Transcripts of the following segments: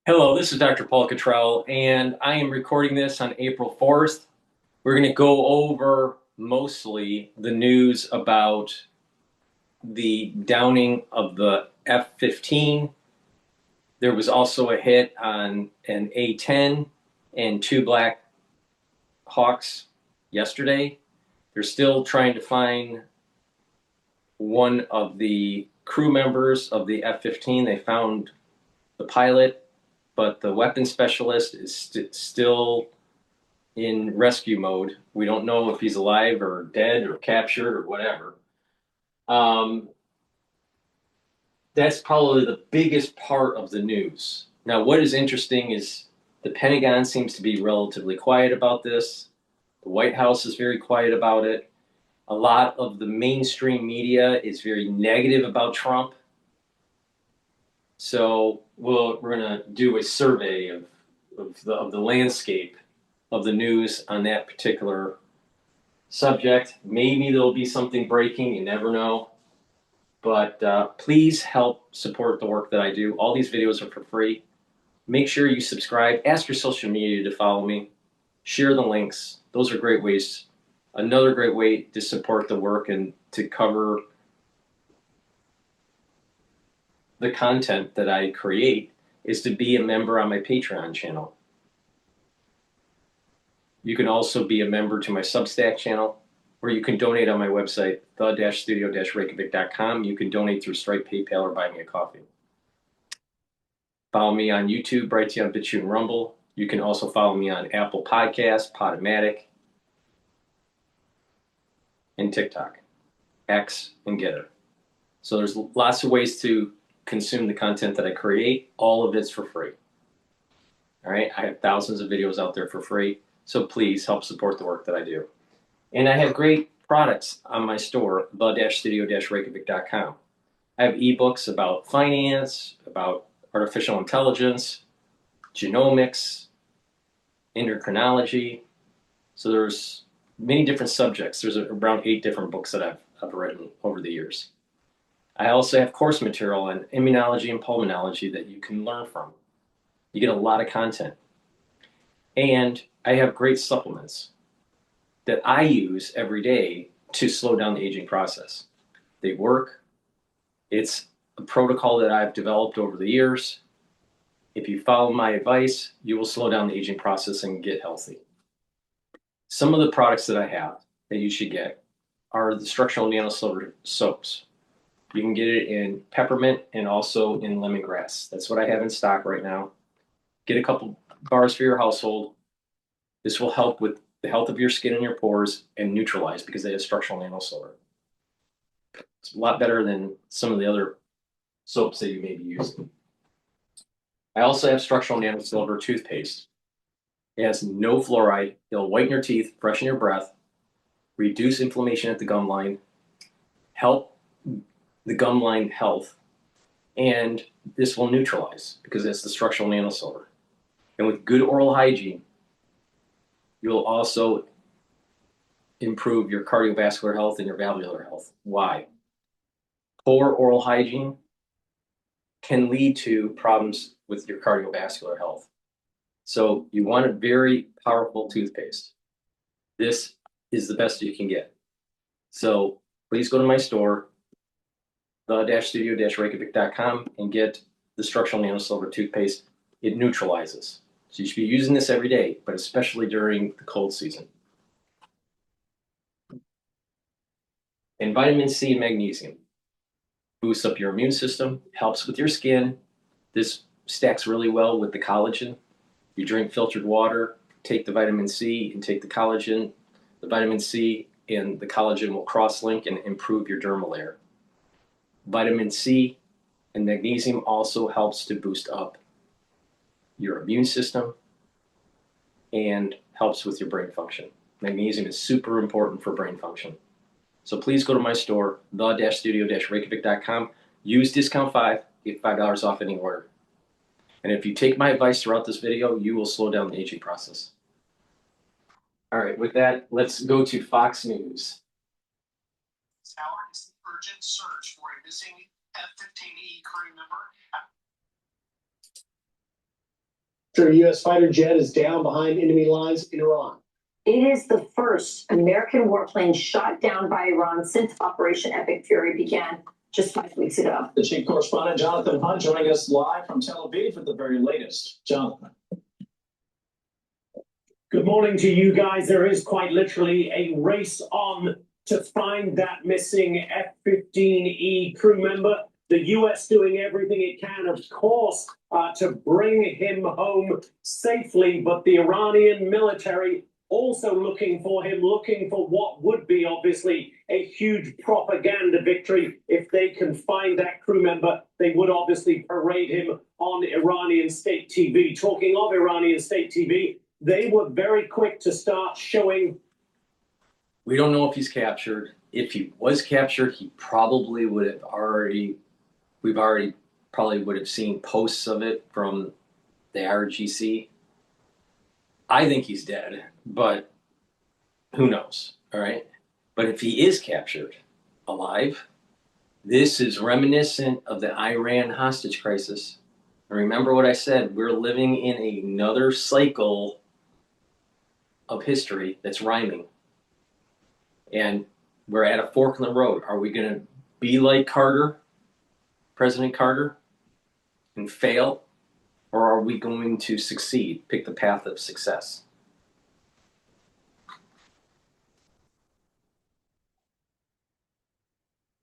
Hello, this is Dr. Paul Cottrell, and I am recording this on April 4th. We're going to go over mostly the news about the downing of the F-15. There was also a hit on an A-10 and two Black Hawks yesterday. They're still trying to find one of the crew members of the F-15. They found the pilot, but the weapons specialist is still in rescue mode. We don't know if he's alive or dead or captured or whatever. Um, that's probably the biggest part of the news. Now, what is interesting is the Pentagon seems to be relatively quiet about this. The White House is very quiet about it. A lot of the mainstream media is very negative about Trump. So we're going to do a survey of the landscape of the news on that particular subject. Maybe there'll be something breaking, you never know. But please help support the work that I do. All these videos are for free. Make sure you subscribe. Ask your social media to follow me. Share the links. Those are great ways. Another great way to support the work and to cover the content that I create is to be a member on my Patreon channel. You can also be a member to my Substack channel, or you can donate on my website, the-studio-reykjavik.com. You can donate through Stripe, PayPal, or buy me a coffee. Follow me on YouTube, Brighteon, Bitchute, and Rumble. You can also follow me on Apple Podcasts, Podomatic, and TikTok, X, and GETTR. So there's lots of ways to consume the content that I create. All of it's for free. All right, I have thousands of videos out there for free. So please help support the work that I do. And I have great products on my store, the-studio-reykjavik.com. I have ebooks about finance, about artificial intelligence, genomics, endocrinology. So there's many different subjects. There's around 8 different books that I've written over the years. I also have course material on immunology and pulmonology that you can learn from. You get a lot of content. And I have great supplements that I use every day to slow down the aging process. They work. It's a protocol that I've developed over the years. If you follow my advice, you will slow down the aging process and get healthy. Some of the products that I have that you should get are the structural nanosilver soaps. You can get it in peppermint and also in lemongrass. That's what I have in stock right now. Get a couple bars for your household. This will help with the health of your skin and your pores and neutralize because they have structural nanosilver. It's a lot better than some of the other soaps that you may be using. I also have structural nanosilver toothpaste. It has no fluoride. It'll whiten your teeth, freshen your breath, reduce inflammation at the gum line, help the gum line health, and this will neutralize because it's the structural nanosilver. And with good oral hygiene, you'll also improve your cardiovascular health and your valvular health. Why? Poor oral hygiene can lead to problems with your cardiovascular health. So you want a very powerful toothpaste. This is the best you can get. So please go to my store, the-studio-reykjavik.com, and get the structural nanosilver toothpaste. It neutralizes. So you should be using this every day, but especially during the cold season. And vitamin C and magnesium boosts up your immune system, helps with your skin. This stacks really well with the collagen. You drink filtered water, take the vitamin C and take the collagen. The vitamin C and the collagen will cross-link and improve your dermal layer. Vitamin C and magnesium also helps to boost up your immune system and helps with your brain function. Magnesium is super important for brain function. So please go to my store, the-studio-reykjavik.com. Use discount 5, get $5 off any order. And if you take my advice throughout this video, you will slow down the aging process. All right, with that, let's go to Fox News. Tower is the urgent search for a missing F-15E crew member. A U.S. fighter jet is down behind enemy lines in Iran. It is the first American warplane shot down by Iran since Operation Epic Fury began just 5 weeks ago. The chief correspondent, Jonathan Hunt, joining us live from Tel Aviv with the very latest. Jonathan. Good morning to you guys. There is quite literally a race on to find that missing F-15E crew member. The U.S. doing everything it can, of course, to bring him home safely, but the Iranian military also looking for him, looking for what would be obviously a huge propaganda victory. If they can find that crew member, they would obviously parade him on Iranian state TV. Talking of Iranian state TV, they were very quick to start showing. We don't know if he's captured. If he was captured, he probably would have probably would have seen posts of it from the RGC. I think he's dead, but who knows, all right? But if he is captured alive, this is reminiscent of the Iran hostage crisis. And remember what I said, we're living in another cycle of history that's rhyming. And we're at a fork in the road. Are we going to be like Carter, President Carter, and fail? Or are we going to succeed, pick the path of success?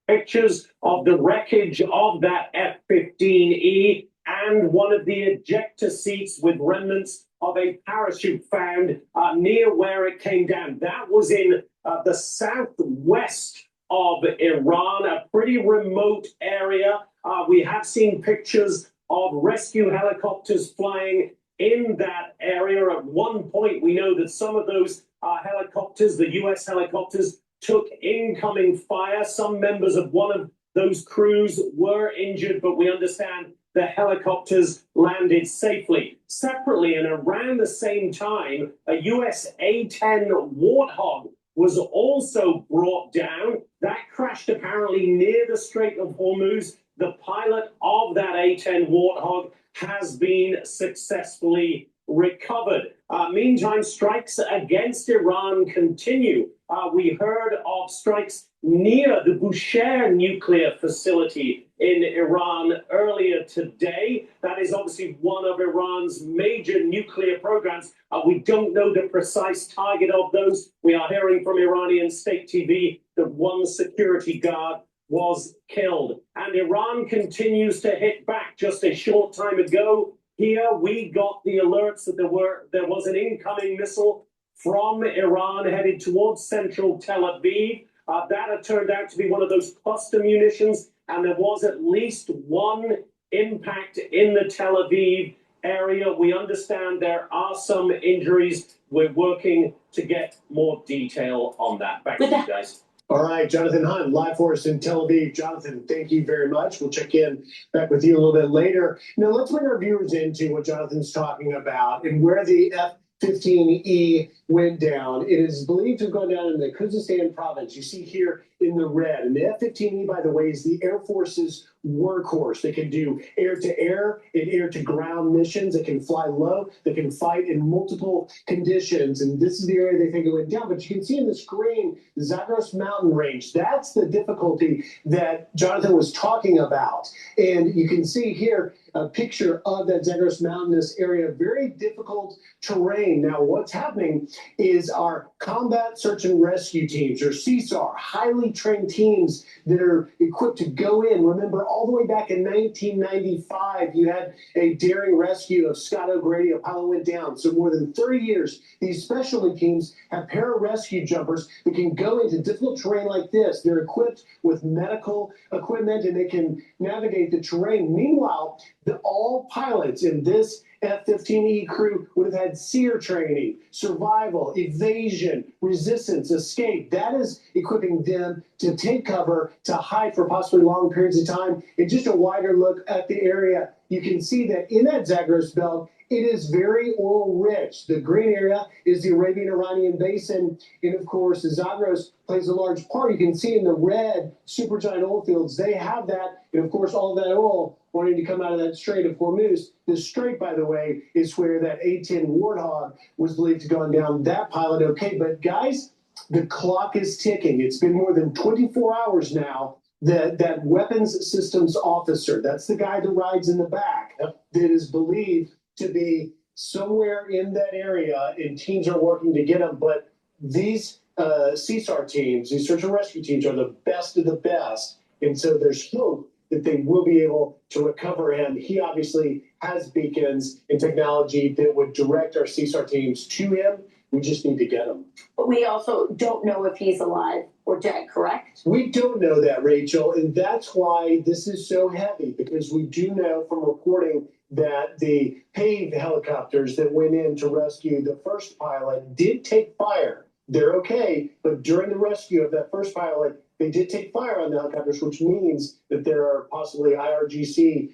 Pictures of the wreckage of that F-15E and one of the ejector seats with remnants of a parachute found near where it came down. That was in the southwest of Iran, a pretty remote area. We have seen pictures of rescue helicopters flying in that area. At one point, we know that some of those helicopters, the U.S. helicopters, took incoming fire. Some members of one of those crews were injured, but we understand the helicopters landed safely. Separately, and around the same time, a U.S. A-10 Warthog was also brought down. That crashed apparently near the Strait of Hormuz. The pilot of that A-10 Warthog has been successfully recovered. Meantime, strikes against Iran continue. We heard of strikes near the Bushehr nuclear facility in Iran earlier today. That is obviously one of Iran's major nuclear programs. We don't know the precise target of those. We are hearing from Iranian state TV that one security guard was killed. And Iran continues to hit back. Just a short time ago, here we got the alerts that there was an incoming missile from Iran headed towards central Tel Aviv. That had turned out to be one of those cluster munitions, and there was at least one impact in the Tel Aviv area. We understand there are some injuries. We're working to get more detail on that. Back to you guys. All right, Jonathan Hunt, live for us in Tel Aviv. Jonathan, thank you very much. We'll check in back with you a little bit later. Now, let's bring our viewers into what Jonathan's talking about and where the F-15E went down. It is believed to have gone down in the Khuzestan province. You see here in the red. And the F-15E, by the way, is the Air Force's workhorse. They can do air-to-air and air-to-ground missions. They can fly low. They can fight in multiple conditions. And this is the area they think it went down. But you can see in the screen, the Zagros mountain range. That's the difficulty that Jonathan was talking about. And you can see here a picture of that Zagros mountainous area. Very difficult terrain. Now, what's happening is our combat search and rescue teams, or CSAR, highly trained teams that are equipped to go in. Remember, all the way back in 1995, you had a daring rescue of Scott O'Grady. A pilot went down. So more than 30 years, these specialty teams have pararescue jumpers that can go into difficult terrain like this. They're equipped with medical equipment, and they can navigate the terrain. Meanwhile, all pilots in this F-15E crew would have had SEER training, survival, evasion, resistance, escape. That is equipping them to take cover, to hide for possibly long periods of time. And just a wider look at the area, you can see that in that Zagros belt, it is very oil rich. The green area is the Arabian-Iranian basin. And of course, the Zagros plays a large part. You can see in the red supergiant oil fields, they have that, and of course, all that oil wanting to come out of that Strait of Hormuz. The Strait, by the way, is where that A-10 Warthog was believed to have gone down. That pilot, okay, but guys, the clock is ticking. It's been more than 24 hours now. That weapons systems officer, that's the guy that rides in the back, that is believed to be somewhere in that area, and teams are working to get him. But these CSAR teams, these search and rescue teams, are the best of the best. And so there's hope that they will be able to recover him. He obviously has beacons and technology that would direct our CSAR teams to him. We just need to get him. But we also don't know if he's alive or dead, correct? We don't know that, Rachel, and that's why this is so heavy, because we do know from reporting that the PAVE helicopters that went in to rescue the first pilot did take fire. They're okay, but during the rescue of that first pilot, they did take fire on the helicopters, which means that there are possibly IRGC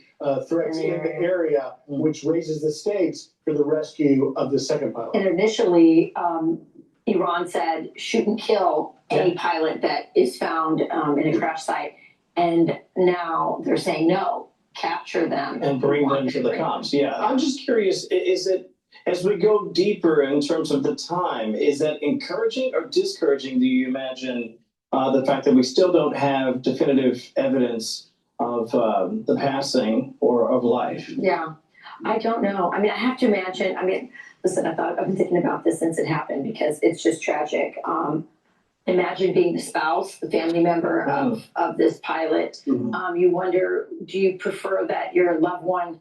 threats in the area, which raises the stakes for the rescue of the second pilot. And initially, Iran said shoot and kill any pilot that is found in a crash site. And now they're saying no, capture them. And bring them to the cops. Yeah, I'm just curious, is it, as we go deeper in terms of the time, is that encouraging or discouraging, do you imagine, the fact that we still don't have definitive evidence of the passing or of life? Yeah, I don't know. I mean, I have to imagine, listen, I've been thinking about this since it happened because it's just tragic. Imagine being the spouse, the family member of this pilot. You wonder, do you prefer that your loved one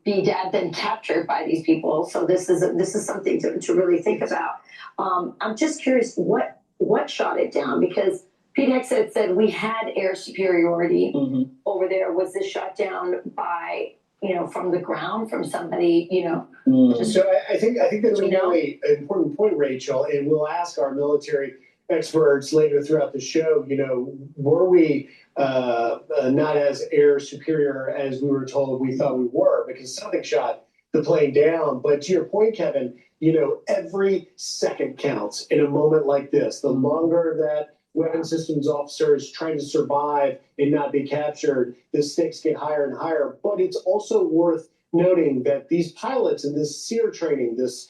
be dead than captured by these people? So this is something to really think about. I'm just curious what shot it down, because PDX had said we had air superiority over there. Was this shot down by, from the ground, from somebody, So I think that's a really important point, Rachel, and we'll ask our military experts later throughout the show, were we not as air superior as we were told we thought we were, because something shot the plane down. But to your point, Kevin, every second counts in a moment like this. The longer that weapons systems officer is trying to survive and not be captured, the stakes get higher and higher. But it's also worth noting that these pilots and this SEER training, this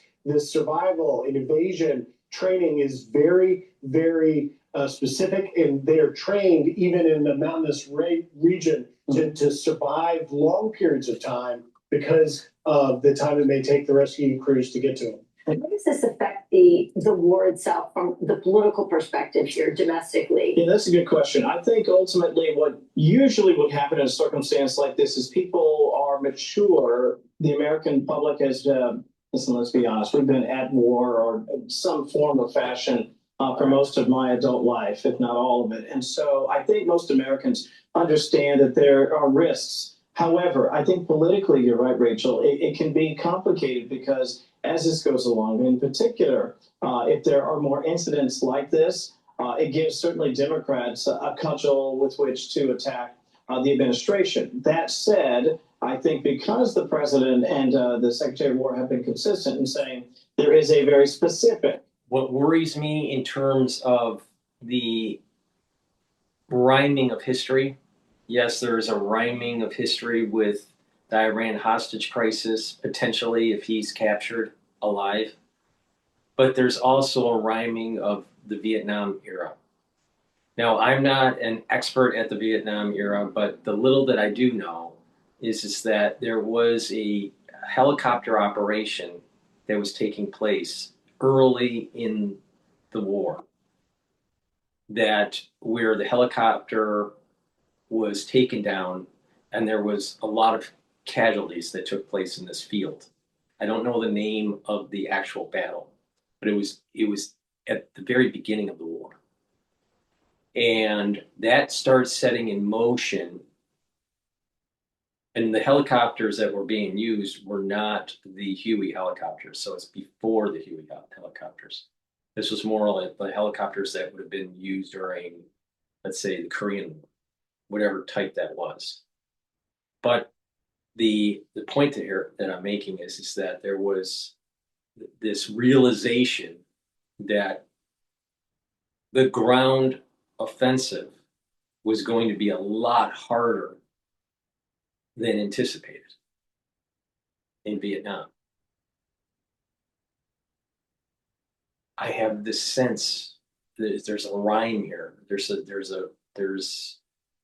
survival and evasion training is very, very specific, and they are trained even in the mountainous region to survive long periods of time because of the time it may take the rescue crews to get to them. How does this affect the war itself from the political perspective here domestically? Yeah, that's a good question. I think ultimately what usually would happen in a circumstance like this is people are mature. The American public has, listen, let's be honest, we've been at war or some form of fashion for most of my adult life, if not all of it. And so I think most Americans understand that there are risks. However, I think politically, you're right, Rachel, it can be complicated because as this goes along, in particular, if there are more incidents like this, it gives certainly Democrats a cudgel with which to attack the administration. That said, I think because the president and the Secretary of War have been consistent in saying there is a very specific. What worries me in terms of the rhyming of history, yes, there is a rhyming of history with the Iran hostage crisis, potentially if he's captured alive. But there's also a rhyming of the Vietnam era. Now, I'm not an expert at the Vietnam era, but the little that I do know is that there was a helicopter operation that was taking place early in the war, that where the helicopter was taken down and there was a lot of casualties that took place in this field. I don't know the name of the actual battle, but it was at the very beginning of the war. And that starts setting in motion. And the helicopters that were being used were not the Huey helicopters. So it's before the Huey helicopters. This was more like the helicopters that would have been used during, let's say, the Korean War, whatever type that was. But the point here that I'm making is that there was this realization that the ground offensive was going to be a lot harder than anticipated in Vietnam. I have this sense that there's a rhyme here. There's a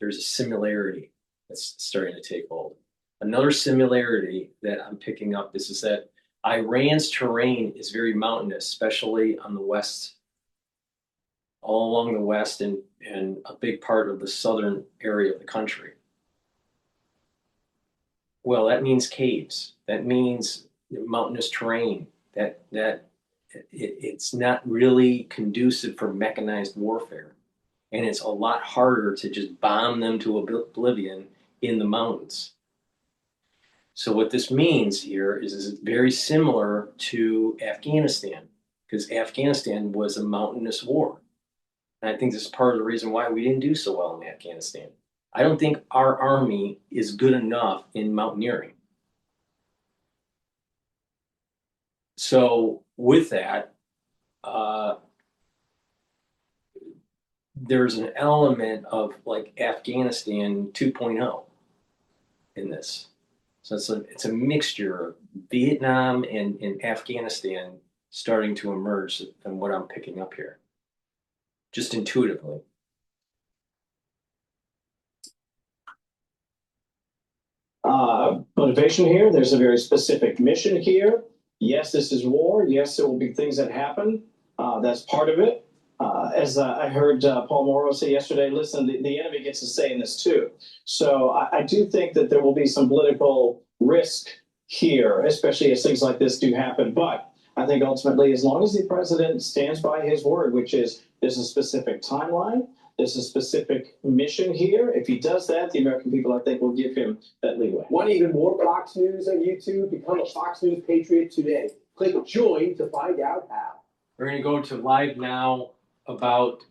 similarity that's starting to take hold. Another similarity that I'm picking up is that Iran's terrain is very mountainous, especially on the west, all along the west and a big part of the southern area of the country. Well, that means caves. That means mountainous terrain. It's not really conducive for mechanized warfare. And it's a lot harder to just bomb them to oblivion in the mountains. So what this means here is it's very similar to Afghanistan, because Afghanistan was a mountainous war. And I think this is part of the reason why we didn't do so well in Afghanistan. I don't think our army is good enough in mountaineering. So with that, there's an element of like Afghanistan 2.0 in this. So it's a mixture of Vietnam and Afghanistan starting to emerge from what I'm picking up here, just intuitively. Motivation here, there's a very specific mission here. Yes, this is war. Yes, there will be things that happen. That's part of it. As I heard Paul Morrow say yesterday, listen, the enemy gets a say in this too. So I do think that there will be some political risk here, especially as things like this do happen. But I think ultimately, as long as the president stands by his word, which is there's a specific timeline, there's a specific mission here. If he does that, the American people, I think, will give him that leeway. Want even more Fox News on YouTube? Become a Fox News Patriot today. Click join to find out how. We're going to go to live now about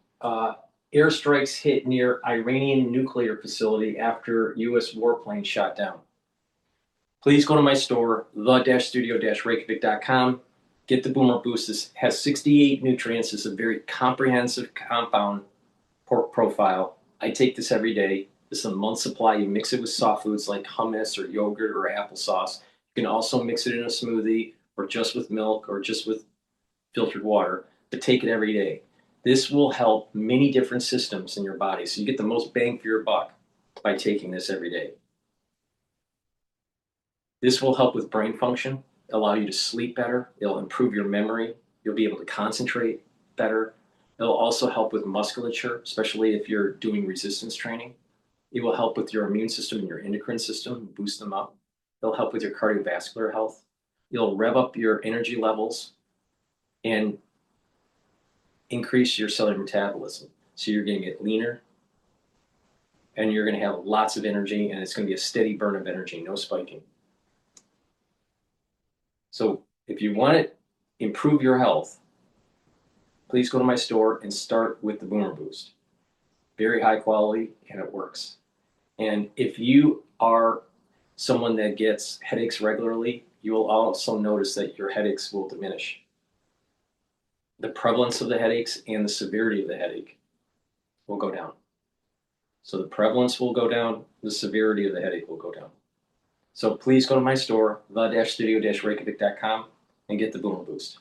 airstrikes hit near Iranian nuclear facility after U.S. warplane shot down. Please go to my store, the-studio-reykjavik.com. Get the Boomer Boost. This has 68 nutrients. It's a very comprehensive compound pork profile. I take this every day. This is a month supply. You mix it with soft foods like hummus or yogurt or applesauce. You can also mix it in a smoothie or just with milk or just with filtered water, but take it every day. This will help many different systems in your body. So you get the most bang for your buck by taking this every day. This will help with brain function, allow you to sleep better. It'll improve your memory. You'll be able to concentrate better. It'll also help with musculature, especially if you're doing resistance training. It will help with your immune system and your endocrine system, boost them up. It'll help with your cardiovascular health. It'll rev up your energy levels and increase your cellular metabolism. So you're going to get leaner and you're going to have lots of energy, and it's going to be a steady burn of energy, no spiking. So if you want to improve your health, please go to my store and start with the Boomer Boost. Very high quality, and it works. And if you are someone that gets headaches regularly, you will also notice that your headaches will diminish. The prevalence of the headaches and the severity of the headache will go down. So the prevalence will go down, the severity of the headache will go down. So please go to my store, the-studio-reykjavik.com, and get the Boomer Boost.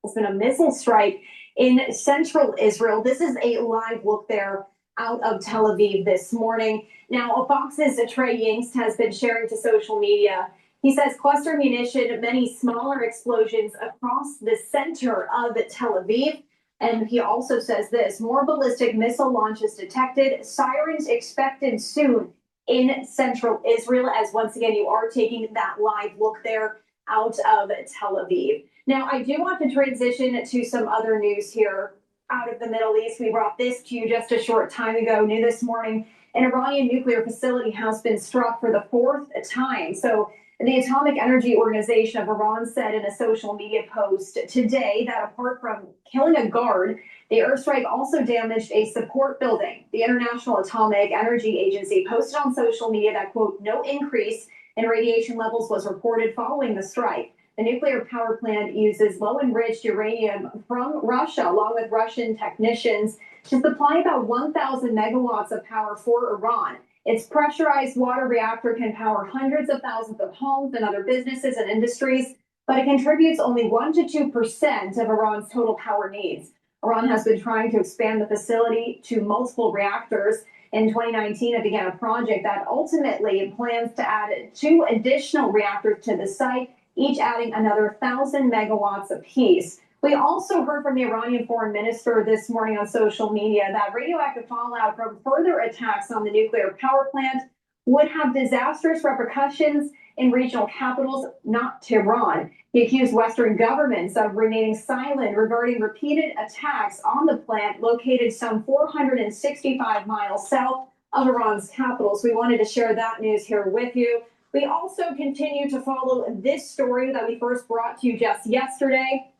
There's been a missile strike in central Israel. This is a live look there out of Tel Aviv this morning. Now, Fox's Trey Yingst has been sharing to social media. He says cluster munition, many smaller explosions across the center of Tel Aviv. And he also says this, more ballistic missile launches detected, sirens expected soon in central Israel, as once again, you are taking that live look there out of Tel Aviv. Now, I do want to transition to some other news here out of the Middle East. We brought this to you just a short time ago. New this morning, an Iranian nuclear facility has been struck for the fourth time. So the Atomic Energy Organization of Iran said in a social media post today that apart from killing a guard, the airstrike also damaged a support building. The International Atomic Energy Agency posted on social media that, quote, no increase and radiation levels was reported following the strike. The nuclear power plant uses low-enriched uranium from Russia, along with Russian technicians, to supply about 1,000 megawatts of power for Iran. Its pressurized water reactor can power hundreds of thousands of homes and other businesses and industries, but it contributes only 1 to 2% of Iran's total power needs. Iran has been trying to expand the facility to multiple reactors. In 2019, it began a project that ultimately plans to add 2 additional reactors to the site, each adding another 1,000 megawatts apiece. We also heard from the Iranian foreign minister this morning on social media that radioactive fallout from further attacks on the nuclear power plant would have disastrous repercussions in regional capitals, not Tehran. He accused Western governments of remaining silent regarding repeated attacks on the plant located some 465 miles south of Iran's capital. So we wanted to share that news here with you. We also continue to follow this story that we first brought to you just yesterday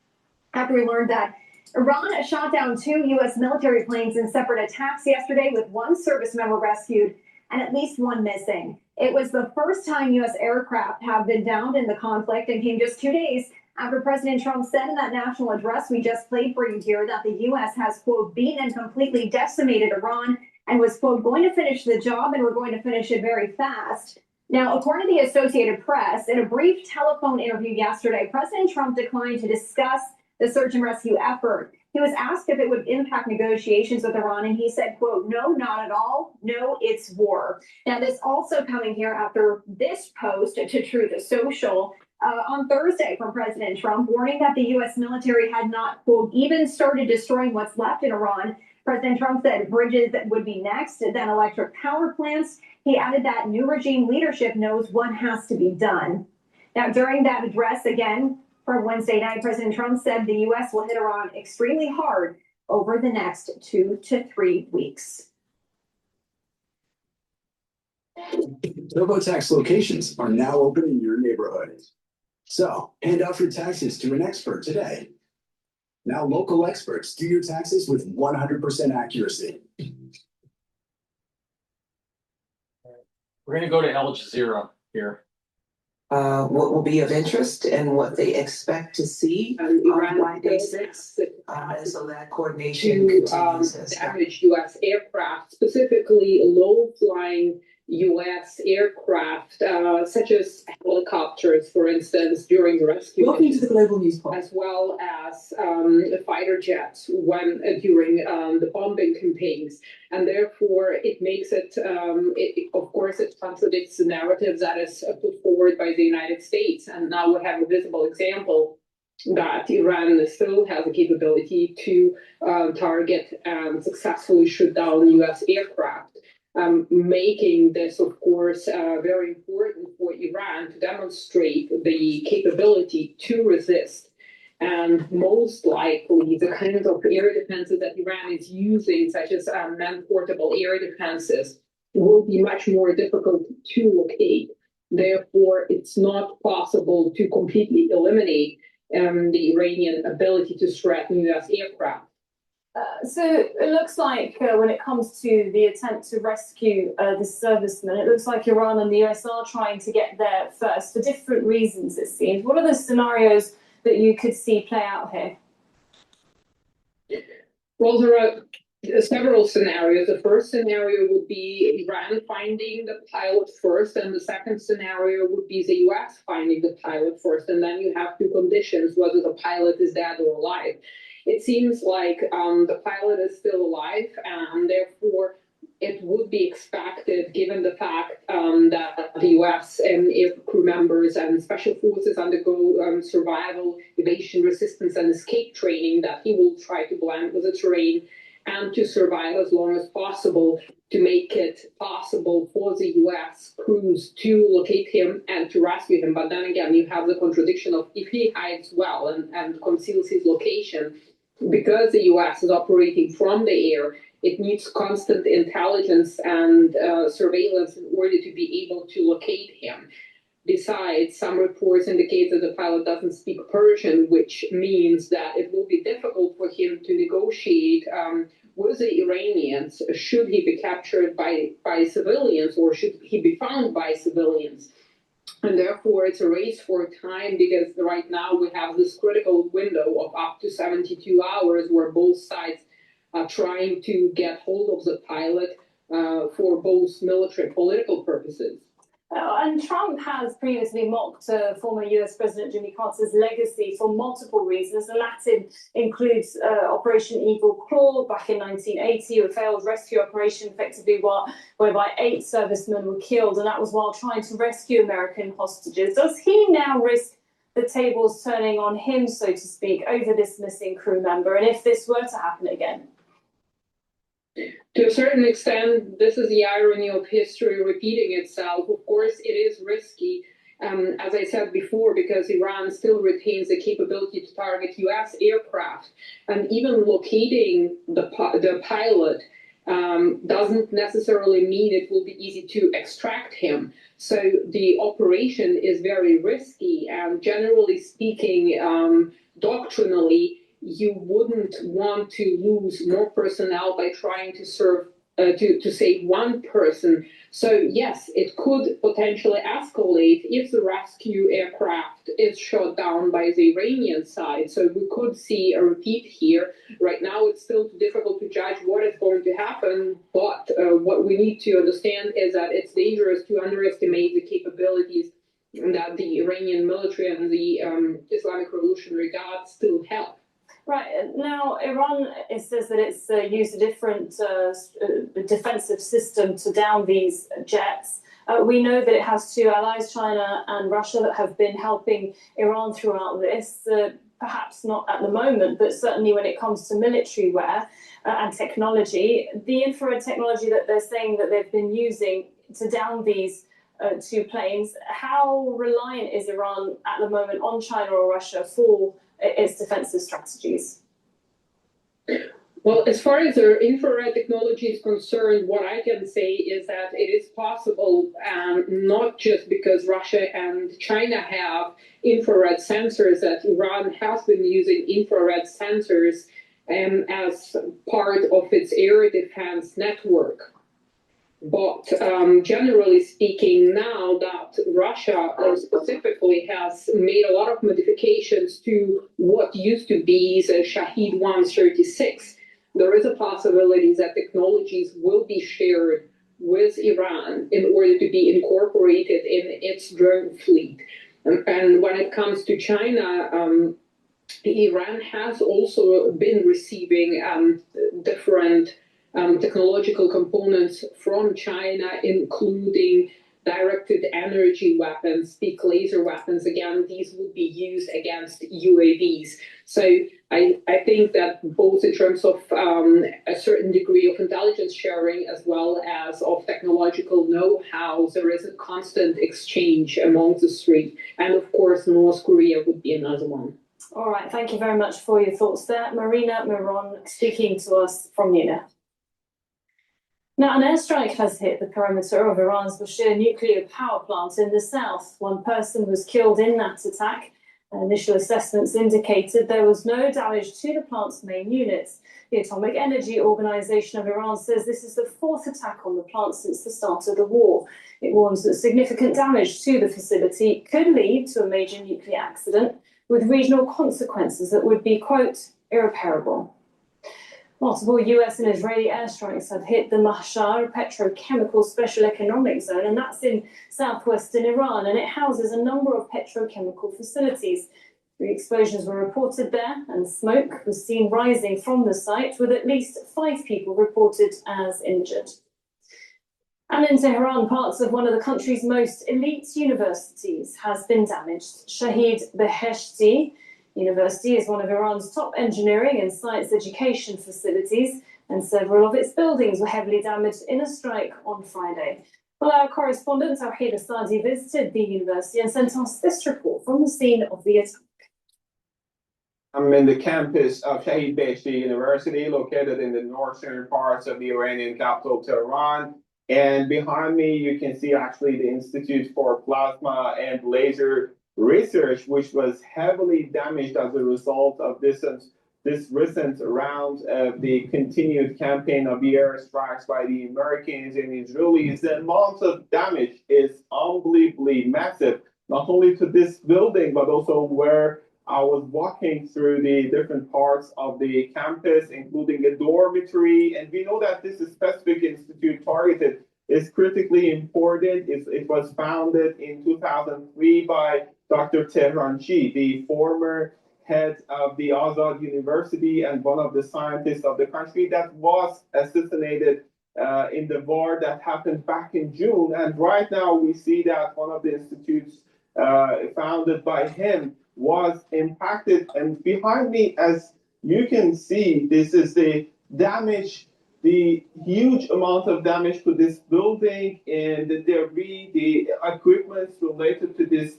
after we learned that Iran shot down 2 U.S. military planes in separate attacks yesterday, with 1 service member rescued and at least 1 missing. It was the first time U.S. aircraft have been downed in the conflict, and came just 2 days after President Trump said in that national address we just played for you here that the U.S. has, quote, beaten and completely decimated Iran and was, quote, going to finish the job, and we're going to finish it very fast. Now, according to the Associated Press, in a brief telephone interview yesterday, President Trump declined to discuss the search and rescue effort. He was asked if it would impact negotiations with Iran, and he said, quote, no, not at all. No, it's war. Now, this also coming here after this post to Truth Social on Thursday from President Trump, warning that the U.S. military had not, quote, even started destroying what's left in Iran. President Trump said bridges would be next, then electric power plants. He added that new regime leadership knows what has to be done. Now, during that address, again, from Wednesday night, President Trump said the U.S. will hit Iran extremely hard over the next 2 to 3 weeks. TurboTax locations are now open in your neighborhood. So, hand off your taxes to an expert today. Now, local experts do your taxes with 100% accuracy. We're going to go to Al Jazeera here. What will be of interest and what they expect to see on Friday 6. So that coordination continues as damaged U.S. aircraft, specifically low-flying U.S. aircraft, such as helicopters, for instance, during the rescue. Welcome to the Global News Pod. As well as fighter jets when during the bombing campaigns, and therefore it makes it, of course, it contradicts the narrative that is put forward by the United States, and now we have a visible example that Iran still has the capability to target and successfully shoot down U.S. aircraft. Making this, of course, very important for Iran to demonstrate the capability to resist. And most likely, the kinds of air defenses that Iran is using, such as man-portable air defenses, will be much more difficult to locate. Therefore, it's not possible to completely eliminate the Iranian ability to threaten U.S. aircraft. So it looks like when it comes to the attempt to rescue the servicemen, it looks like Iran and the US are trying to get there first for different reasons, it seems. What are the scenarios that you could see play out here? Well, there are several scenarios. The first scenario would be Iran finding the pilot first, and the second scenario would be the US finding the pilot first. And then you have 2 conditions, whether the pilot is dead or alive. It seems like the pilot is still alive, and therefore it would be expected, given the fact that the U.S. and air crew members and special forces undergo survival, evasion, resistance, and escape training, that he will try to blend with the terrain and to survive as long as possible, to make it possible for the U.S. crews to locate him and to rescue him. But then again, you have the contradiction of if he hides well and conceals his location, because the U.S. is operating from the air, it needs constant intelligence and surveillance in order to be able to locate him. Besides, some reports indicate that the pilot doesn't speak Persian, which means that it will be difficult for him to negotiate with the Iranians should he be captured by civilians, or should he be found by civilians. And therefore, it's a race for time because right now we have this critical window of up to 72 hours where both sides are trying to get hold of the pilot for both military and political purposes. And Trump has previously mocked former US President Jimmy Carter's legacy for multiple reasons, and that includes Operation Eagle Claw back in 1980, a failed rescue operation effectively whereby 8 servicemen were killed, and that was while trying to rescue American hostages. Does he now risk the tables turning on him, so to speak, over this missing crew member, and if this were to happen again? To a certain extent, this is the irony of history repeating itself. Of course, it is risky, as I said before, because Iran still retains the capability to target U.S. aircraft. And even locating the pilot doesn't necessarily mean it will be easy to extract him. So the operation is very risky. And generally speaking, doctrinally, you wouldn't want to lose more personnel by trying to save one person. So yes, it could potentially escalate if the rescue aircraft is shot down by the Iranian side. So we could see a repeat here. Right now, it's still too difficult to judge what is going to happen. But what we need to understand is that it's dangerous to underestimate the capabilities that the Iranian military and the Islamic Revolutionary Guard still have. Right, now Iran says that it's used a different defensive system to down these jets. We know that it has 2 allies, China and Russia, that have been helping Iran throughout this, perhaps not at the moment, but certainly when it comes to military wear and technology. The infrared technology that they're saying that they've been using to down these 2 planes, how reliant is Iran at the moment on China or Russia for its defensive strategies? Well, as far as their infrared technology is concerned, what I can say is that it is possible, not just because Russia and China have infrared sensors, that Iran has been using infrared sensors as part of its air defense network. But generally speaking, now that Russia specifically has made a lot of modifications to what used to be the Shahed 136, there is a possibility that technologies will be shared with Iran in order to be incorporated in its drone fleet. And when it comes to China, Iran has also been receiving different technological components from China, including directed energy weapons, peak laser weapons. Again, these would be used against UAVs. So I think that both in terms of a certain degree of intelligence sharing as well as of technological know-how, there is a constant exchange among the 3. And of course, North Korea would be another one. All right, thank you very much for your thoughts there. Marina Miron speaking to us from Munich. Now, an airstrike has hit the perimeter of Iran's Bushehr nuclear power plant in the south. 1 person was killed in that attack. Initial assessments indicated there was no damage to the plant's main units. The Atomic Energy Organization of Iran says this is the 4th attack on the plant since the start of the war. It warns that significant damage to the facility could lead to a major nuclear accident with regional consequences that would be, quote, irreparable. Multiple US and Israeli airstrikes have hit the Mahshar petrochemical special economic zone, and that's in southwestern Iran, and it houses a number of petrochemical facilities. 3 explosions were reported there, and smoke was seen rising from the site, with at least 5 people reported as injured. And in Tehran, parts of one of the country's most elite universities has been damaged. Shahed Ph.D. University is one of Iran's top engineering and science education facilities, and several of its buildings were heavily damaged in a strike on Friday. Well, our correspondent, Tawhid Asadi, visited the university and sent us this report from the scene of the attack. I'm in the campus of Shahed Ph.D. University, located in the northern parts of the Iranian capital, Tehran. And behind me, you can see actually the Institute for Plasma and Laser Research, which was heavily damaged as a result of this this recent round of the continued campaign of the airstrikes by the Americans and Israelis, the amount of damage is unbelievably massive, not only to this building, but also where I was walking through the different parts of the campus, including a dormitory. And we know that this specific institute targeted is critically important. It was founded in 2003 by Dr. Tehranchi, the former head of the Azad University and one of the scientists of the country that was assassinated in the war that happened back in June. And right now we see that one of the institutes founded by him was impacted. And behind me, as you can see, this is the damage, the huge amount of damage to this building and the debris, the equipment related to this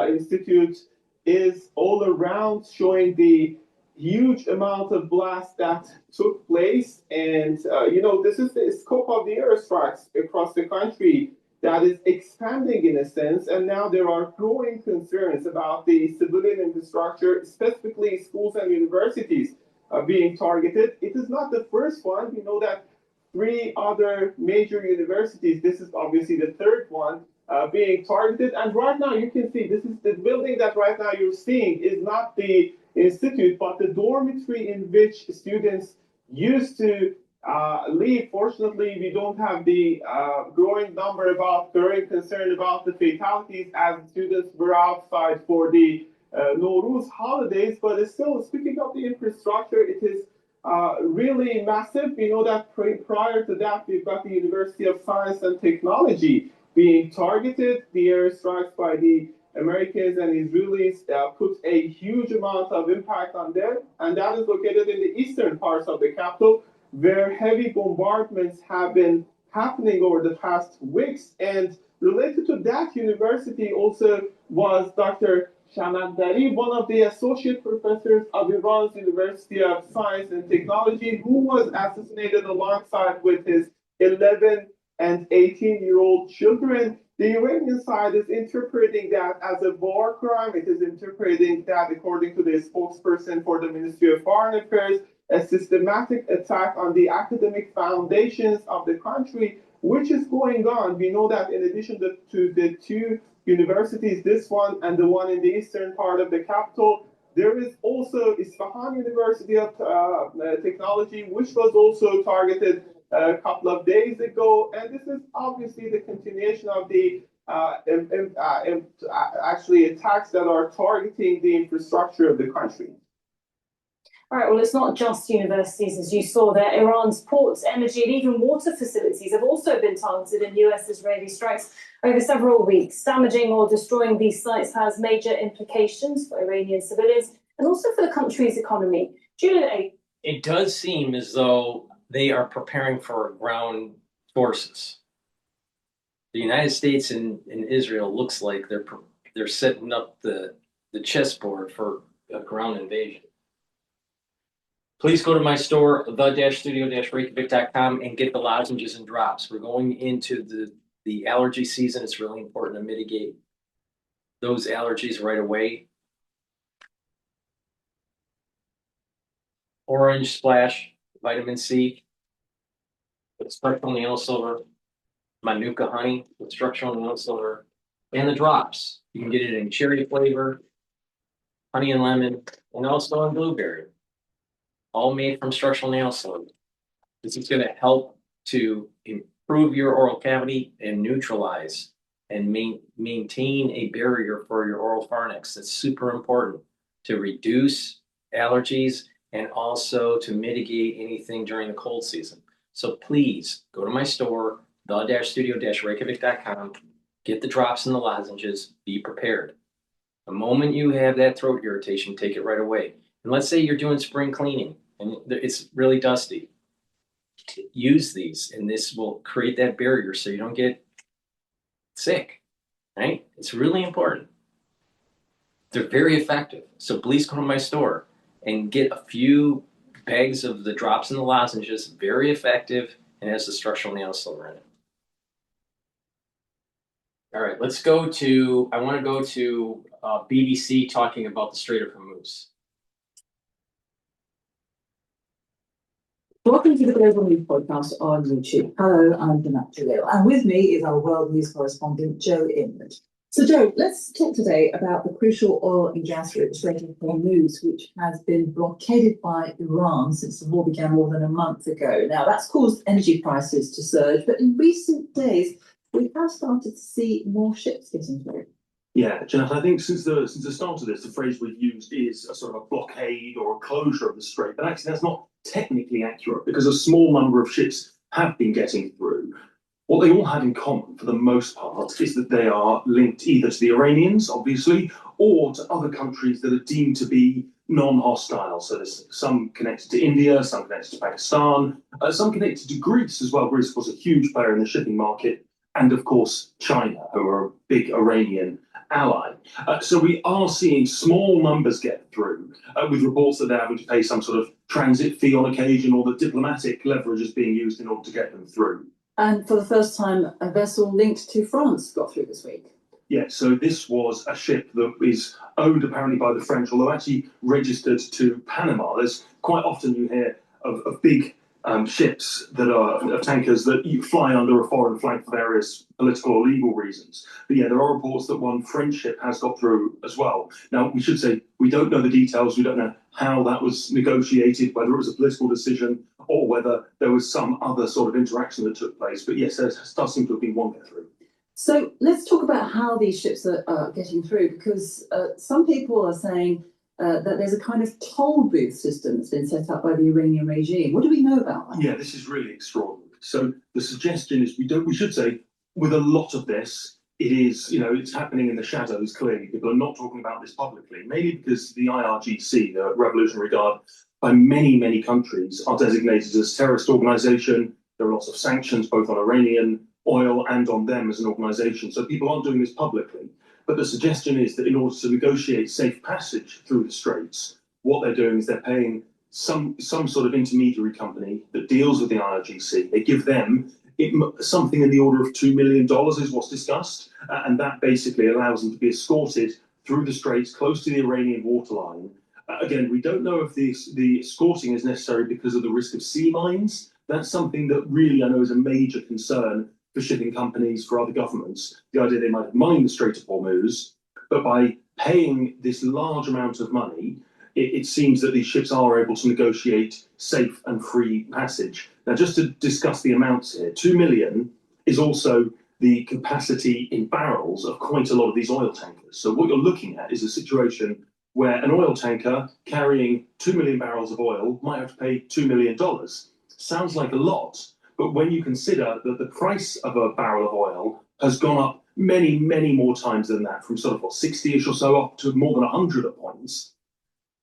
institute is all around, showing the huge amount of blast that took place. And, this is the scope of the airstrikes across the country that is expanding in a sense. And now there are growing concerns about the civilian infrastructure, specifically schools and universities being targeted. It is not the first one. We know that 3 other major universities, this is obviously the third one, being targeted. And right now you can see this is the building that right now you're seeing is not the institute, but the dormitory in which students used to live. Fortunately, we don't have the growing concern about the fatalities as students were outside for the Nowruz holidays. But it's still, speaking of the infrastructure, it is really massive. We know that prior to that, we've got the University of Science and Technology being targeted. The airstrikes by the Americans and Israelis put a huge amount of impact on them, and that is located in the eastern parts of the capital, where heavy bombardments have been happening over the past weeks. And related to that university also was Dr. Shanagdari, one of the associate professors of Iran's University of Science and Technology, who was assassinated alongside with his 11 and 18-year-old children. The Iranian side is interpreting that as a war crime. It is interpreting that, according to the spokesperson for the Ministry of Foreign Affairs, a systematic attack on the academic foundations of the country, which is going on. We know that in addition to the 2 universities, this one and the one in the eastern part of the capital, there is also Isfahan University of Technology, which was also targeted a couple of days ago. And this is obviously the continuation of the actually attacks that are targeting the infrastructure of the country. All right, well, it's not just universities, as you saw there. Iran's ports, energy, and even water facilities have also been targeted in US-Israeli strikes over several weeks. Damaging or destroying these sites has major implications for Iranian civilians and also for the country's economy. Julian, it does seem as though they are preparing for ground forces. The United States and Israel looks like they're setting up the chessboard for a ground invasion. Please go to my store, the-studio-reykjavik.com, and get the lozenges and drops. We're going into the allergy season. It's really important to mitigate those allergies right away. Orange Splash, vitamin C, with structural nail silver, Manuka honey with structural nail silver, and the drops. You can get it in cherry flavor, honey and lemon, and also in blueberry. All made from structural nail silver. This is going to help to improve your oral cavity and neutralize and maintain a barrier for your oral pharynx. That's super important to reduce allergies and also to mitigate anything during the cold season. So please go to my store, the-studio-reykjavik.com, get the drops and the lozenges, be prepared. The moment you have that throat irritation, take it right away. And let's say you're doing spring cleaning and it's really dusty. Use these, and this will create that barrier so you don't get sick, right? It's really important. They're very effective. So please go to my store and get a few bags of the drops and the lozenges. Very effective, and has the structural nail silver in it. All right, let's go to, I want to go to BBC talking about the Strait of Hormuz. Welcome to the Global News Podcast on YouTube. Hello, I'm Jeanette Jalil, and with me is our world news correspondent, Joe Inwood. So, Joe, let's talk today about the crucial oil and gas route Strait of Hormuz, which has been blockaded by Iran since the war began more than a month ago. Now, that's caused energy prices to surge, but in recent days, we have started to see more ships getting through. Yeah, Jeanette, I think since the start of this, the phrase we've used is a sort of a blockade or a closure of the strait. But actually, that's not technically accurate because a small number of ships have been getting through. What they all have in common, for the most part, is that they are linked either to the Iranians, obviously, or to other countries that are deemed to be non-hostile. So there's some connected to India, some connected to Pakistan, some connected to Greece as well. Greece was a huge player in the shipping market, and of course China, who are a big Iranian ally. So we are seeing small numbers get through, with reports that they're having to pay some sort of transit fee on occasion, or that diplomatic leverage is being used in order to get them through. And for the first time, a vessel linked to France got through this week. Yeah, so this was a ship that is owned apparently by the French, although actually registered to Panama. There's quite often you hear of big ships that are tankers that you fly under a foreign flag for various political or legal reasons. But yeah, there are reports that one French ship has got through as well. Now, we should say we don't know the details. We don't know how that was negotiated, whether it was a political decision or whether there was some other sort of interaction that took place. But yes, there does seem to have been one get through. So let's talk about how these ships are getting through, because some people are saying that there's a kind of toll booth system that's been set up by the Iranian regime. What do we know about that? Yeah, this is really extraordinary. So the suggestion is we should say, with a lot of this, it is, it's happening in the shadows, clearly. People are not talking about this publicly, mainly because the IRGC, the Revolutionary Guard, by many, many countries are designated as a terrorist organization. There are lots of sanctions, both on Iranian oil and on them as an organization. So people aren't doing this publicly. But the suggestion is that in order to negotiate safe passage through the straits, what they're doing is they're paying some sort of intermediary company that deals with the IRGC. They give them something in the order of $2 million is what's discussed. And that basically allows them to be escorted through the straits close to the Iranian waterline. Again, we don't know if the escorting is necessary because of the risk of sea mines. That's something that really I know is a major concern for shipping companies, for other governments. The idea they might have mined the Strait of Hormuz, but by paying this large amount of money, it seems that these ships are able to negotiate safe and free passage. Now, just to discuss the amounts here, 2 million is also the capacity in barrels of quite a lot of these oil tankers. So what you're looking at is a situation where an oil tanker carrying 2 million barrels of oil might have to pay $2 million. Sounds like a lot, but when you consider that the price of a barrel of oil has gone up many, many more times than that, from sort of 60-ish or so up to more than 100 at points,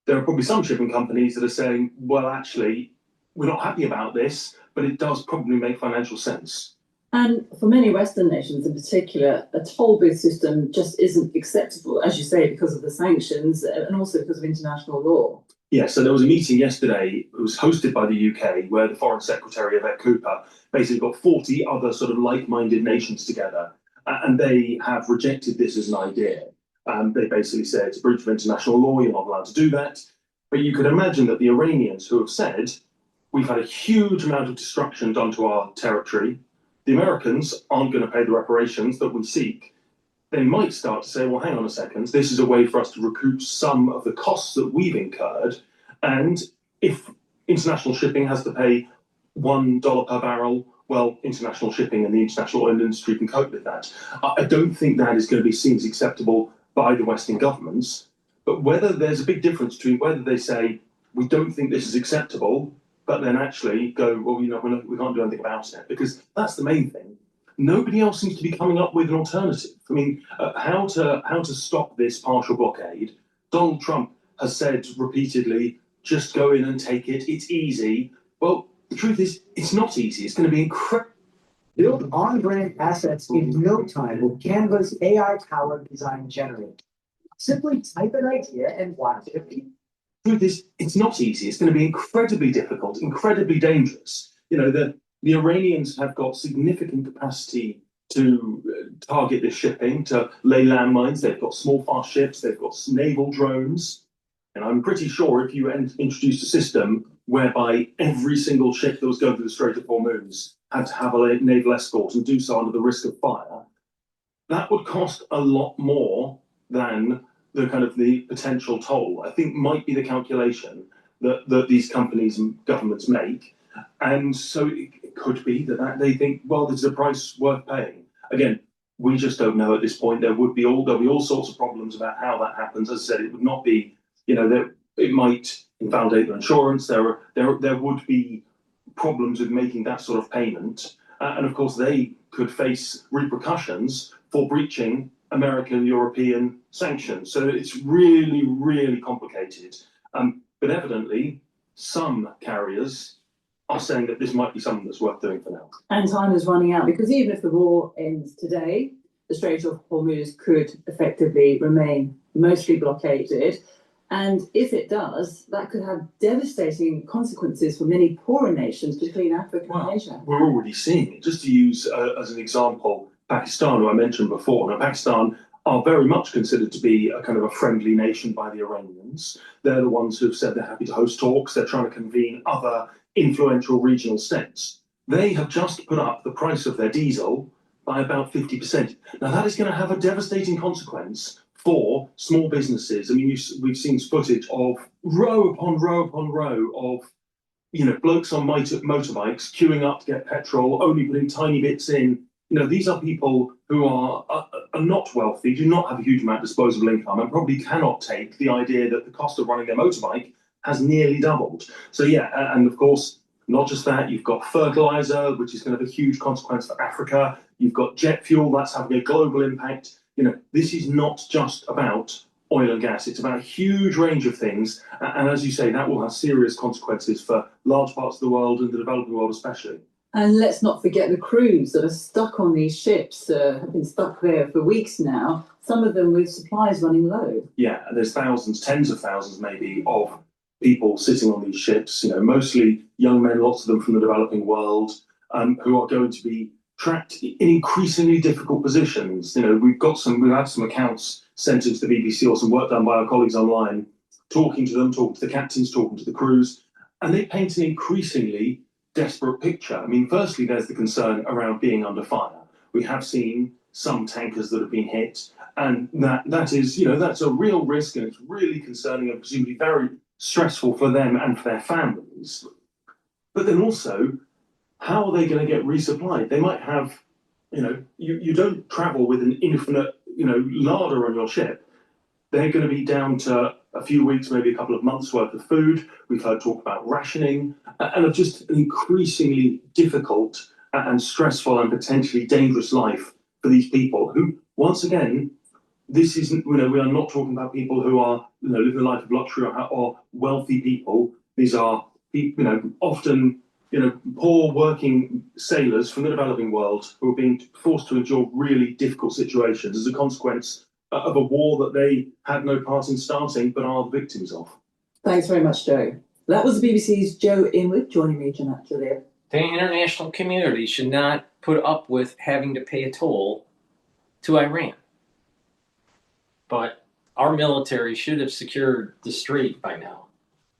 there are probably some shipping companies that are saying, well, actually, we're not happy about this, but it does probably make financial sense. And for many Western nations in particular, a toll booth system just isn't acceptable, as you say, because of the sanctions and also because of international law. Yeah, so there was a meeting yesterday. It was hosted by the UK, where the Foreign Secretary, Yvette Cooper, basically got 40 other sort of like-minded nations together, and they have rejected this as an idea. They basically said it's a breach of international law, you're not allowed to do that. But you could imagine that the Iranians, who have said, we've had a huge amount of destruction done to our territory, the Americans aren't going to pay the reparations that we seek. They might start to say, well, hang on a second, this is a way for us to recoup some of the costs that we've incurred. And if international shipping has to pay $1 per barrel, well, international shipping and the international oil industry can cope with that. I don't think that is going to be seen as acceptable by the Western governments. But whether there's a big difference between whether they say, we don't think this is acceptable, but then actually go, well, we can't do anything about it, because that's the main thing. Nobody else seems to be coming up with an alternative. I mean, how to stop this partial blockade? Donald Trump has said repeatedly, just go in and take it. It's easy. Well, the truth is, it's not easy. It's going to be incredible. Build on-brand assets in no time with Canva's AI-powered design generator. Simply type an idea and watch it. The truth is, it's not easy. It's going to be incredibly difficult, incredibly dangerous. The Iranians have got significant capacity to target this shipping, to lay landmines. They've got small, fast ships. They've got naval drones. And I'm pretty sure if you introduced a system whereby every single ship that was going through the Strait of Hormuz had to have a naval escort and do so under the risk of fire, that would cost a lot more than the potential toll, I think, might be the calculation that these companies and governments make. And so it could be that they think, well, this is a price worth paying. Again, we just don't know at this point. There'll be all sorts of problems about how that happens. As I said, it would not be, that it might invalidate their insurance. There would be problems with making that sort of payment. And of course, they could face repercussions for breaching American, European sanctions. So it's really, really complicated. But evidently, some carriers are saying that this might be something that's worth doing for now. And time is running out, because even if the war ends today, the Strait of Hormuz could effectively remain mostly blockaded. And if it does, that could have devastating consequences for many poorer nations between Africa and Asia. We're already seeing it. Just to use as an example, Pakistan, who I mentioned before. Now, Pakistan are very much considered to be a kind of a friendly nation by the Iranians. They're the ones who have said they're happy to host talks. They're trying to convene other influential regional states. They have just put up the price of their diesel by about 50%. Now, that is going to have a devastating consequence for small businesses. I mean, we've seen footage of row upon row upon row of, blokes on motorbikes queuing up to get petrol, only putting tiny bits in. These are people who are not wealthy, do not have a huge amount of disposable income, and probably cannot take the idea that the cost of running their motorbike has nearly doubled. So yeah, and of course, not just that, you've got fertilizer, which is going to have a huge consequence for Africa. You've got jet fuel, that's having a global impact. This is not just about oil and gas. It's about a huge range of things. And as you say, that will have serious consequences for large parts of the world and the developing world especially. And let's not forget the crews that are stuck on these ships, have been stuck there for weeks now, some of them with supplies running low. Yeah, there's thousands, tens of thousands maybe, of people sitting on these ships, mostly young men, lots of them from the developing world, who are going to be trapped in increasingly difficult positions. We've had some accounts sent into the BBC or some work done by our colleagues online, talking to them, talking to the captains, talking to the crews, and they paint an increasingly desperate picture. I mean, firstly, there's the concern around being under fire. We have seen some tankers that have been hit, and that is, that's a real risk, and it's really concerning and presumably very stressful for them and for their families. But then also, how are they going to get resupplied? They might have, you don't travel with an infinite, larder on your ship. They're going to be down to a few weeks, maybe a couple of months worth of food. We've heard talk about rationing, and of just an increasingly difficult and stressful and potentially dangerous life for these people who, once again, this isn't, we are not talking about people who are, living a life of luxury or wealthy people. These are, often, poor working sailors from the developing world who are being forced to endure really difficult situations as a consequence of a war that they had no part in starting, but are the victims of. Thanks very much, Joe. That was the BBC's Joe Inwood joining me tonight. The international community should not put up with having to pay a toll to Iran. But our military should have secured the strait by now.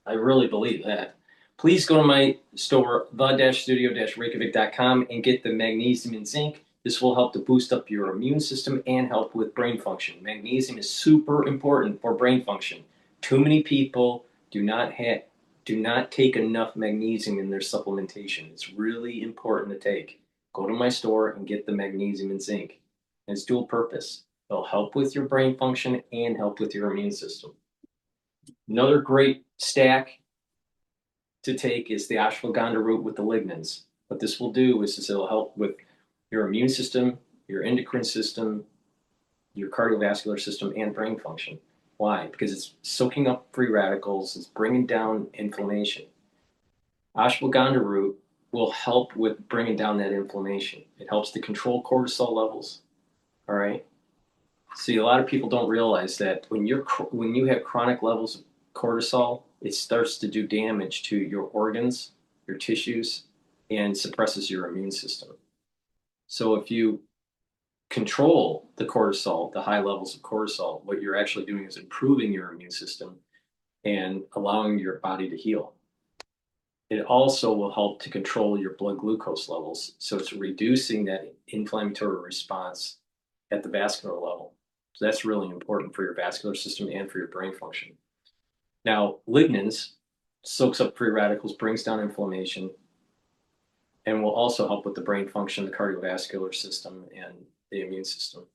I really believe that. Please go to my store, the-studio-reykjavik.com, and get the magnesium and zinc. This will help to boost up your immune system and help with brain function. Magnesium is super important for brain function. Too many people do not take enough magnesium in their supplementation. It's really important to take. Go to my store and get the magnesium and zinc. And it's dual purpose. It'll help with your brain function and help with your immune system. Another great stack to take is the ashwagandha root with the lignans. What this will do is it'll help with your immune system, your endocrine system, your cardiovascular system, and brain function. Why? Because it's soaking up free radicals, it's bringing down inflammation. Ashwagandha root will help with bringing down that inflammation. It helps to control cortisol levels. All right. See, a lot of people don't realize that when you have chronic levels of cortisol, it starts to do damage to your organs, your tissues, and suppresses your immune system. So if you control the cortisol, the high levels of cortisol, what you're actually doing is improving your immune system and allowing your body to heal. It also will help to control your blood glucose levels. So it's reducing that inflammatory response at the vascular level. So that's really important for your vascular system and for your brain function. Now, lignans soaks up free radicals, brings down inflammation, and will also help with the brain function, the cardiovascular system, and the immune system.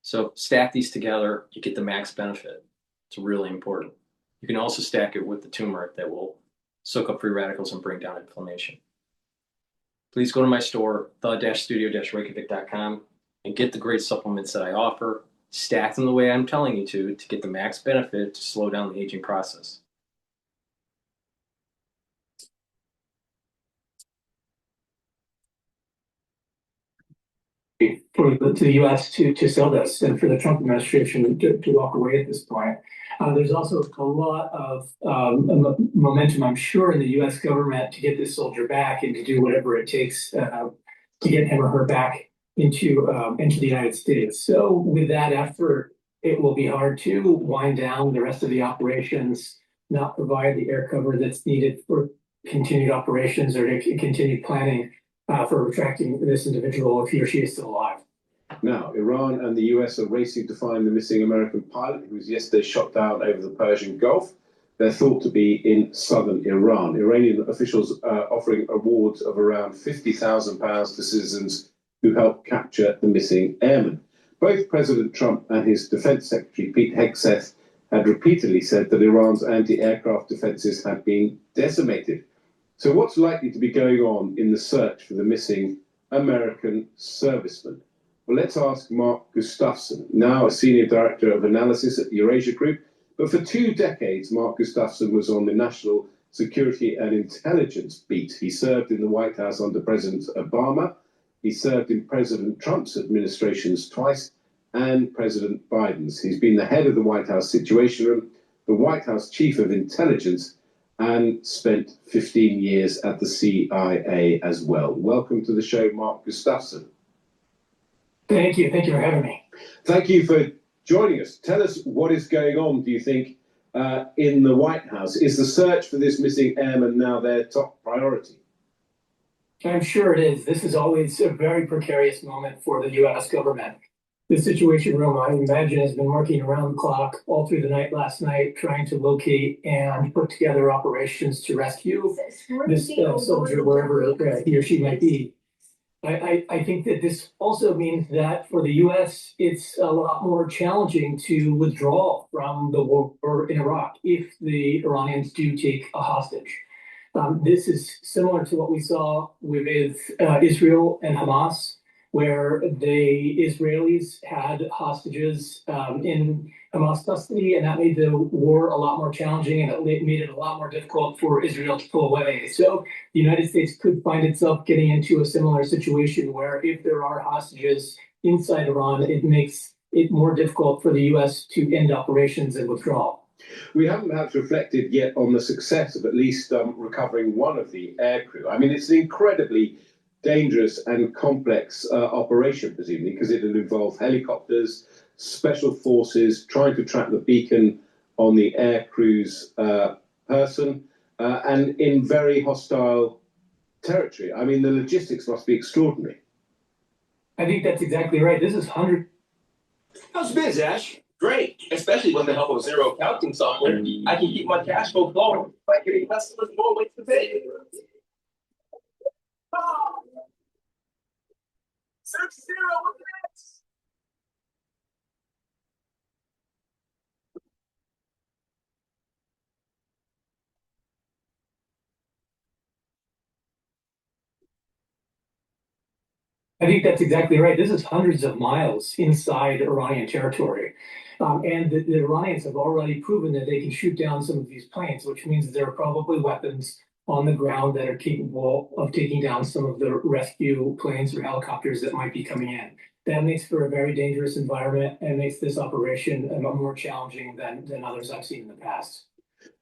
So stack these together, you get the max benefit. It's really important. You can also stack it with the turmeric that will soak up free radicals and bring down inflammation. Please go to my store, the-studio-reykjavik.com, and get the great supplements that I offer. Stack them the way I'm telling you to get the max benefit to slow down the aging process. To the U.S. to sell this and for the Trump administration to walk away at this point. There's also a lot of momentum, I'm sure, in the U.S. government to get this soldier back and to do whatever it takes to get him or her back into the United States. So with that effort, it will be hard to wind down the rest of the operations, not provide the air cover that's needed for continued operations or to continue planning for retracting this individual if he or she is still alive. Now, Iran and the US are racing to find the missing American pilot who was yesterday shot down over the Persian Gulf. They're thought to be in southern Iran. Iranian officials are offering awards of around £50,000 to citizens who helped capture the missing airman. Both President Trump and his Defense Secretary, Pete Hegseth, had repeatedly said that Iran's anti-aircraft defenses had been decimated. So what's likely to be going on in the search for the missing American serviceman? Well, let's ask Mark Gustafsson, now a Senior Director of Analysis at Eurasia Group. But for 2 decades, Mark Gustafsson was on the National Security and Intelligence beat. He served in the White House under President Obama. He served in President Trump's administrations twice and President Biden's. He's been the head of the White House Situation Room, the White House Chief of Intelligence, and spent 15 years at the CIA as well. Welcome to the show, Mark Gustafsson. Thank you. Thank you for having me. Thank you for joining us. Tell us what is going on, do you think, in the White House? Is the search for this missing airman now their top priority? I'm sure it is. This is always a very precarious moment for the U.S. government. The Situation Room, I imagine, has been working around the clock all through the night last night, trying to locate and put together operations to rescue this soldier wherever he or she might be. I think that this also means that for the U.S., it's a lot more challenging to withdraw from the war in Iraq if the Iranians do take a hostage. This is similar to what we saw with Israel and Hamas, where the Israelis had hostages in Hamas custody, and that made the war a lot more challenging, and it made it a lot more difficult for Israel to pull away. So the United States could find itself getting into a similar situation where if there are hostages inside Iran, it makes it more difficult for the U.S. to end operations and withdraw. We haven't perhaps reflected yet on the success of at least recovering one of the aircrew. I mean, it's an incredibly dangerous and complex operation, presumably, because it'll involve helicopters, special forces, trying to track the beacon on the aircrew's person, and in very hostile territory. I mean, the logistics must be extraordinary. I think that's exactly right. This is hundred. How's biz, Ash? Great, especially with the help of zero accounting software. I can keep my cash flow flowing by giving customers more ways to pay. Oh. Search zero with this. I think that's exactly right. This is hundreds of miles inside Iranian territory. And the Iranians have already proven that they can shoot down some of these planes, which means there are probably weapons on the ground that are capable of taking down some of the rescue planes or helicopters that might be coming in. That makes for a very dangerous environment and makes this operation more challenging than others I've seen in the past.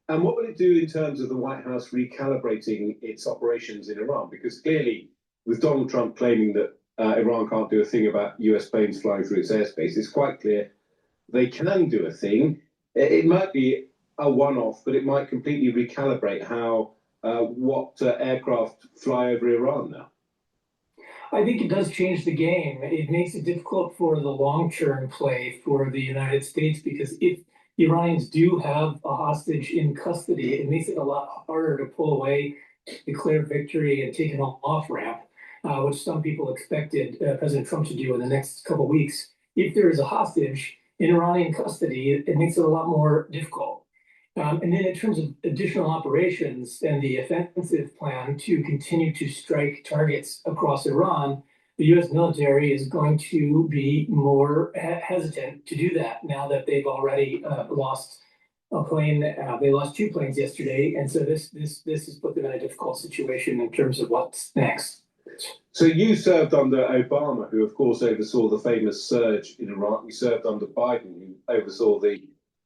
And what will it do in terms of the White House recalibrating its operations in Iran? Because clearly, with Donald Trump claiming that Iran can't do a thing about US planes flying through its airspace, it's quite clear they can do a thing. It might be a one-off, but it might completely recalibrate how what aircraft fly over Iran now? I think it does change the game. It makes it difficult for the long-term play for the United States because if the Iranians do have a hostage in custody, it makes it a lot harder to pull away, declare victory, and take an off-ramp, which some people expected President Trump to do in the next couple of weeks. If there is a hostage in Iranian custody, it makes it a lot more difficult. And then in terms of additional operations and the offensive plan to continue to strike targets across Iran, the U.S. military is going to be more hesitant to do that now that they've already lost a plane. They lost 2 planes yesterday, and so this has put them in a difficult situation in terms of what's next. So you served under Obama, who of course oversaw the famous surge in Iraq. You served under Biden, who oversaw the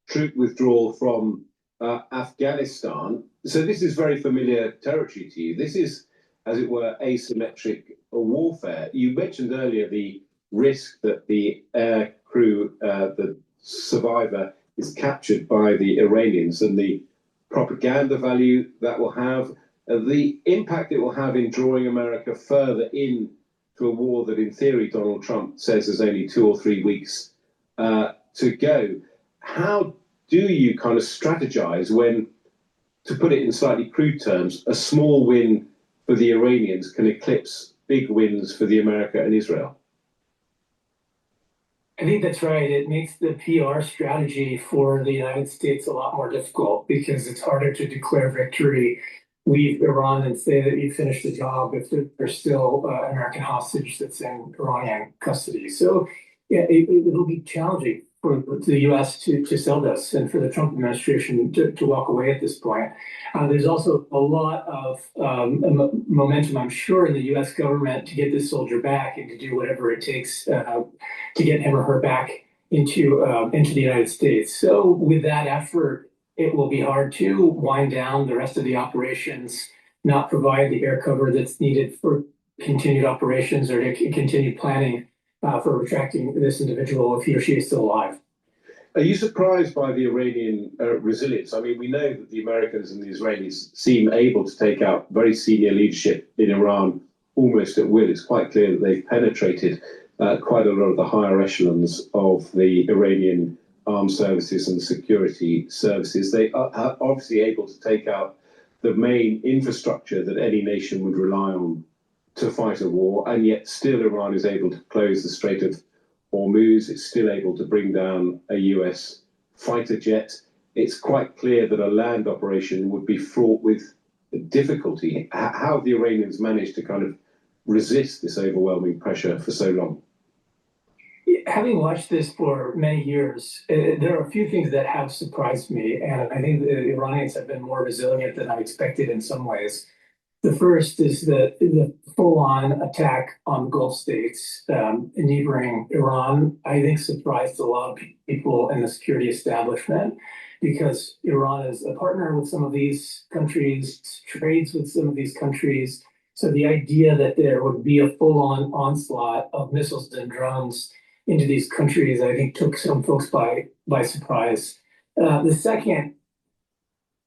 troop withdrawal from Afghanistan. So this is very familiar territory to you. This is, as it were, asymmetric warfare. You mentioned earlier the risk that the air crew, the survivor, is captured by the Iranians and the propaganda value that will have, the impact it will have in drawing America further in to a war that, in theory, Donald Trump says there's only 2 or 3 weeks to go. How do you kind of strategize when, to put it in slightly crude terms, a small win for the Iranians can eclipse big wins for the America and Israel? I think that's right. It makes the PR strategy for the United States a lot more difficult because it's harder to declare victory, leave Iran and say that you finished the job if there's still an American hostage that's in Iranian custody. So yeah, it'll be challenging for the U.S. to sell this and for the Trump administration to walk away at this point. There's also a lot of momentum, I'm sure, in the U.S. government to get this soldier back and to do whatever it takes to get him or her back into the United States. So with that effort, it will be hard to wind down the rest of the operations, not provide the air cover that's needed for continued operations or to continue planning for retracting this individual if he or she is still alive. Are you surprised by the Iranian resilience? I mean, we know that the Americans and the Israelis seem able to take out very senior leadership in Iran almost at will. It's quite clear that they've penetrated quite a lot of the higher echelons of the Iranian armed services and security services. They are obviously able to take out the main infrastructure that any nation would rely on to fight a war, and yet still Iran is able to close the Strait of Hormuz. It's still able to bring down a US fighter jet. It's quite clear that a land operation would be fraught with difficulty. How have the Iranians managed to kind of resist this overwhelming pressure for so long? Having watched this for many years, there are a few things that have surprised me, and I think the Iranians have been more resilient than I expected in some ways. The first is the full-on attack on the Gulf states, neighboring Iran, I think surprised a lot of people in the security establishment because Iran is a partner with some of these countries, trades with some of these countries. So the idea that there would be a full-on onslaught of missiles and drones into these countries, I think took some folks by surprise. The second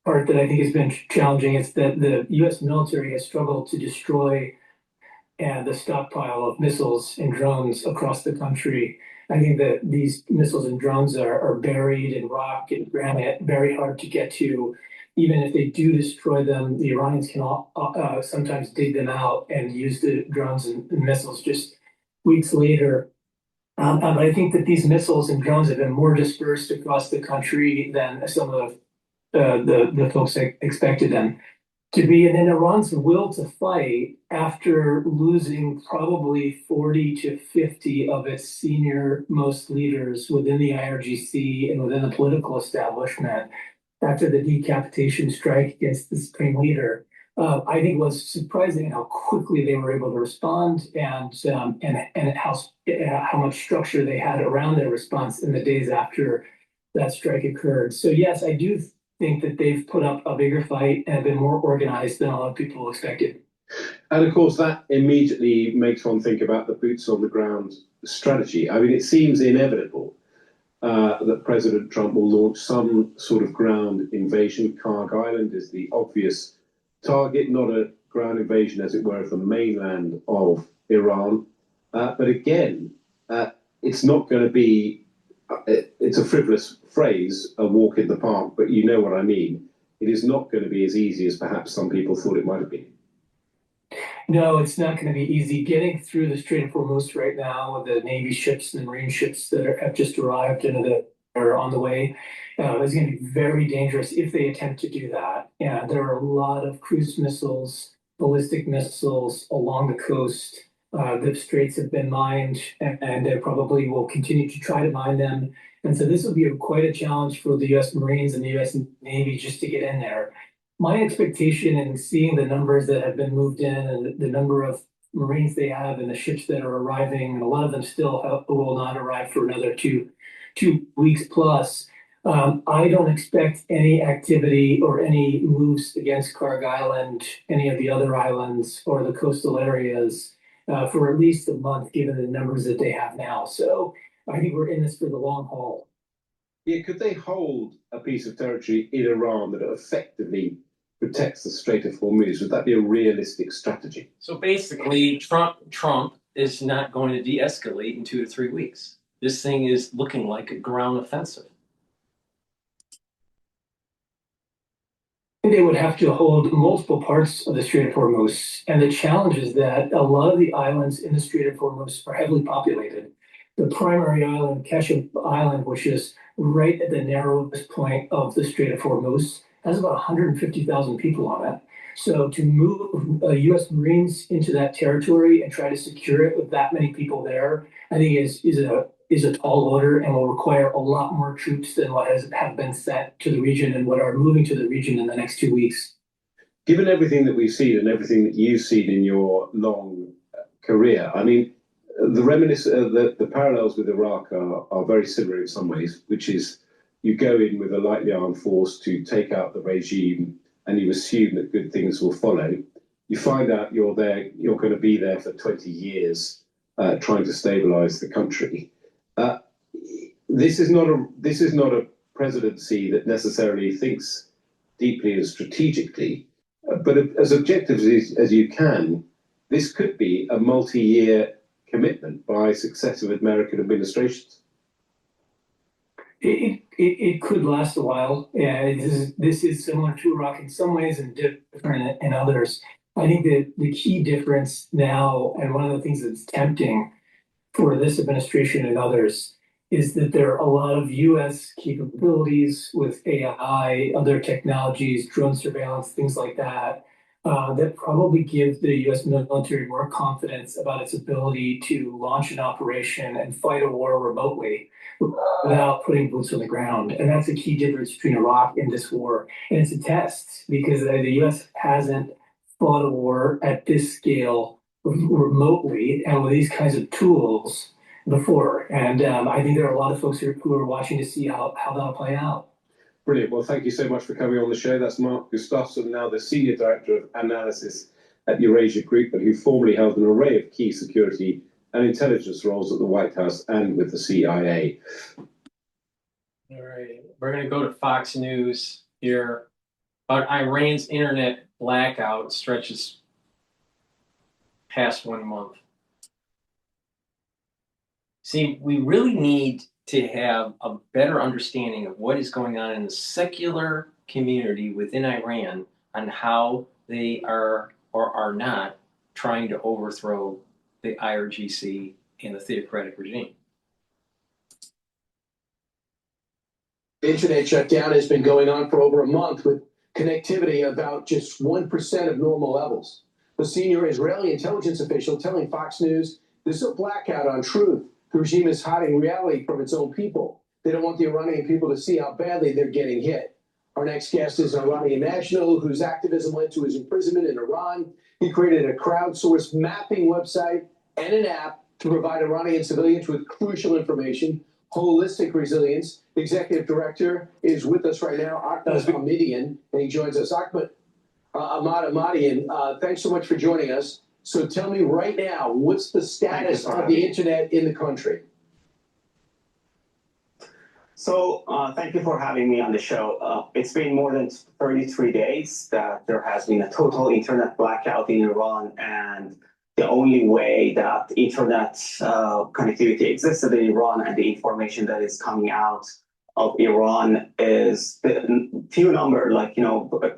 part that I think has been challenging is that the U.S. military has struggled to destroy the stockpile of missiles and drones across the country. I think that these missiles and drones are buried in rock and granite, very hard to get to. Even if they do destroy them, the Iranians can sometimes dig them out and use the drones and missiles just weeks later. But I think that these missiles and drones have been more dispersed across the country than some of the folks expected them to be. And then Iran's will to fight after losing probably 40 to 50 of its senior most leaders within the IRGC and within the political establishment after the decapitation strike against the supreme leader, I think was surprising how quickly they were able to respond and how much structure they had around their response in the days after that strike occurred. So yes, I do think that they've put up a bigger fight and have been more organized than a lot of people expected. And of course, that immediately makes one think about the boots on the ground strategy. I mean, it seems inevitable that President Trump will launch some sort of ground invasion. Karg Island is the obvious target, not a ground invasion, as it were, of the mainland of Iran. But again, it's not going to be, it's a frivolous phrase, a walk in the park, but you know what I mean. It is not going to be as easy as perhaps some people thought it might have been. No, it's not going to be easy. Getting through the Strait of Hormuz right now with the Navy ships and the Marine ships that have just arrived and are on the way is going to be very dangerous if they attempt to do that. And there are a lot of cruise missiles, ballistic missiles along the coast. The straits have been mined, and they probably will continue to try to mine them. And so this will be quite a challenge for the U.S. Marines and the U.S. Navy just to get in there. My expectation in seeing the numbers that have been moved in and the number of Marines they have and the ships that are arriving, and a lot of them still will not arrive for another two weeks plus. I don't expect any activity or any moves against Karg Island, any of the other islands or the coastal areas for at least a month, given the numbers that they have now. So I think we're in this for the long haul. Yeah, could they hold a piece of territory in Iran that effectively protects the Strait of Hormuz? Would that be a realistic strategy? So basically, Trump is not going to de-escalate in 2 to 3 weeks. This thing is looking like a ground offensive. They would have to hold multiple parts of the Strait of Hormuz. And the challenge is that a lot of the islands in the Strait of Hormuz are heavily populated. The primary island, Keshem Island, which is right at the narrowest point of the Strait of Hormuz, has about 150,000 people on it. So to move U.S. Marines into that territory and try to secure it with that many people there, I think is a tall order and will require a lot more troops than what have been sent to the region and what are moving to the region in the next 2 weeks. Given everything that we've seen and everything that you've seen in your long career, I mean, the parallels with Iraq are very similar in some ways, which is you go in with a lightly armed force to take out the regime and you assume that good things will follow. You find out you're going to be there for 20 years trying to stabilize the country. This is not a presidency that necessarily thinks deeply and strategically, but as objectively as you can, this could be a multi-year commitment by successive American administrations. It could last a while. Yeah, this is similar to Iraq in some ways and different in others. I think that the key difference now, and one of the things that's tempting for this administration and others, is that there are a lot of U.S. capabilities with AI, other technologies, drone surveillance, things like that, that probably give the U.S. military more confidence about its ability to launch an operation and fight a war remotely without putting boots on the ground. And that's a key difference between Iraq and this war. And it's a test because the U.S. hasn't fought a war at this scale remotely and with these kinds of tools before. And I think there are a lot of folks who are watching to see how that'll play out. Brilliant. Well, thank you so much for coming on the show. That's Mark Gustafsson, now the Senior Director of Analysis at Eurasia Group, and who formerly held an array of key security and intelligence roles at the White House and with the CIA. All right. We're going to go to Fox News here. About Iran's internet blackout stretches past 1 month. See, we really need to have a better understanding of what is going on in the secular community within Iran on how they are or are not trying to overthrow the IRGC and the theocratic regime. The internet shutdown has been going on for over a month with connectivity about just 1% of normal levels. The senior Israeli intelligence official telling Fox News this is a blackout on truth. The regime is hiding reality from its own people. They don't want the Iranian people to see how badly they're getting hit. Our next guest is an Iranian national whose activism led to his imprisonment in Iran. He created a crowdsourced mapping website and an app to provide Iranian civilians with crucial information, holistic resilience. The executive director is with us right now, Ahmad Ahmadian, and he joins us. Ahmad Ahmadian, thanks so much for joining us. So tell me right now, what's the status of the internet in the country? So thank you for having me on the show. It's been more than 33 days that there has been a total internet blackout in Iran, and the only way that internet connectivity existed in Iran and the information that is coming out of Iran is the few number, like,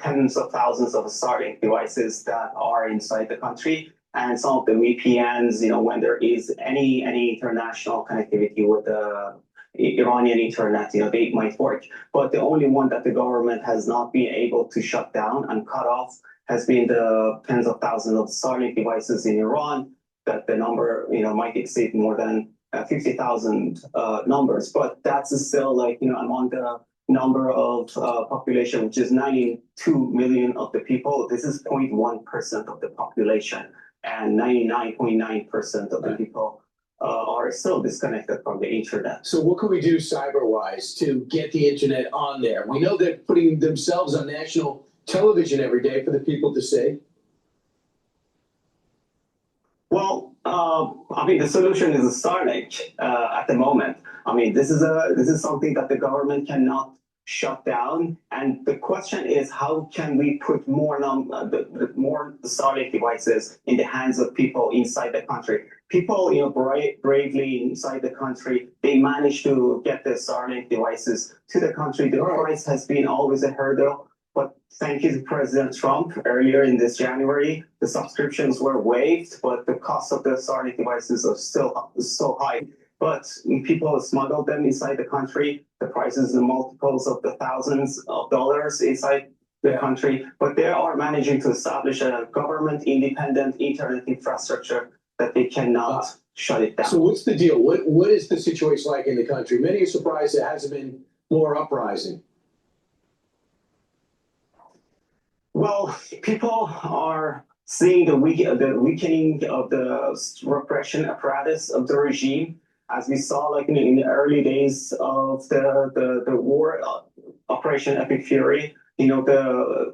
tens of thousands of Starlink devices that are inside the country, and some of the VPNs, when there is any international connectivity with the Iranian internet, they might work. But the only one that the government has not been able to shut down and cut off has been the tens of thousands of Starlink devices in Iran, that the number, might exceed more than 50,000 numbers. But that's still among the number of population, which is 92 million of the people. This is 0.1% of the population, and 99.9% of the people are still disconnected from the internet. So what can we do cyber-wise to get the internet on there? We know they're putting themselves on national television every day for the people to see. Well, the solution is Starlink at the moment. This is something that the government cannot shut down, and the question is, how can we put more more Starlink devices in the hands of people inside the country? People, bravely inside the country, they managed to get the Starlink devices to the country. The price has been always a hurdle, but thank you to President Trump, earlier in this January, the subscriptions were waived, but the cost of the Starlink devices are still so high. But people smuggled them inside the country. The prices in multiples of the thousands of dollars inside the country. But they are managing to establish a government-independent internet infrastructure that they cannot shut it down. So what's the deal? What is the situation like in the country? Many are surprised there hasn't been more uprising. Well, people are seeing the weakening of the repression apparatus of the regime. As we saw, in the early days of the war, Operation Epic Fury, the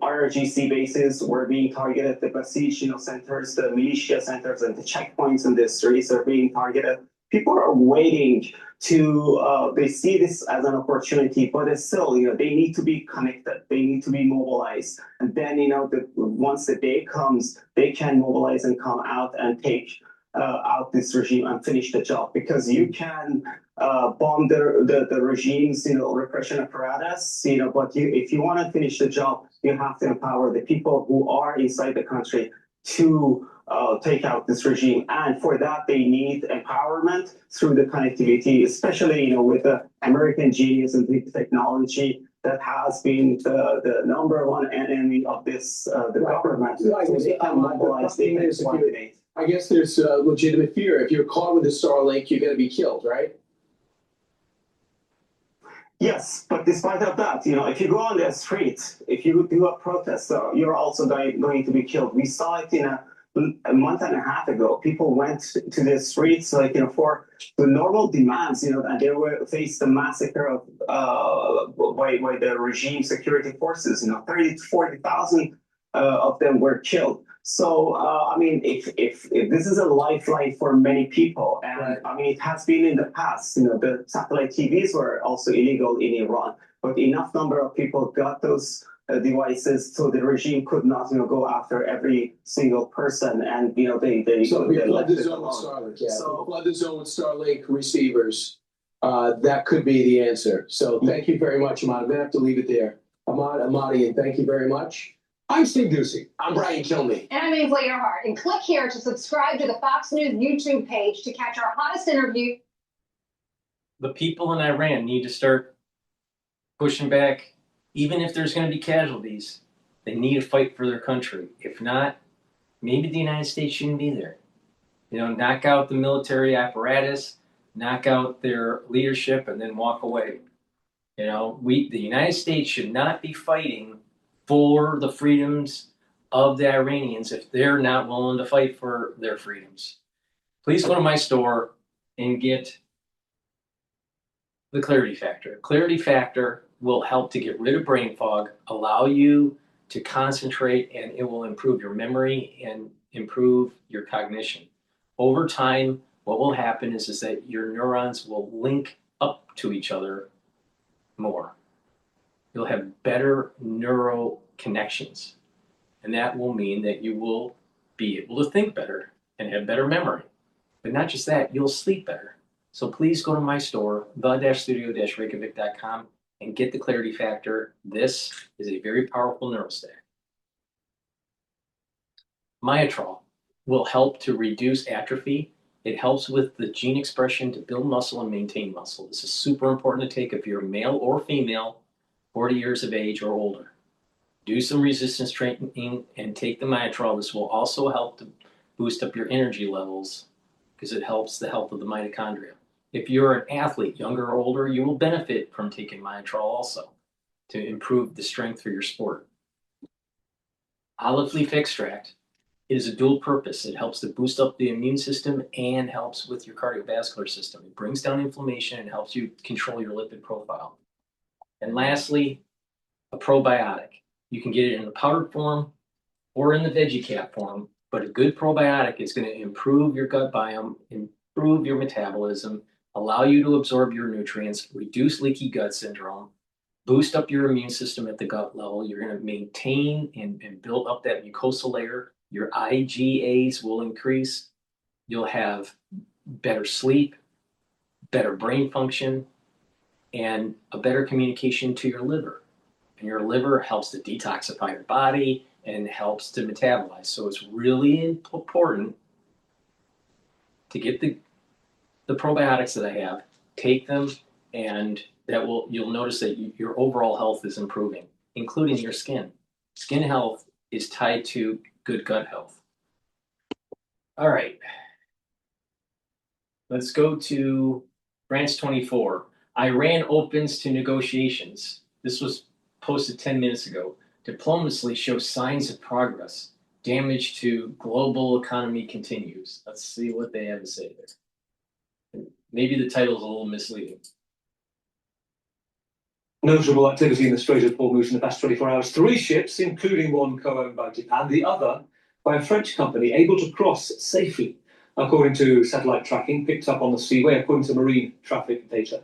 IRGC bases were being targeted, the besieged, centers, the militia centers, and the checkpoints in the streets are being targeted. People are waiting to, they see this as an opportunity, but it's still, they need to be connected. They need to be mobilized. And then, once the day comes, they can mobilize and come out and take out this regime and finish the job, because you can bomb the regime's repression apparatus, but if you want to finish the job, you have to empower the people who are inside the country to take out this regime. And for that, they need empowerment through the connectivity, especially with the American genius and big technology that has been the number one enemy of this the government. So they can mobilize, they can coordinate. I guess there's legitimate fear. If you're caught with a Starlink, you're going to be killed, right? Yes, but despite of that, if you go on the street, if you do a protest, you're also going to be killed. We saw it in a month and a half ago. People went to the streets, for the normal demands, and they faced a massacre by the regime security forces. 30 to 40,000 of them were killed. So, if this is a lifeline for many people, and it has been in the past, the satellite TVs were also illegal in Iran, but enough number of people got those devices so the regime could not, go after every single person, and, they flood the zone with Starlink, So flood the zone with Starlink receivers. That could be the answer. So thank you very much, Ahmad. I'm going to have to leave it there. Ahmadi, and thank you very much. I'm Steve Ducey. I'm Brian Kilmeade. And I'm Ainsley Earhart. And click here to subscribe to the Fox News YouTube page to catch our hottest interview. The people in Iran need to start pushing back. Even if there's going to be casualties, they need to fight for their country. If not, maybe the United States shouldn't be there. Knock out the military apparatus, knock out their leadership, and then walk away. The United States should not be fighting for the freedoms of the Iranians if they're not willing to fight for their freedoms. Please go to my store and get the Clarity Factor. Clarity Factor will help to get rid of brain fog, allow you to concentrate, and it will improve your memory and improve your cognition. Over time, what will happen is that your neurons will link up to each other more. You'll have better neural connections. And that will mean that you will be able to think better and have better memory. But not just that, you'll sleep better. So please go to my store, the-studio-reykjavik.com, and get the Clarity Factor. This is a very powerful neurostack. Myotrol will help to reduce atrophy. It helps with the gene expression to build muscle and maintain muscle. This is super important to take if you're male or female, 40 years of age or older. Do some resistance training and take the Myotrol. This will also help to boost up your energy levels because it helps the health of the mitochondria. If you're an athlete, younger or older, you will benefit from taking Myotrol also to improve the strength for your sport. Olive leaf extract is a dual purpose. It helps to boost up the immune system and helps with your cardiovascular system. It brings down inflammation and helps you control your lipid profile. And lastly, a probiotic. You can get it in the powdered form or in the veggie cap form, but a good probiotic is going to improve your gut biome, improve your metabolism, allow you to absorb your nutrients, reduce leaky gut syndrome, boost up your immune system at the gut level. You're going to maintain and build up that mucosal layer. Your IgAs will increase. You'll have better sleep, better brain function, and a better communication to your liver. And your liver helps to detoxify your body and helps to metabolize. So it's really important to get the probiotics that I have, take them, and you'll notice that your overall health is improving, including your skin. Skin health is tied to good gut health. All right. Let's go to France 24. Iran opens to negotiations. This was posted 10 minutes ago. Diplomacy shows signs of progress. Damage to global economy continues. Let's see what they have to say there. Maybe the title is a little misleading. Notable activity in the Strait of Hormuz in the past 24 hours. 3 ships, including one co-owned by Japan, the other by a French company, able to cross safely, according to satellite tracking picked up on the seaway, according to marine traffic data.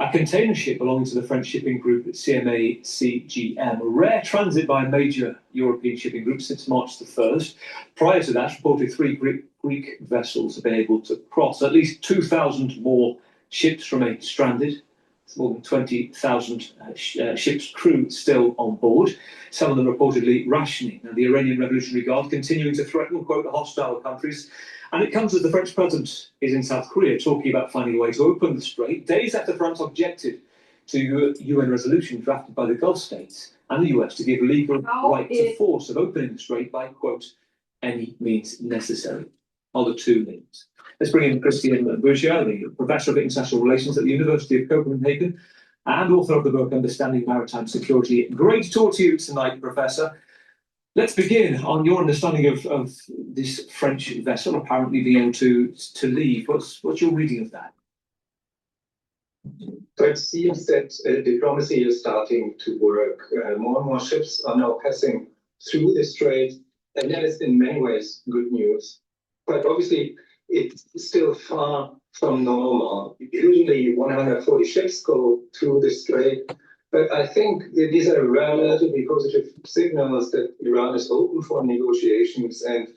A container ship belonging to the French shipping group CMA CGM, a rare transit by a major European shipping group since March the 1st. Prior to that, reported 3 Greek vessels have been able to cross. At least 2,000 more ships remain stranded. It's more than 20,000 ships' crew still on board, some of them reportedly rationing. Now, the Iranian Revolutionary Guard continuing to threaten, quote, hostile countries. And it comes as the French president is in South Korea talking about finding a way to open the strait, days after France objected to UN resolution drafted by the Gulf states and the US to give legal right to force of opening the strait by, quote, any means necessary. Are the 2 means. Let's bring in Christian Bitchute, the Professor of International Relations at the University of Copenhagen and author of the book Understanding Maritime Security. Great to talk to you tonight, Professor. Let's begin on your understanding of this French vessel apparently being able to leave. What's your reading of that? So it seems that diplomacy is starting to work. More and more ships are now passing through the strait, and that is in many ways good news. But obviously, it's still far from normal. Usually 140 ships go through the strait. But I think these are relatively positive signals that Iran is open for negotiations, and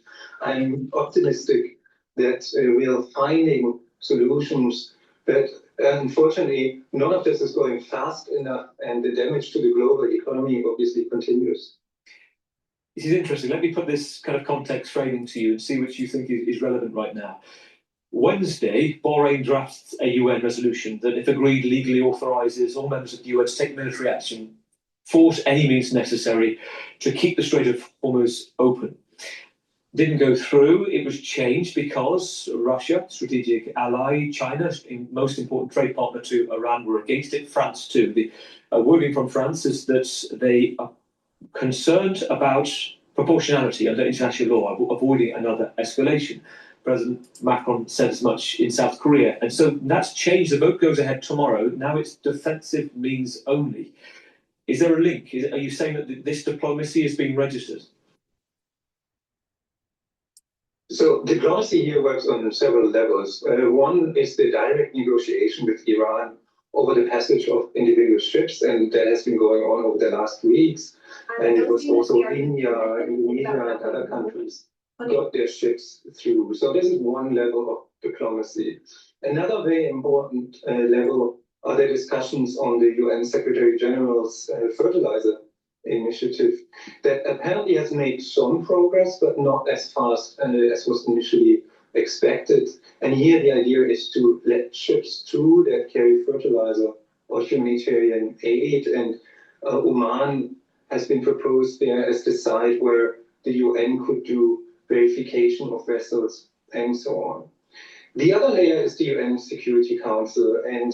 I'm optimistic that we are finding solutions. But unfortunately, none of this is going fast enough, and the damage to the global economy obviously continues. This is interesting. Let me put this kind of context framing to you and see which you think is relevant right now. Wednesday, Bahrain drafts a UN resolution that, if agreed, legally authorises all members of the UN to take military action, force any means necessary to keep the Strait of Hormuz open. Didn't go through. It was changed because Russia, strategic ally, China, most important trade partner to Iran, were against it. France too. The wording from France is that they are concerned about proportionality under international law, avoiding another escalation. President Macron said as much in South Korea. And so that's changed. The vote goes ahead tomorrow. Now it's defensive means only. Is there a link? Are you saying that this diplomacy is being registered? So diplomacy here works on several levels. One is the direct negotiation with Iran over the passage of individual ships, and that has been going on over the last weeks. And it was also India, Indonesia, and other countries got their ships through. So this is one level of diplomacy. Another very important level are the discussions on the UN Secretary General's fertilizer initiative that apparently has made some progress, but not as fast as was initially expected. And here the idea is to let ships through that carry fertilizer or humanitarian aid. And Oman has been proposed there as the site where the UN could do verification of vessels and so on. The other layer is the UN Security Council, and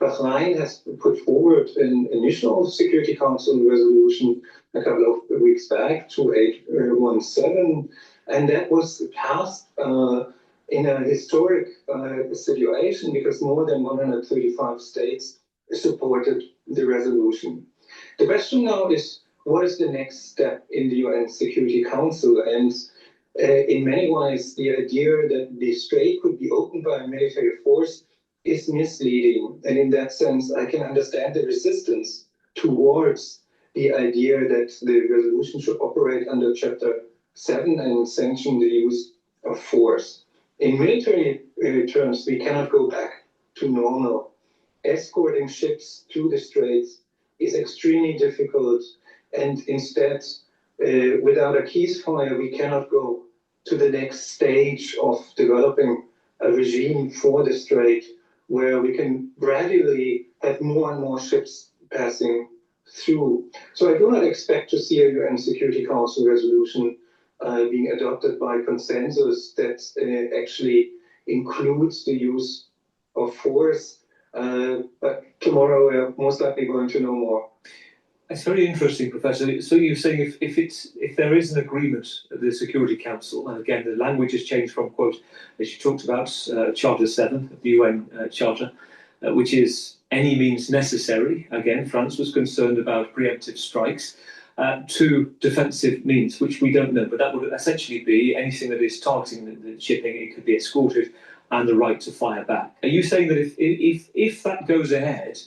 Bahrain has put forward an initial Security Council resolution a couple of weeks back, 2817, and that was passed in a historic situation because more than 135 states supported the resolution. The question now is, what is the next step in the UN Security Council? And in many ways, the idea that the strait could be opened by a military force is misleading. And in that sense, I can understand the resistance towards the idea that the resolution should operate under Chapter 7 and sanction the use of force. In military terms, we cannot go back to normal. Escorting ships through the straits is extremely difficult, and instead, without a ceasefire, we cannot go to the next stage of developing a regime for the strait where we can gradually have more and more ships passing through. So I do not expect to see a UN Security Council resolution being adopted by consensus that actually includes the use of force. But tomorrow we're most likely going to know more. It's very interesting, Professor. So you're saying if there is an agreement at the Security Council, and again the language has changed from, quote, as you talked about, Charter 7 of the UN Charter, which is any means necessary. Again, France was concerned about preemptive strikes, to defensive means, which we don't know, but that would essentially be anything that is targeting the shipping. It could be escorted, and the right to fire back. Are you saying that if that goes ahead,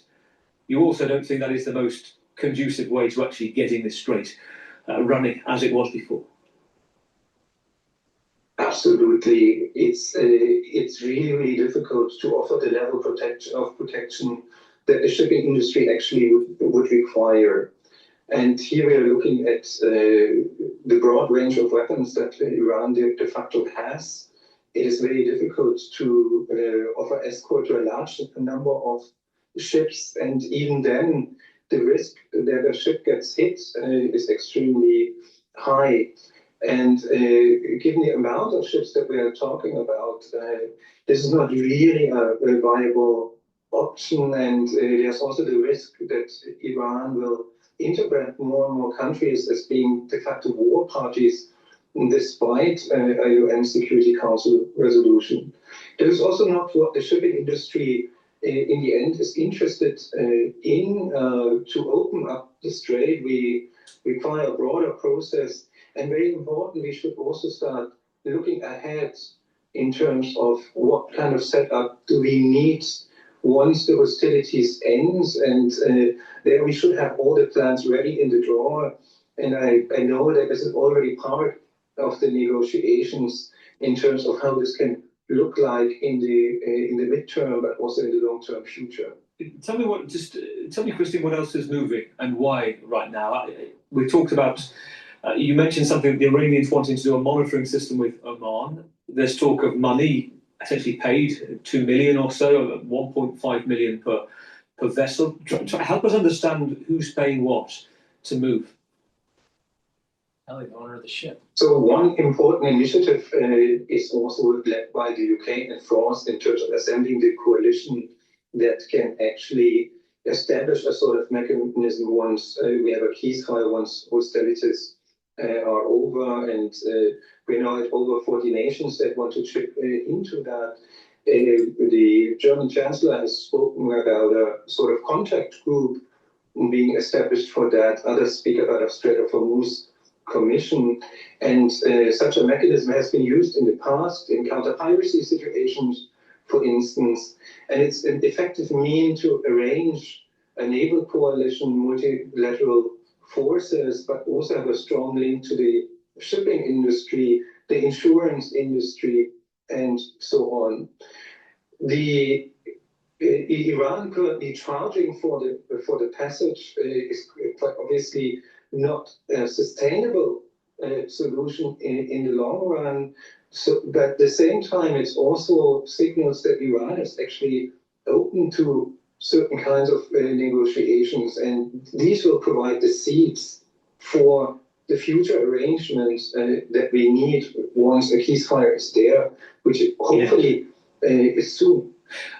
you also don't think that is the most conducive way to actually getting this strait running as it was before? Absolutely. It's really, really difficult to offer the level of protection that the shipping industry actually would require. And here we are looking at the broad range of weapons that Iran de facto has. It is very difficult to offer escort to a large number of ships, and even then, the risk that a ship gets hit is extremely high. And given the amount of ships that we are talking about, this is not really a viable option. And there's also the risk that Iran will integrate more and more countries as being de facto war parties, despite a UN Security Council resolution. That is also not what the shipping industry in the end is interested in. To open up the strait, we require a broader process, and very important, we should also start looking ahead in terms of what kind of setup do we need once the hostilities end, and there we should have all the plans ready in the drawer. And I know that this is already part of the negotiations in terms of how this can look like in the midterm, but also in the long-term future. Tell me, Christine, what else is moving and why right now? We talked about, you mentioned something, the Iranians wanting to do a monitoring system with Oman. There's talk of money essentially paid, 2 million or so, 1.5 million per vessel. Help us understand who's paying what to move. The owner of the ship. So one important initiative is also led by the UK and France in terms of assembling the coalition that can actually establish a sort of mechanism once we have a ceasefire, once hostilities are over, and we know that over 40 nations that want to chip into that. The German Chancellor has spoken about a sort of contact group being established for that. Others speak about a Strait of Hormuz commission, and such a mechanism has been used in the past in counter-piracy situations, for instance. And it's an effective means to arrange a naval coalition, multilateral forces, but also have a strong link to the shipping industry, the insurance industry, and so on. The Iran currently charging for the passage is quite obviously not a sustainable solution in the long run. So, but at the same time, it's also signals that Iran is actually open to certain kinds of negotiations, and these will provide the seeds for the future arrangements that we need once a ceasefire is there, which hopefully is soon.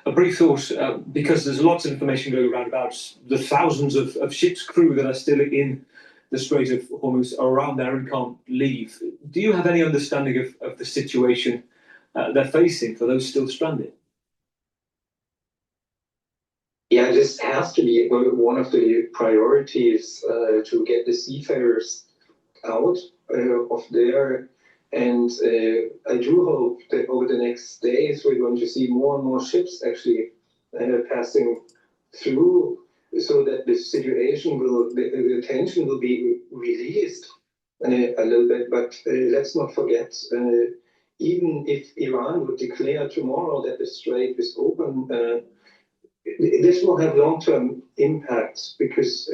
A brief thought, because there's lots of information going around about the thousands of ship's crew that are still in the Strait of Hormuz are around there and can't leave. Do you have any understanding of the situation they're facing for those still stranded? Yeah, this has to be one of the priorities to get the seafarers out of there. And I do hope that over the next days we're going to see more and more ships actually passing through, so that the situation the tension will be released a little bit. But let's not forget, even if Iran would declare tomorrow that the strait is open, this will have long-term impacts, because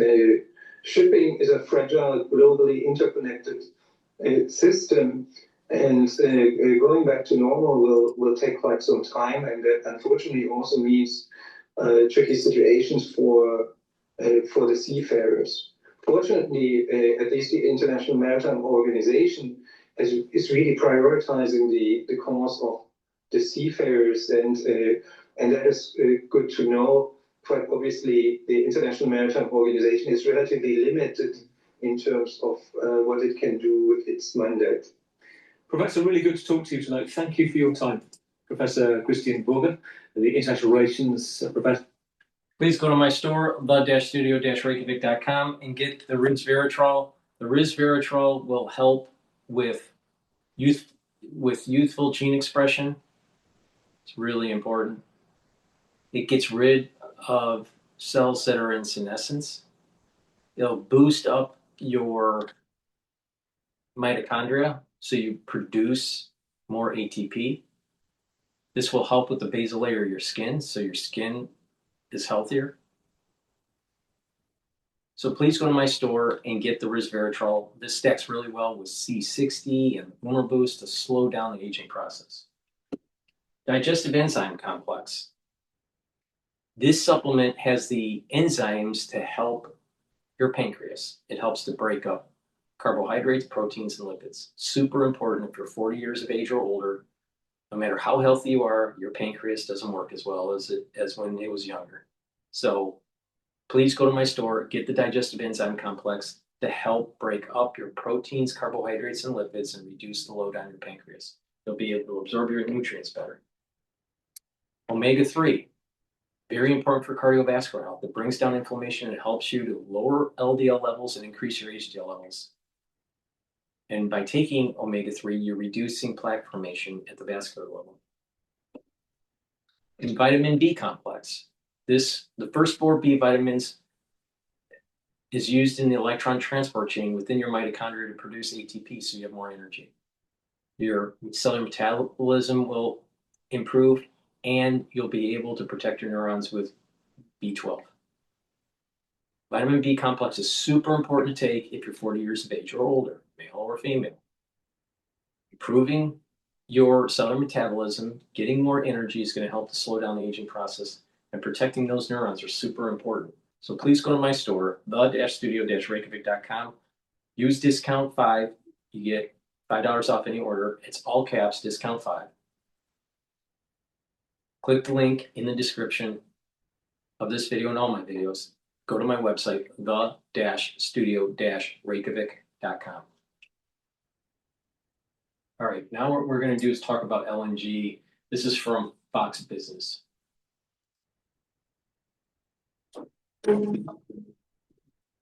shipping is a fragile, globally interconnected system, and going back to normal will take quite some time, and that unfortunately also means tricky situations for the seafarers. Fortunately, at least the International Maritime Organization is really prioritizing the cause of the seafarers, and that is good to know. But obviously, the International Maritime Organization is relatively limited in terms of what it can do with its mandate. Professor, really good to talk to you tonight. Thank you for your time. Professor Christian Burger, the International Relations Professor. Please go to my store, the-studio-reykjavik.com, and get the resveratrol. The resveratrol will help with youthful gene expression. It's really important. It gets rid of cells that are in senescence. It'll boost up your mitochondria so you produce more ATP. This will help with the basal layer of your skin, so your skin is healthier. So please go to my store and get the resveratrol. This stacks really well with C60 and Boomer Boost to slow down the aging process. Digestive enzyme complex. This supplement has the enzymes to help your pancreas. It helps to break up carbohydrates, proteins, and lipids. Super important if you're 40 years of age or older. No matter how healthy you are, your pancreas doesn't work as well as when it was younger. So please go to my store, get the digestive enzyme complex to help break up your proteins, carbohydrates, and lipids and reduce the load on your pancreas. You'll be able to absorb your nutrients better. Omega-3, very important for cardiovascular health. It brings down inflammation. It helps you to lower LDL levels and increase your HDL levels. And by taking omega-3, you're reducing plaque formation at the vascular level. And vitamin B complex. The first 4 B vitamins is used in the electron transport chain within your mitochondria to produce ATP, so you have more energy. Your cellular metabolism will improve, and you'll be able to protect your neurons with B12. Vitamin B complex is super important to take if you're 40 years of age or older, male or female. Improving your cellular metabolism, getting more energy is going to help to slow down the aging process, and protecting those neurons are super important. So please go to my store, the-studio-reykjavik.com. Use discount 5. You get $5 off any order. It's all caps, discount 5. Click the link in the description of this video and all my videos. Go to my website, the-studio-reykjavik.com. All right, now what we're going to do is talk about LNG. This is from Fox Business.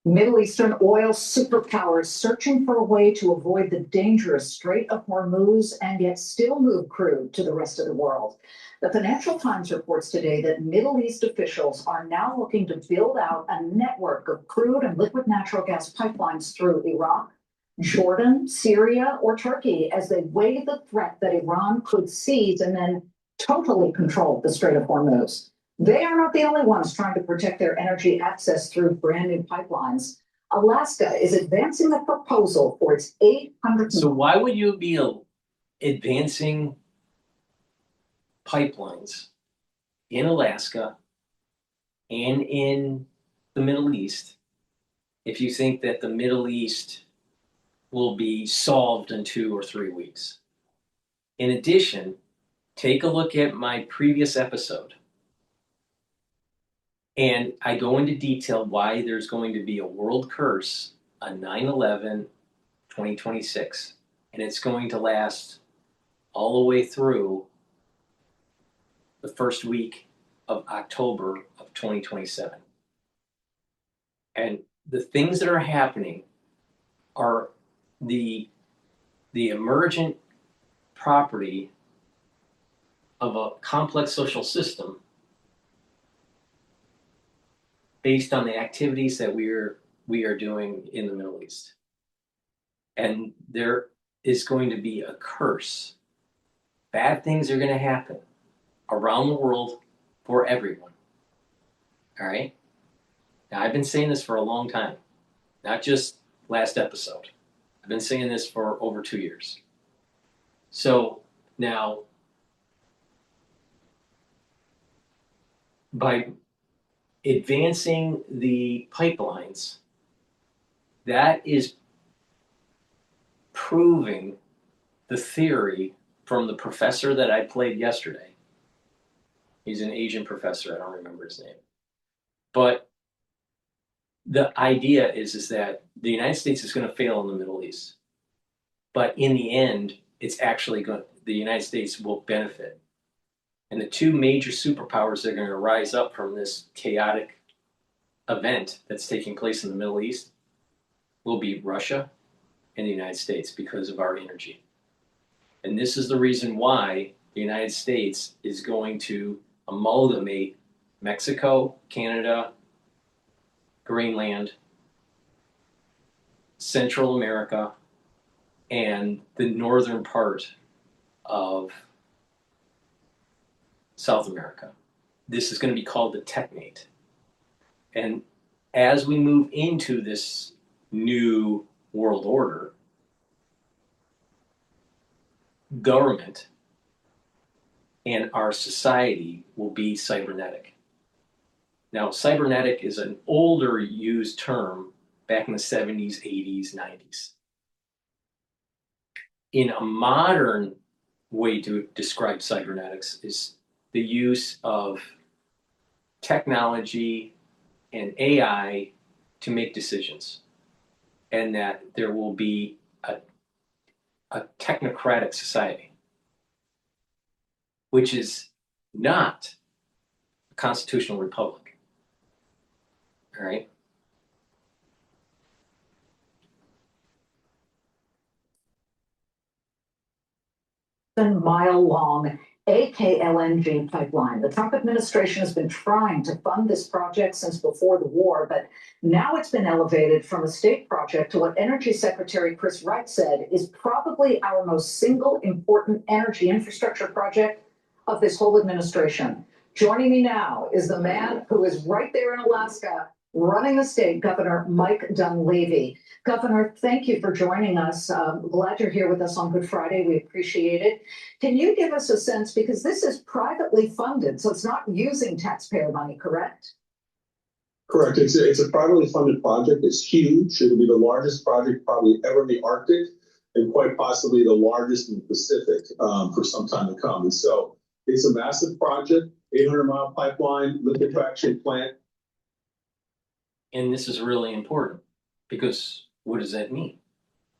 Middle Eastern oil superpowers searching for a way to avoid the dangerous Strait of Hormuz and yet still move crude to the rest of the world. The Financial Times reports today that Middle East officials are now looking to build out a network of crude and liquid natural gas pipelines through Iraq, Jordan, Syria, or Turkey as they weigh the threat that Iran could seize and then totally control the Strait of Hormuz. They are not the only ones trying to protect their energy access through brand new pipelines. Alaska is advancing a proposal for its 800. So why would you be advancing pipelines in Alaska and in the Middle East if you think that the Middle East will be solved in 2 or 3 weeks? In addition, take a look at my previous episode. And I go into detail why there's going to be a world curse on 9/11/2026. And it's going to last all the way through the first week of October of 2027. And the things that are happening are the emergent property of a complex social system based on the activities that we are doing in the Middle East. And there is going to be a curse. Bad things are going to happen around the world for everyone. All right? Now, I've been saying this for a long time, not just last episode. I've been saying this for over 2 years. So now, by advancing the pipelines, that is proving the theory from the professor that I played yesterday. He's an Asian professor, I don't remember his name. But the idea is that the United States is going to fail in the Middle East. But in the end, it's actually the United States will benefit. And the two major superpowers that are going to rise up from this chaotic event that's taking place in the Middle East will be Russia and the United States because of our energy. And this is the reason why the United States is going to amalgamate Mexico, Canada, Greenland, Central America, and the northern part of South America. This is going to be called the Technate. And as we move into this new world order, government and our society will be cybernetic. Now, cybernetic is an older used term back in the 70s, 80s, 90s. In a modern way to describe cybernetics is the use of technology and AI to make decisions, and that there will be a technocratic society, which is not a constitutional republic. All right? Mile-long AKLNG pipeline. The Trump administration has been trying to fund this project since before the war, but now it's been elevated from a state project to what Energy Secretary Chris Wright said is probably our most single important energy infrastructure project of this whole administration. Joining me now is the man who is right there in Alaska running the state, Governor Mike Dunleavy. Governor, thank you for joining us. Glad you're here with us on Good Friday. We appreciate it. Can you give us a sense, because this is privately funded, so it's not using taxpayer money, correct? Correct. It's a privately funded project. It's huge. It'll be the largest project probably ever in the Arctic, and quite possibly the largest in the Pacific for some time to come. And so it's a massive project, 800-mile pipeline, liquefaction plant. And this is really important because what does that mean?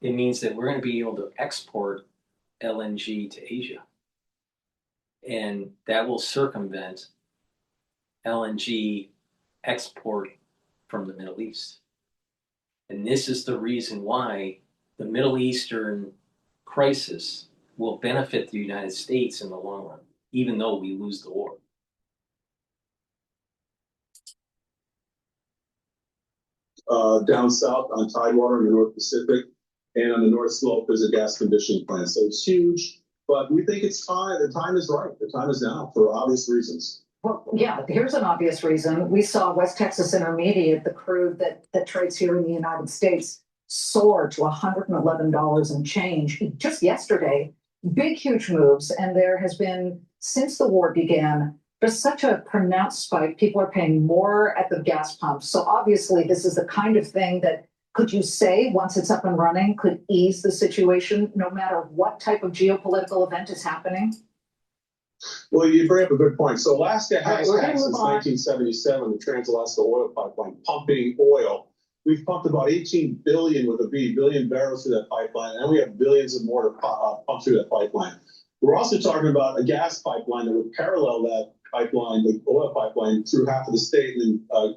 It means that we're going to be able to export LNG to Asia. And that will circumvent LNG export from the Middle East. And this is the reason why the Middle Eastern crisis will benefit the United States in the long run, even though we lose the war. Down south on Tidewater in the North Pacific, and on the North Slope there's a gas conditioning plant. So it's huge, but we think it's time. The time is right. The time is now for obvious reasons. Well, yeah, here's an obvious reason. We saw West Texas Intermediate, the crude that trades here in the United States, soar to $111 and change just yesterday. Big, huge moves. And there has been, since the war began, there's such a pronounced spike. People are paying more at the gas pumps. So obviously, this is the kind of thing that, could you say, once it's up and running, could ease the situation no matter what type of geopolitical event is happening? Well, you bring up a good point. So Alaska has had since 1977 the Trans-Alaska Oil Pipeline pumping oil. We've pumped about 18 billion with a B, billion barrels through that pipeline, and we have billions of more to pump through that pipeline. We're also talking about a gas pipeline that would parallel that pipeline, the oil pipeline, through half of the state and then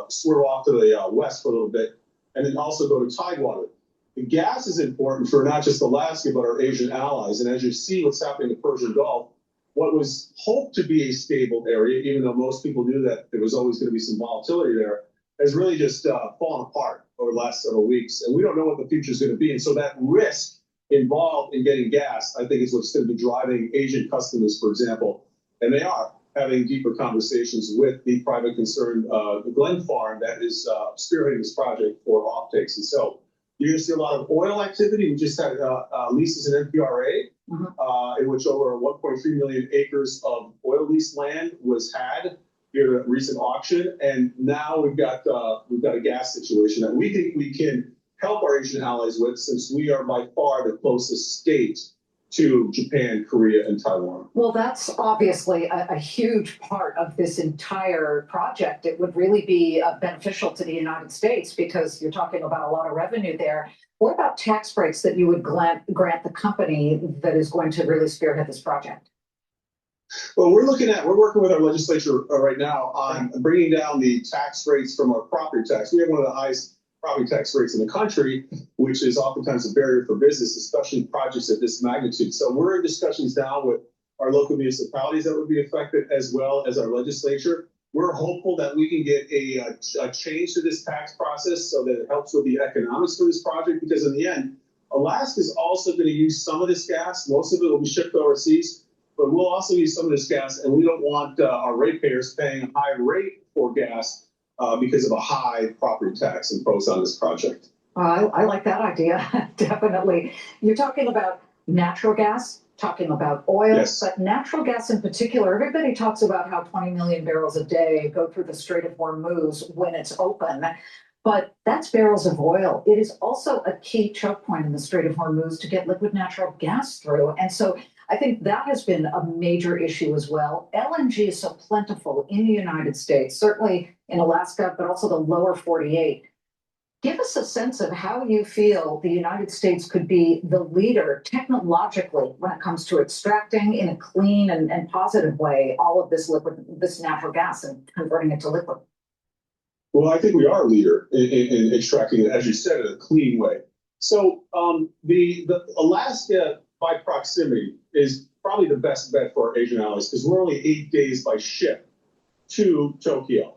swerve off to the west for a little bit, and then also go to Tidewater. The gas is important for not just Alaska, but our Asian allies. And as you see what's happening in the Persian Gulf, what was hoped to be a stable area, even though most people knew that there was always going to be some volatility there, has really just fallen apart over the last several weeks. And we don't know what the future is going to be. And so that risk involved in getting gas, I think, is what's going to be driving Asian customers, for example. And they are having deeper conversations with the private concern, the Glen Farm, that is spearheading this project for offtakes. And so you're going to see a lot of oil activity. We just had leases in NPRA, in which over 1.3 million acres of oil lease land was had here at a recent auction. And now we've got a gas situation that we think we can help our Asian allies with, since we are by far the closest state to Japan, Korea, and Taiwan. Well, that's obviously a huge part of this entire project. It would really be beneficial to the United States because you're talking about a lot of revenue there. What about tax breaks that you would grant the company that is going to really spearhead this project? Well, we're working with our legislature right now on bringing down the tax rates from our property tax. We have one of the highest property tax rates in the country, which is oftentimes a barrier for business, especially projects of this magnitude. So we're in discussions now with our local municipalities that would be affected, as well as our legislature. We're hopeful that we can get a change to this tax process so that it helps with the economics for this project, because in the end, Alaska is also going to use some of this gas. Most of it will be shipped overseas, but we'll also use some of this gas, and we don't want our ratepayers paying a high rate for gas because of a high property tax imposed on this project. I like that idea, definitely. You're talking about natural gas, talking about oil, yes, but natural gas in particular, everybody talks about how 20 million barrels a day go through the Strait of Hormuz when it's open, but that's barrels of oil. It is also a key choke point in the Strait of Hormuz to get liquid natural gas through. And so I think that has been a major issue as well. LNG is so plentiful in the United States, certainly in Alaska, but also the lower 48. Give us a sense of how you feel the United States could be the leader technologically when it comes to extracting in a clean and positive way all of this natural gas and converting it to liquid. Well, I think we are a leader in extracting it, as you said, in a clean way. So the Alaska, by proximity, is probably the best bet for our Asian allies, because we're only 8 days by ship to Tokyo.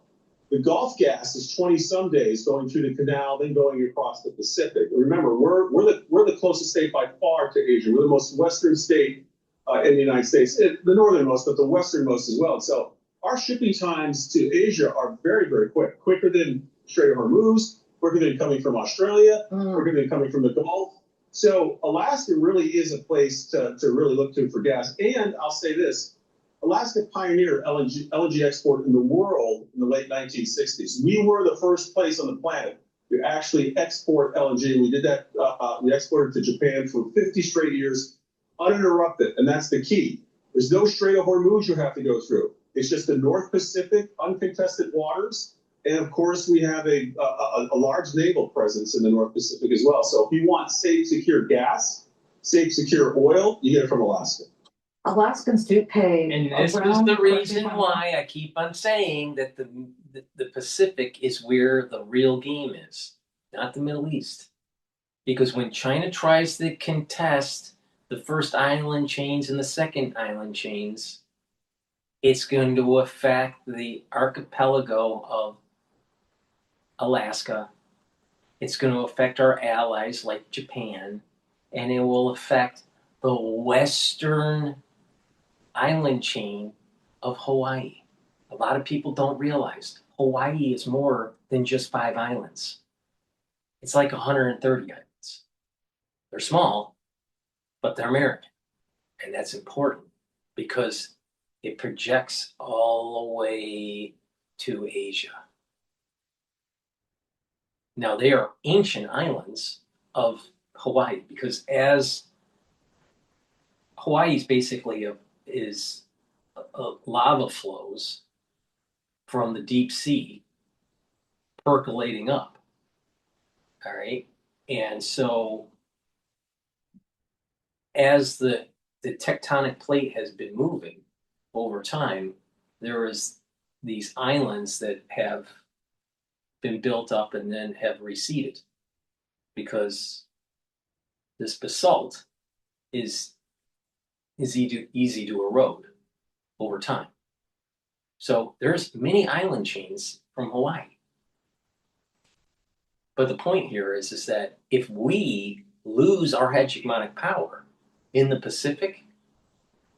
The Gulf gas is 20-some days going through the canal, then going across the Pacific. Remember, we're the closest state by far to Asia. We're the most western state in the United States, the northernmost, but the westernmost as well. So our shipping times to Asia are very, very quick, quicker than Strait of Hormuz, quicker than coming from Australia, quicker than coming from the Gulf. So Alaska really is a place to really look to for gas. And I'll say this, Alaska pioneered LNG export in the world in the late 1960s. We were the first place on the planet to actually export LNG. We did that, we exported to Japan for 50 straight years, uninterrupted, and that's the key. There's no Strait of Hormuz you have to go through. It's just the North Pacific, uncontested waters. And of course, we have a large naval presence in the North Pacific as well. So if you want safe, secure gas, safe, secure oil, you get it from Alaska. Alaskans do pay. And this is the reason why I keep on saying that the Pacific is where the real game is. not the Middle East. Because when China tries to contest the first island chains and the second island chains, it's going to affect the archipelago of Alaska. It's going to affect our allies like Japan, and it will affect the western island chain of Hawaii. A lot of people don't realize Hawaii is more than just 5 islands. It's like 130 islands. They're small, but they're American. And that's important because it projects all the way to Asia. Now, they are ancient islands of Hawaii because as Hawaii is basically lava flows from the deep sea percolating up. All right. And so as the tectonic plate has been moving over time, there is these islands that have been built up and then have receded because this basalt is easy to erode over time. So there's many island chains from Hawaii. But the point here is that if we lose our hegemonic power in the Pacific,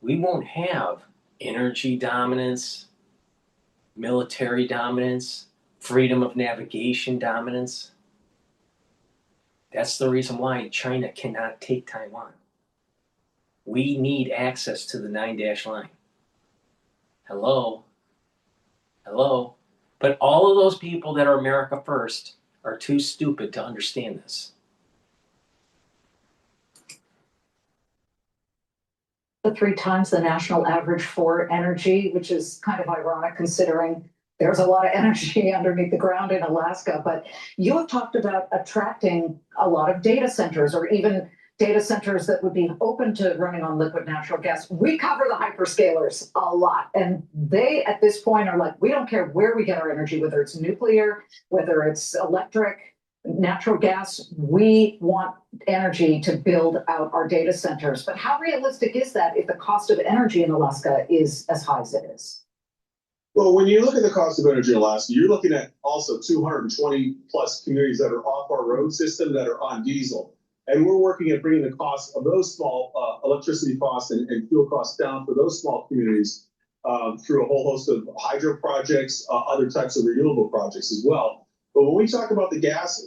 we won't have energy dominance, military dominance, freedom of navigation dominance. That's the reason why China cannot take Taiwan. We need access to the 9-dash line. Hello? But all of those people that are America first are too stupid to understand this. The 3 times the national average for energy, which is kind of ironic considering there's a lot of energy underneath the ground in Alaska. But you have talked about attracting a lot of data centers or even data centers that would be open to running on liquid natural gas. We cover the hyperscalers a lot. And they, at this point, are like, we don't care where we get our energy, whether it's nuclear, whether it's electric, natural gas. We want energy to build out our data centers. But how realistic is that if the cost of energy in Alaska is as high as it is? Well, when you look at the cost of energy in Alaska, you're looking at also 220 plus communities that are off our road system that are on diesel. And we're working at bringing the cost of those small electricity costs and fuel costs down for those small communities through a whole host of hydro projects, other types of renewable projects as well. But when we talk about the gas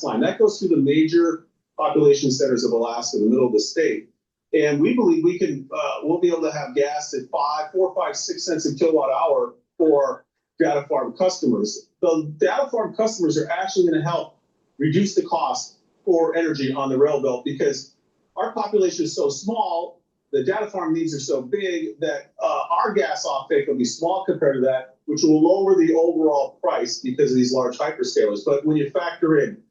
line, that goes through the major population centers of Alaska, the middle of the state. And we believe we'll be able to have gas at 4, 5, 6 cents a kilowatt hour for data farm customers. The data farm customers are actually going to help reduce the cost for energy on the rail belt because our population is so small, the data farm needs are so big that our gas offtake will be small compared to that, which will lower the overall price because of these large hyperscalers. But when you factor in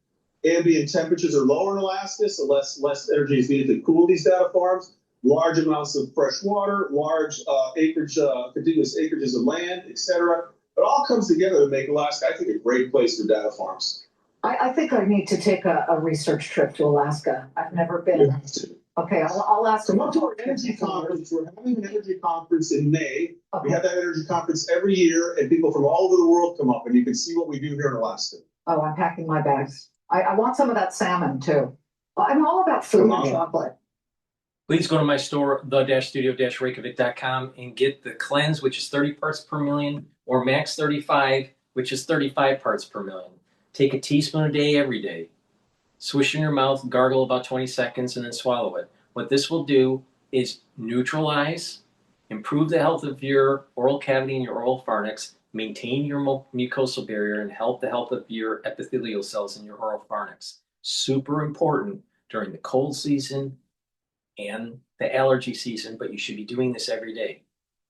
ambient temperatures are lower in Alaska, so less energy is needed to cool these data farms, large amounts of fresh water, large acreage, contiguous acreages of land, etc. It all comes together to make Alaska, I think, a great place for data farms. I think I need to take a research trip to Alaska. I've never been. You have to. Okay, I'll ask. Come up to our energy conference. We're having an energy conference in May. Okay. We have that energy conference every year, and people from all over the world come up, and you can see what we do here in Alaska. Oh, I'm packing my bags. I want some of that salmon too. I'm all about food and chocolate. Please go to my store, the-studio-reykjavik.com, and get the cleanse, which is 30 parts per million, or max 35, which is 35 parts per million. Take a teaspoon a day every day. Swish in your mouth, gargle about 20 seconds, and then swallow it. What this will do is neutralize, improve the health of your oral cavity and your oral pharynx, maintain your mucosal barrier, and help the health of your epithelial cells in your oral pharynx. Super important during the cold season and the allergy season, but you should be doing this every day.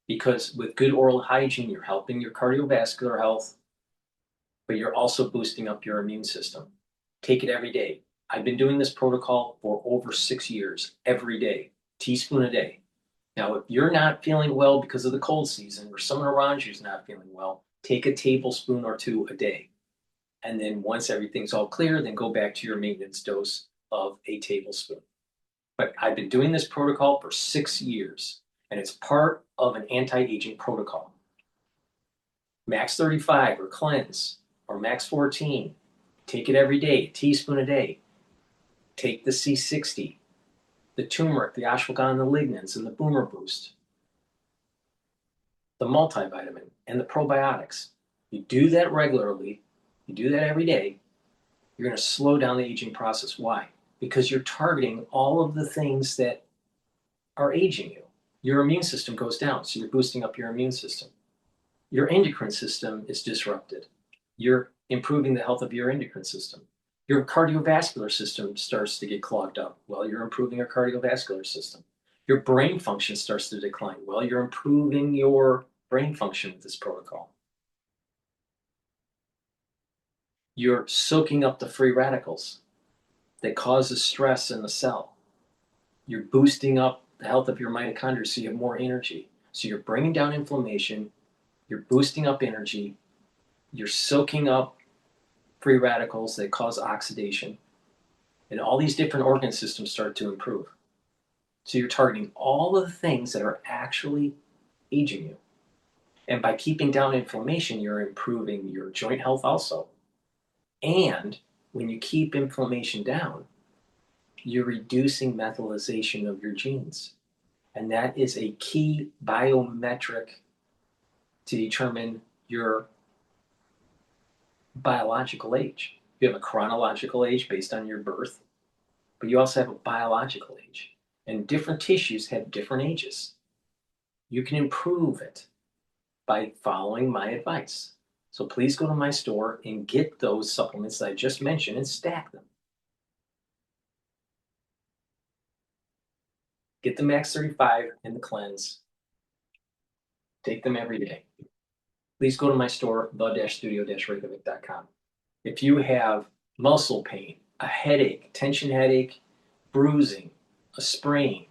Because with good oral hygiene, you're helping your cardiovascular health, but you're also boosting up your immune system. Take it every day. I've been doing this protocol for over 6 years, every day, teaspoon a day. Now, if you're not feeling well because of the cold season or someone around you is not feeling well, take a tablespoon or 2 a day. And then once everything's all clear, then go back to your maintenance dose of a tablespoon. But I've been doing this protocol for 6 years, and it's part of an anti-aging protocol. Max 35 or cleanse, or max 14. Take it every day, a teaspoon a day. Take the C60, the turmeric, the ashwagandha, the lignans, and the boomer boost. The multivitamin and the probiotics. You do that regularly, you do that every day, you're going to slow down the aging process. Why? Because you're targeting all of the things that are aging you. Your immune system goes down, so you're boosting up your immune system. Your endocrine system is disrupted. You're improving the health of your endocrine system. Your cardiovascular system starts to get clogged up. Well, you're improving your cardiovascular system. Your brain function starts to decline. Well, you're improving your brain function with this protocol. You're soaking up the free radicals that causes stress in the cell. You're boosting up the health of your mitochondria so you have more energy. So you're bringing down inflammation, you're boosting up energy, you're soaking up free radicals that cause oxidation, and all these different organ systems start to improve. So you're targeting all of the things that are actually aging you. And by keeping down inflammation, you're improving your joint health also. And when you keep inflammation down, you're reducing methylation of your genes. And that is a key biometric to determine your biological age. You have a chronological age based on your birth, but you also have a biological age. And different tissues have different ages. You can improve it by following my advice. So please go to my store and get those supplements that I just mentioned and stack them. Get the Max 35 and the cleanse. Take them every day. Please go to my store, the-studio-reykjavik.com. If you have muscle pain, a headache, tension headache, bruising, a sprain,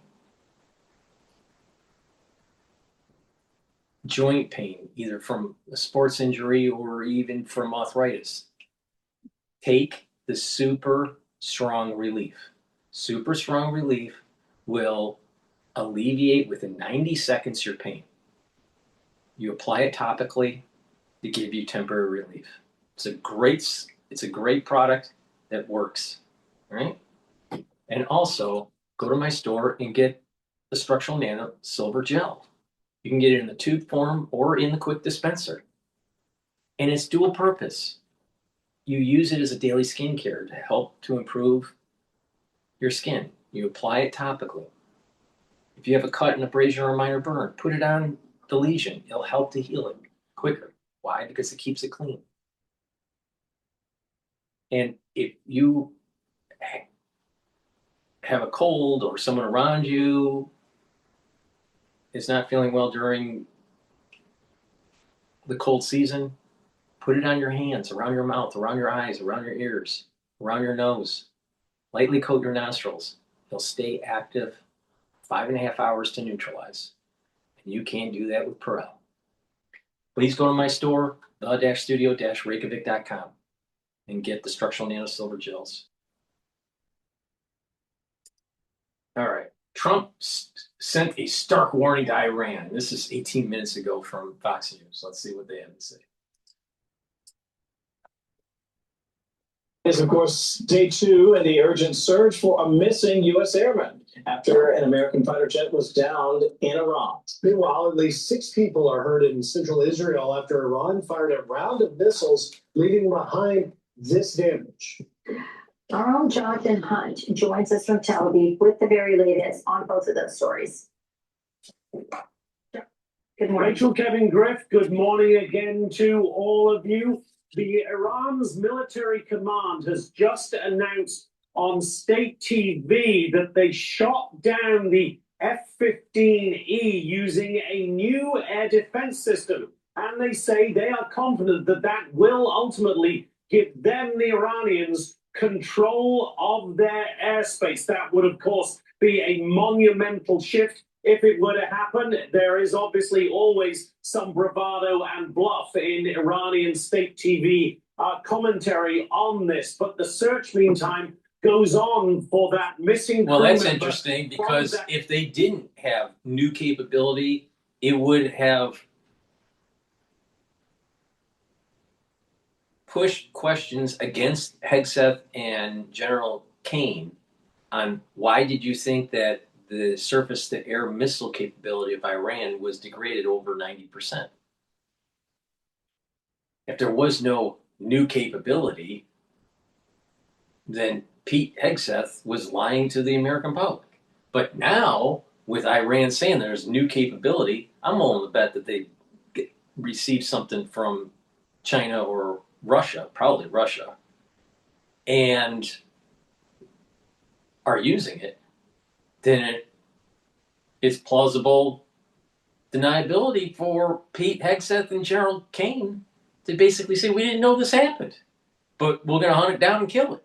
joint pain, either from a sports injury or even from arthritis, take the Super Strong Relief. Super Strong Relief will alleviate within 90 seconds your pain. You apply it topically to give you temporary relief. It's a great product that works, right? And also go to my store and get the Structural Nano Silver Gel. You can get it in the tube form or in the quick dispenser. And it's dual purpose. You use it as a daily skincare to help to improve your skin. You apply it topically. If you have a cut, an abrasion, or a minor burn, put it on the lesion. It'll help to heal it quicker. Why? Because it keeps it clean. And if you have a cold or someone around you is not feeling well during the cold season, put it on your hands, around your mouth, around your eyes, around your ears, around your nose. Lightly coat your nostrils. They'll stay active 5.5 hours to neutralize. And you can do that with Perel. Please go to my store, the-studio-reykjavik.com, and get the Structural Nano Silver Gels. All right. Trump sent a stark warning to Iran. This is 18 minutes ago from Fox News. Let's see what they have to say. Is, of course, day 2 in the urgent search for a missing U.S. airman after an American fighter jet was downed in Iran. Meanwhile, at least 6 people are hurt in central Israel after Iran fired a round of missiles, leaving behind this damage. Our own Jonathan Hunt joins us from Tel Aviv with the very latest on both of those stories. Good morning. Rachel, Kevin, Griff, good morning again to all of you. The Iran's military command has just announced on state TV that they shot down the F-15E using a new air defense system. And they say they are confident that that will ultimately give them, the Iranians, control of their airspace. That would, of course, be a monumental shift. If it were to happen, there is obviously always some bravado and bluff in Iranian state TV commentary on this. But the search, meantime, goes on for that missing Well, crew that's member interesting from because that- if they didn't have new capability, it would have pushed questions against Hegseth and General Kane on why did you think that the surface-to-air missile capability of Iran was degraded over 90%. If there was no new capability, then Pete Hegseth was lying to the American public. But now, with Iran saying there's new capability, I'm willing to bet that they received something from China or Russia, probably Russia, and are using it, then it's plausible deniability for Pete Hegseth and General Kane to basically say, we didn't know this happened, but we're going to hunt it down and kill it.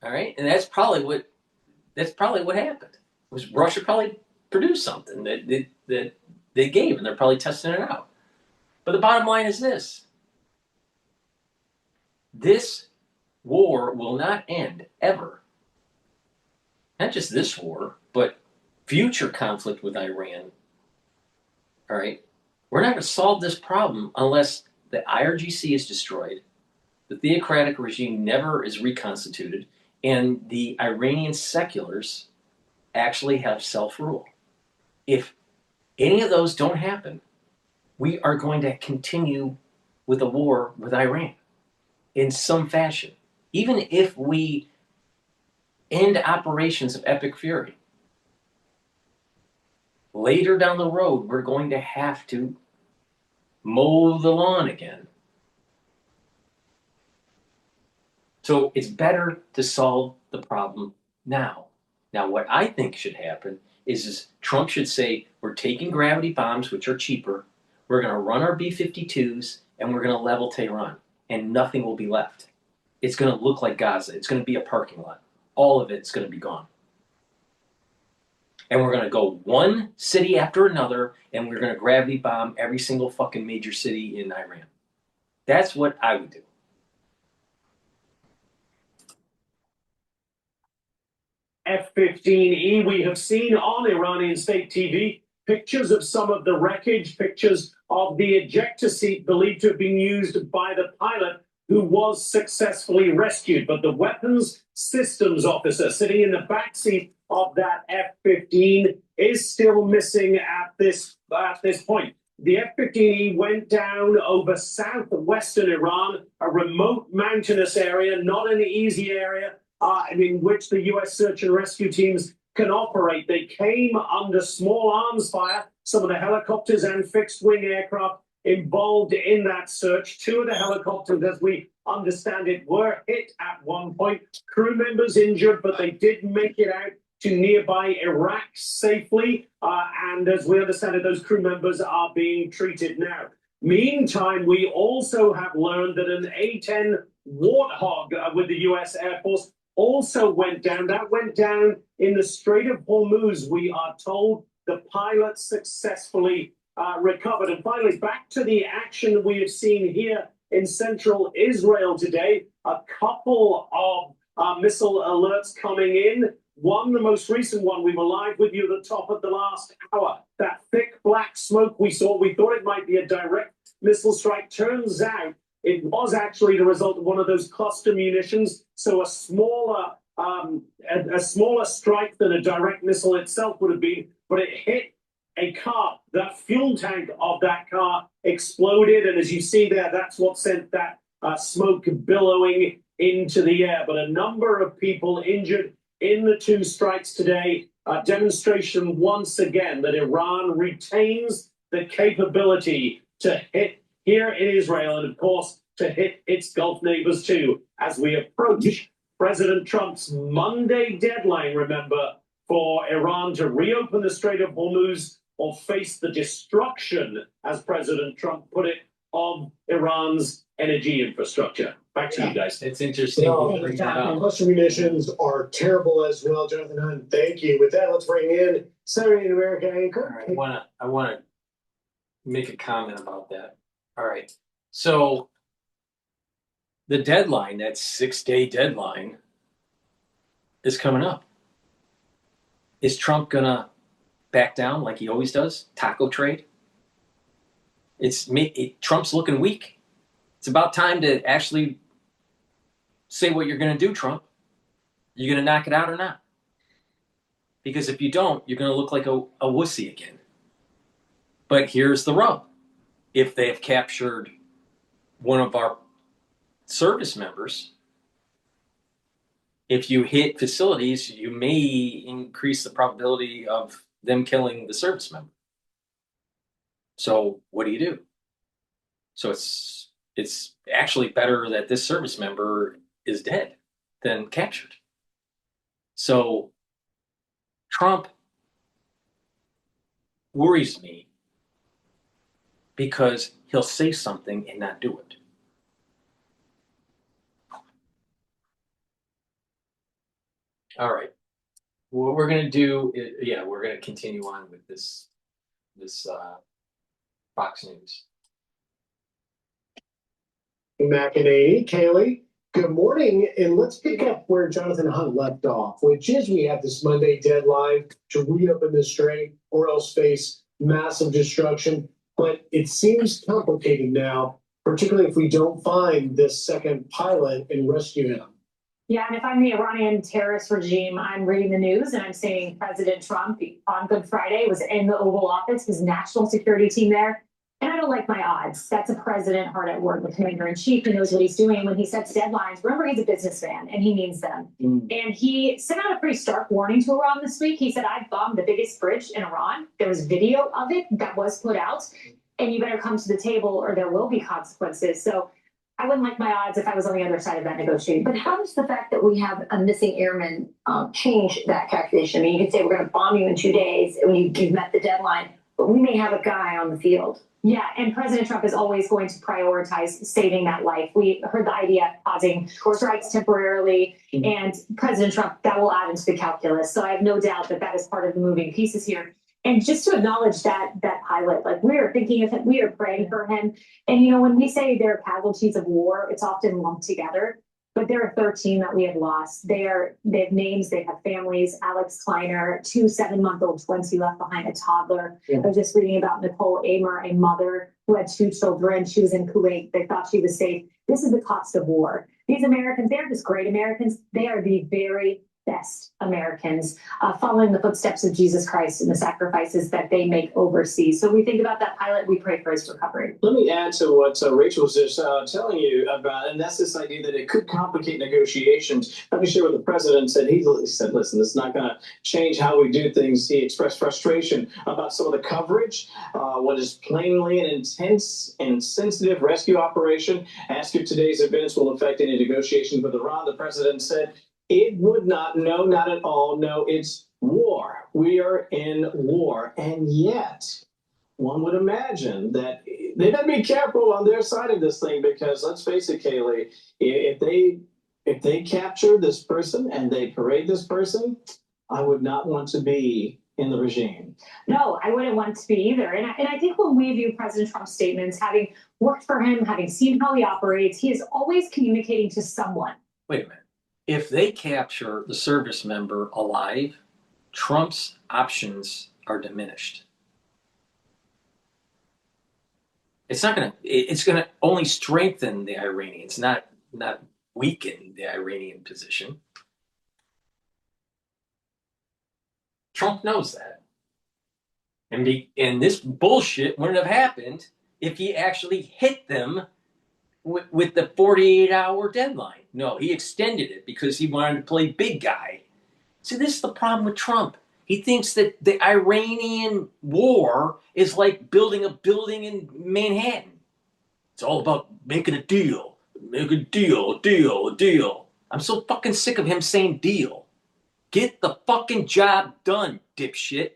All right? And that's probably what happened. Was Russia probably produced something that they gave, and they're probably testing it out. But the bottom line is this. This war will not end, ever. Not just this war, but future conflict with Iran. All right? We're not going to solve this problem unless the IRGC is destroyed, the theocratic regime never is reconstituted, and the Iranian seculars actually have self-rule. If any of those don't happen, we are going to continue with a war with Iran in some fashion. Even if we end operations of epic fury, later down the road, we're going to have to mow the lawn again. So it's better to solve the problem now. Now, what I think should happen is Trump should say, we're taking gravity bombs, which are cheaper, we're going to run our B-52s, and we're going to level Tehran, and nothing will be left. It's going to look like Gaza. It's going to be a parking lot. All of it's going to be gone. And we're going to go one city after another, and we're going to gravity bomb every single fucking major city in Iran. That's what I would do. F-15E, we have seen on Iranian state TV pictures of some of the wreckage, pictures of the ejector seat believed to have been used by the pilot who was successfully rescued. But the weapons systems officer sitting in the back seat of that F-15 is still missing at this point. The F-15E went down over southwestern Iran, a remote mountainous area, not an easy area, in which the U.S. search and rescue teams can operate. They came under small arms fire. Some of the helicopters and fixed-wing aircraft involved in that search. Two of the helicopters, as we understand it, were hit at one point. Crew members injured, but they did make it out to nearby Iraq safely. And as we understand it, those crew members are being treated now. Meantime, we also have learned that an A-10 Warthog with the U.S. Air Force also went down. That went down in the Strait of Hormuz, we are told. The pilot successfully recovered. And finally, back to the action we have seen here in central Israel today. A couple of missile alerts coming in. One, the most recent one, we were live with you at the top of the last hour. That thick black smoke we saw, we thought it might be a direct missile strike. Turns out it was actually the result of one of those cluster munitions. So a smaller strike than a direct missile itself would have been, but it hit a car. The fuel tank of that car exploded, and as you see there, that's what sent that smoke billowing into the air. But a number of people injured in the two strikes today. A demonstration once again that Iran retains the capability to hit here in Israel, and of course to hit its Gulf neighbors too, as we approach President Trump's Monday deadline, remember, for Iran to reopen the Strait of Hormuz or face the destruction, as President Trump put it, of Iran's energy infrastructure. Back to you guys. It's interesting. Cluster munitions are terrible as well, Jonathan Hunt. Thank you. With that, let's bring in Saturday in America anchor. I want to make a comment about that. All right. So the deadline, that 6-day deadline, is coming up. Is Trump gonna back down like he always does? Taco trade? Trump's looking weak. It's about time to actually say what you're gonna do, Trump. You gonna knock it out or not? Because if you don't, you're gonna look like a wussy again. But here's the rub. If they have captured one of our service members, if you hit facilities, you may increase the probability of them killing the service member. So what do you do? So it's actually better that this service member is dead than captured. So Trump worries me because he'll say something and not do it. All right. What we're going to do is, we're going to continue on with this Fox News. McEnany, Kaylee, good morning. And let's pick up where Jonathan Hunt left off, which is we have this Monday deadline to reopen the strait or else face massive destruction. But it seems complicated now, particularly if we don't find this second pilot and rescue him. Yeah, and if I'm the Iranian terrorist regime, I'm reading the news and I'm seeing President Trump on Good Friday was in the Oval Office, his national security team there. And I don't like my odds. That's a president hard at work, the commander in chief. He knows what he's doing when he sets deadlines. Remember, he's a businessman and he means them. And he sent out a pretty stark warning to Iran this week. He said, I've bombed the biggest bridge in Iran. There was video of it that was put out. And you better come to the table or there will be consequences. So I wouldn't like my odds if I was on the other side of that negotiating. But how does the fact that we have a missing airman change that calculation? I mean, you could say we're going to bomb you in 2 days when you've met the deadline, but we may have a guy on the field. Yeah, and President Trump is always going to prioritize saving that life. We heard the IDF pausing strikes temporarily, and President Trump, that will add into the calculus. So I have no doubt that that is part of the moving pieces here. And just to acknowledge that pilot, like we are thinking of him, we are praying for him. And, you know, when we say they're casualties of war, it's often lumped together. But there are 13 that we have lost. They have names, they have families. Alex Kleiner, 2 7-month-old twins he left behind, a toddler. I was just reading about Nicole Amer, a mother who had 2 children. She was in Kuwait. They thought she was safe. This is the cost of war. These Americans, they're just great Americans. They are the very best Americans, following the footsteps of Jesus Christ and the sacrifices that they make overseas. So we think about that pilot, we pray for his recovery. Let me add to what Rachel was just telling you about, and that's this idea that it could complicate negotiations. Let me share what the president said. He said, listen, this is not going to change how we do things. He expressed frustration about some of the coverage, what is plainly an intense and sensitive rescue operation. Asked if today's events will affect any negotiations with Iran. The president said, it would not, no, not at all. No, it's war. We are in war. And yet, one would imagine that they better be careful on their side of this thing because let's face it, Kaylee, if they capture this person and they parade this person, I would not want to be in the regime. No, I wouldn't want to be either. And I think when we view President Trump's statements, having worked for him, having seen how he operates, he is always communicating to someone. Wait a minute. If they capture the service member alive, Trump's options are diminished. It's going to only strengthen the Iranians, not weaken the Iranian position. Trump knows that. And this bullshit wouldn't have happened if he actually hit them with the 48-hour deadline. No, he extended it because he wanted to play big guy. See, this is the problem with Trump. He thinks that the Iranian war is like building a building in Manhattan. It's all about making a deal. Make a deal. I'm so fucking sick of him saying deal. Get the fucking job done, dipshit.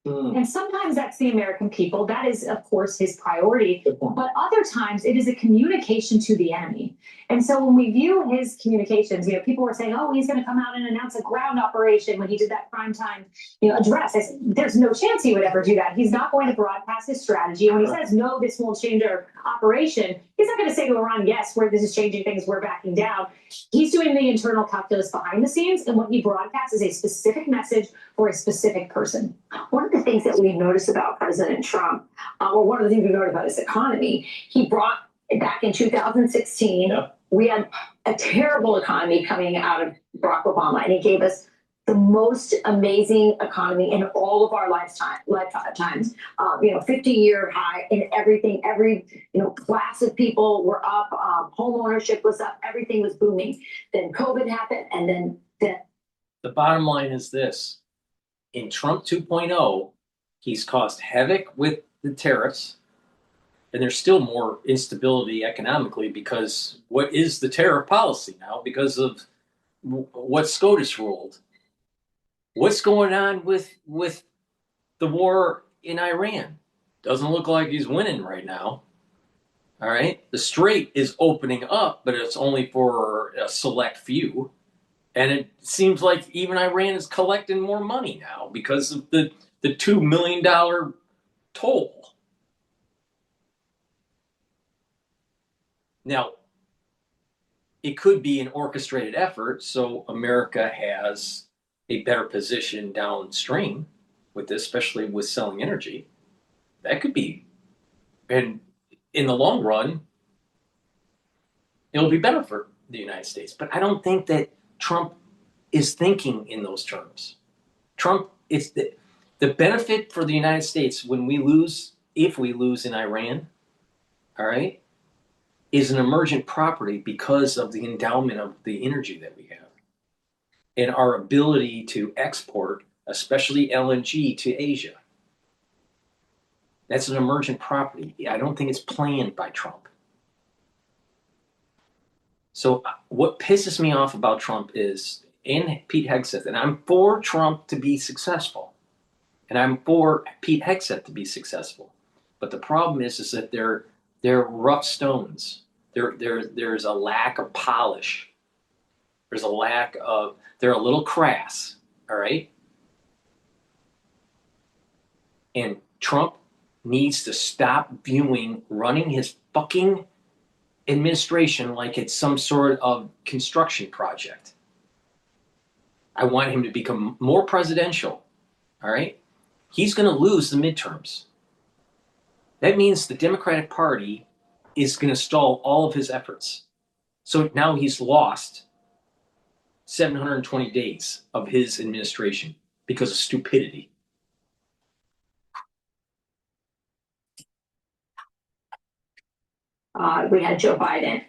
And sometimes that's the American people. That is, of course, his priority. But other times it is a communication to the enemy. And so when we view his communications, people were saying, oh, he's going to come out and announce a ground operation when he did that primetime, address. I said, there's no chance he would ever do that. He's not going to broadcast his strategy. And when he says, no, this won't change our operation, he's not going to say to Iran, yes, this is changing things, we're backing down. He's doing the internal calculus behind the scenes, and what he broadcasts is a specific message for a specific person. One of the things that we've noticed about President Trump, or one of the things we've noticed about his economy, he brought back in 2016, we had a terrible economy coming out of Barack Obama, and he gave us the most amazing economy in all of our lifetimes. 50-year high in everything. Every class of people were up. Home ownership was up. Everything was booming. Then COVID happened, and then the bottom line is this: in Trump 2.0, he's caused havoc with the tariffs, and there's still more instability economically because what is the tariff policy now because of what SCOTUS ruled? What's going on with the war in Iran? Doesn't look like he's winning right now. All right. The Strait is opening up, but it's only for a select few. And it seems like even Iran is collecting more money now because of the $2 million toll. Now, it could be an orchestrated effort, so America has a better position downstream with this, especially with selling energy. That could be, and in the long run, it'll be better for the United States. But I don't think that Trump is thinking in those terms. Trump is the benefit for the United States when we lose, if we lose in Iran, all right, is an emergent property because of the endowment of the energy that we have and our ability to export, especially LNG, to Asia. That's an emergent property. I don't think it's planned by Trump. So what pisses me off about Trump is, and Pete Hegseth, and I'm for Trump to be successful, and I'm for Pete Hegseth to be successful, but the problem is that they're rough stones. There's a lack of polish. There's a lack of, they're a little crass, all right? And Trump needs to stop viewing running his fucking administration like it's some sort of construction project. I want him to become more presidential, all right? He's going to lose the midterms. That means the Democratic Party is going to stall all of his efforts. So now he's lost 720 days of his administration because of stupidity. We had Joe Biden.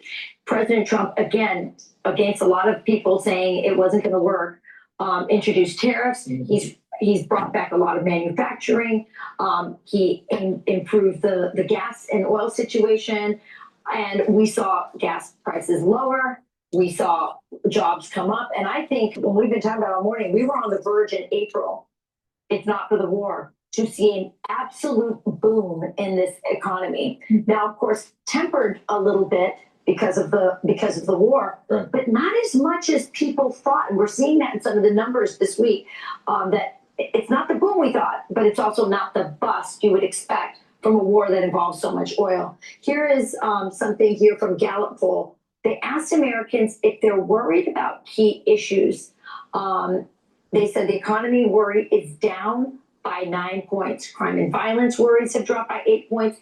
President Trump, again, against a lot of people saying it wasn't going to work, introduced tariffs. He's brought back a lot of manufacturing. He improved the gas and oil situation. And we saw gas prices lower. We saw jobs come up. And I think when we've been talking about all morning, we were on the verge in April, if not for the war, to see an absolute boom in this economy. Now, of course, tempered a little bit because of the war, but not as much as people thought. And we're seeing that in some of the numbers this week, that it's not the boom we thought, but it's also not the bust you would expect from a war that involves so much oil. Here is something here from Gallup poll. They asked Americans if they're worried about key issues. They said the economy worry is down by 9 points. Crime and violence worries have dropped by 8 points.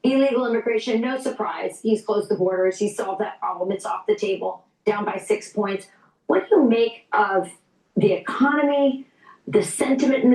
Illegal immigration, no surprise. He's closed the borders. He solved that problem. It's off the table, down by 6 points. What do you make of the economy, the sentiment in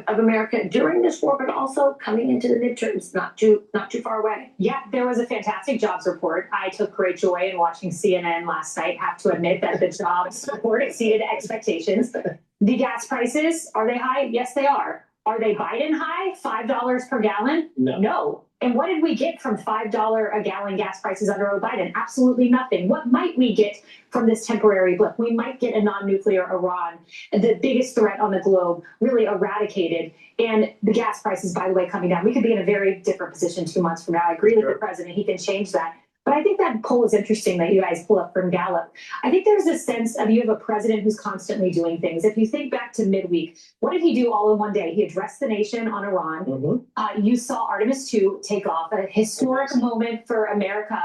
of America during this war, but also coming into the midterms, not too far away? Yeah, there was a fantastic jobs report. I took great joy in watching CNN last night. Have to admit that the jobs report exceeded expectations. The gas prices, are they high? Yes, they are. Are they Biden high? $5 per gallon? No. And what did we get from $5 a gallon gas prices under Biden? Absolutely nothing. What might we get from this temporary blip? We might get a non-nuclear Iran, the biggest threat on the globe, really eradicated, and the gas prices, by the way, coming down. We could be in a very different position 2 months from now. I agree with the president. He can change that. But I think that poll is interesting that you guys pull up from Gallup. I think there's a sense of you have a president who's constantly doing things. If you think back to midweek, what did he do all in one day? He addressed the nation on Iran. You saw Artemis 2 take off, a historic moment for America.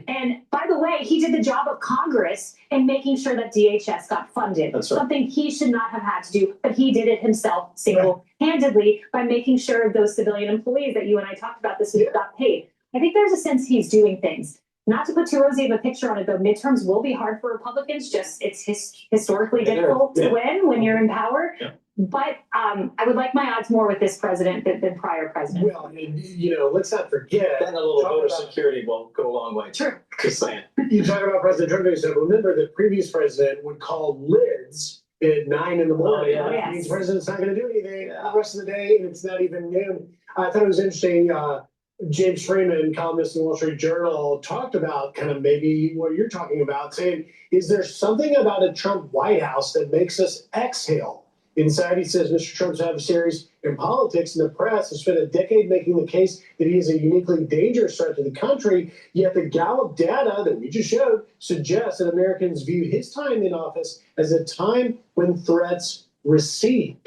And by the way, he did the job of Congress in making sure that DHS got funded. That's right. Something he should not have had to do, but he did it himself single-handedly by making sure those civilian employees that you and I talked about this week got paid. I think there's a sense he's doing things. Not to put too rosy of a picture on it, though, midterms will be hard for Republicans. Just it's historically difficult to win when you're in power. But I would like my odds more with this president than prior presidents. Well, I mean, you know, let's not forget. Then a little voter security will go a long way. True. Just saying. You talk about President Trump, you said, remember the previous president would call lids at 9 in the morning. Oh, yeah. That means the president's not going to do anything the rest of the day, and it's not even noon. I thought it was interesting. James Freeman, columnist in the Wall Street Journal, talked about kind of maybe what you're talking about, saying, is there something about a Trump White House that makes us exhale? Inside, he says, Mr. Trump's adversaries in politics and the press have spent a decade making the case that he is a uniquely dangerous threat to the country, yet the Gallup data that we just showed suggests that Americans view his time in office as a time when threats recede.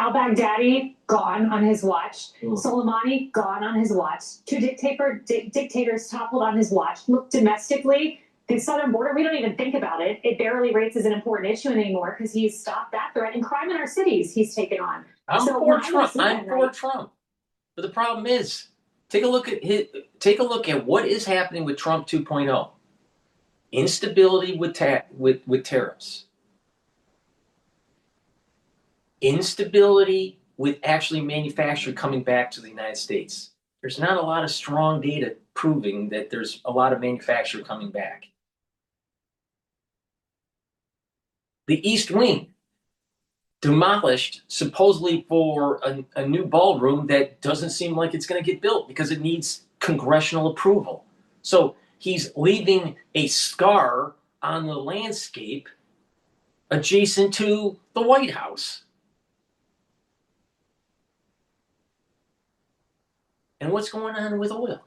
Al-Baghdadi, gone on his watch. Soleimani, gone on his watch. Two dictators toppled on his watch. Look, domestically, the southern border, we don't even think about it. It barely rates as an important issue anymore because he's stopped that threat. And crime in our cities he's taken on. I'm for Trump. But the problem is, take a look at what is happening with Trump 2.0. Instability with tariffs. Instability with actually manufacturing coming back to the United States. There's not a lot of strong data proving that there's a lot of manufacture coming back. The East Wing, demolished supposedly for a new ballroom that doesn't seem like it's going to get built because it needs congressional approval. So he's leaving a scar on the landscape adjacent to the White House. And what's going on with oil?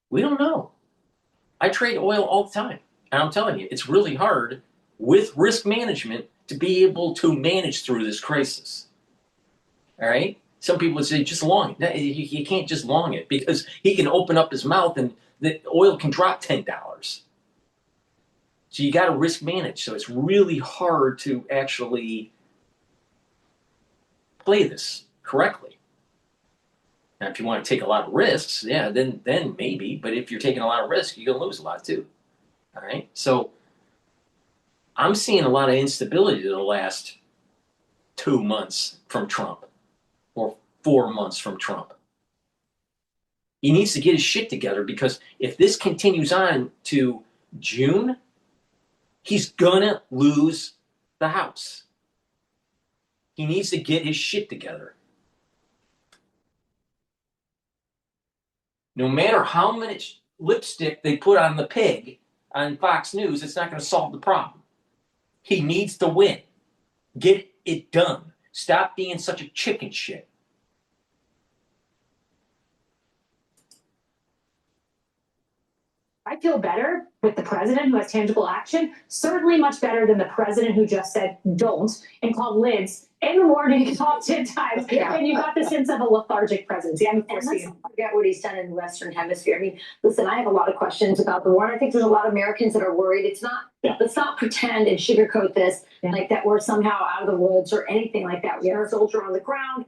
We don't know. I trade oil all the time. And I'm telling you, it's really hard with risk management to be able to manage through this crisis. All right? Some people would say, just long it. You can't just long it because he can open up his mouth and the oil can drop $10. So you got to risk manage. So it's really hard to actually play this correctly. Now, if you want to take a lot of risks, yeah, then maybe. But if you're taking a lot of risks, you're going to lose a lot too. All right? So I'm seeing a lot of instability the last 2 months from Trump or 4 months from Trump. He needs to get his shit together because if this continues on to June, he's going to lose the House. He needs to get his shit together. No matter how much lipstick they put on the pig on Fox News, it's not going to solve the problem. He needs to win. Get it done. Stop being such a chicken shit. I feel better with the president who has tangible action, certainly much better than the president who just said don't and called lids in the morning top 10 times. And you got the sense of a lethargic presidency. I'm foreseeing. Let's forget what he's done in the Western Hemisphere. I mean, listen, I have a lot of questions about the war. And I think there's a lot of Americans that are worried. Let's not pretend and sugarcoat this like that we're somehow out of the woods or anything like that. We have a soldier on the ground.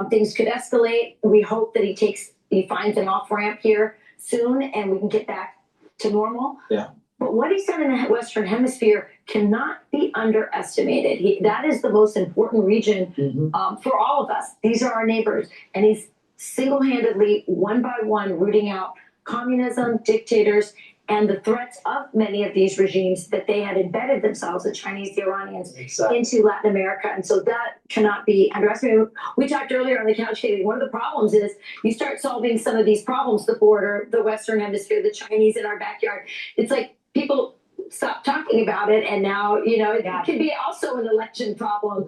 Things could escalate. We hope that he finds an off-ramp here soon and we can get back to normal. Yeah. But what he's done in the Western Hemisphere cannot be underestimated. That is the most important region for all of us. These are our neighbors. And he's single-handedly, one by one, rooting out communism, dictators, and the threats of many of these regimes that they had embedded themselves, the Chinese, the Iranians, into Latin America. And so that cannot be underestimated. We talked earlier on the couch, Katie, one of the problems is you start solving some of these problems, the border, the Western Hemisphere, the Chinese in our backyard. It's like people stop talking about it, and now it could be also an election problem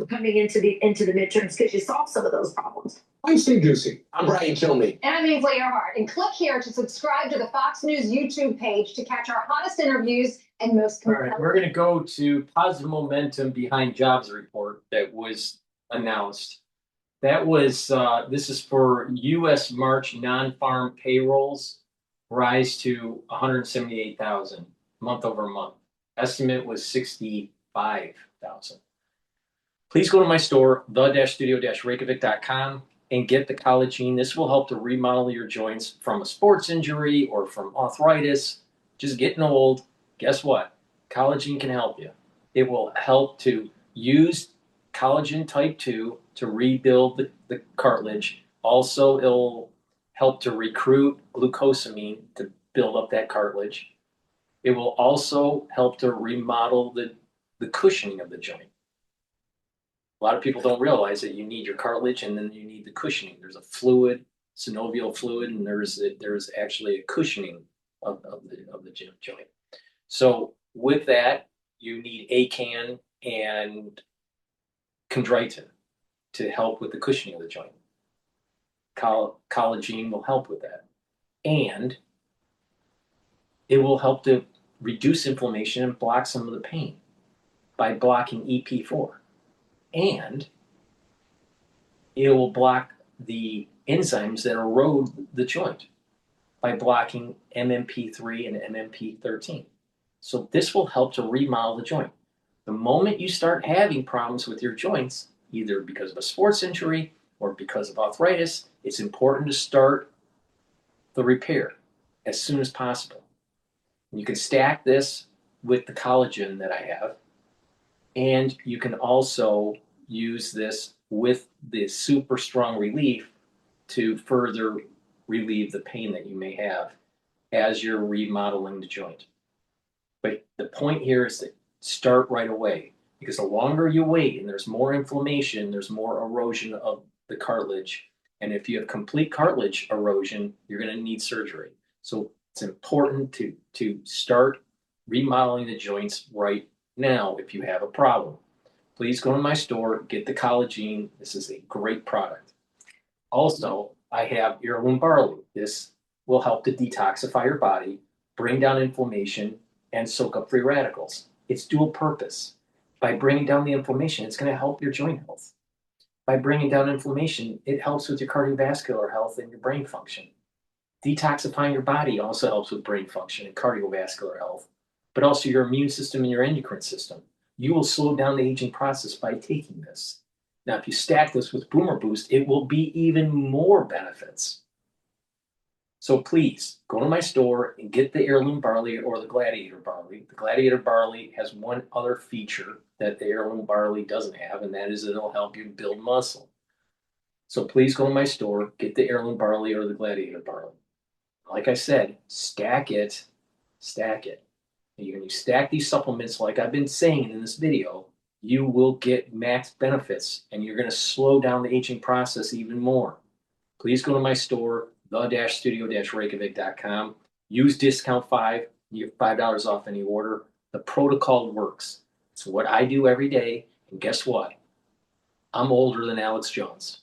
coming into the midterms because you solve some of those problems. I'm Steve Ducey. I'm Brian Kilmeade. And I'm Ainsley Earhart. And click here to subscribe to the Fox News YouTube page to catch our hottest interviews and most compelling. All right, we're going to go to positive momentum behind jobs report that was announced. That was this is for U.S. March non-farm payrolls rise to 178,000 month over month. Estimate was 65,000. Please go to my store, the-studio-reykjavik.com, and get the collagen. This will help to remodel your joints from a sports injury or from arthritis, just getting old. Guess what? Collagen can help you. It will help to use collagen type 2 to rebuild the cartilage. Also, it'll help to recruit glucosamine to build up that cartilage. It will also help to remodel the cushioning of the joint. A lot of people don't realize that you need your cartilage and then you need the cushioning. There's a fluid, synovial fluid, and there's actually a cushioning of the joint. So with that, you need ACAN and chondroitin to help with the cushioning of the joint. Collagen will help with that. And it will help to reduce inflammation and block some of the pain by blocking EP4. And it will block the enzymes that erode the joint by blocking MMP3 and MMP13. So this will help to remodel the joint. The moment you start having problems with your joints, either because of a sports injury or because of arthritis, it's important to start the repair as soon as possible. You can stack this with the collagen that I have, and you can also use this with the super strong relief to further relieve the pain that you may have as you're remodeling the joint. But the point here is to start right away, because the longer you wait and there's more inflammation, there's more erosion of the cartilage. And if you have complete cartilage erosion, you're going to need surgery. So it's important to start remodeling the joints right now if you have a problem. Please go to my store, get the collagen. This is a great product. Also, I have heirloom barley. This will help to detoxify your body, bring down inflammation, and soak up free radicals. It's dual purpose. By bringing down the inflammation, it's going to help your joint health. By bringing down inflammation, it helps with your cardiovascular health and your brain function. Detoxifying your body also helps with brain function and cardiovascular health, but also your immune system and your endocrine system. You will slow down the aging process by taking this. Now, if you stack this with Boomer Boost, it will be even more benefits. So please go to my store and get the heirloom barley or the gladiator barley. The gladiator barley has one other feature that the heirloom barley doesn't have, and that is it'll help you build muscle. So please go to my store, get the heirloom barley or the gladiator barley. Like I said, stack it. And when you stack these supplements, like I've been saying in this video, you will get max benefits and you're going to slow down the aging process even more. Please go to my store, the-studio-reykjavik.com. Use discount 5. You get $5 off any order. The protocol works. It's what I do every day. And guess what? I'm older than Alex Jones.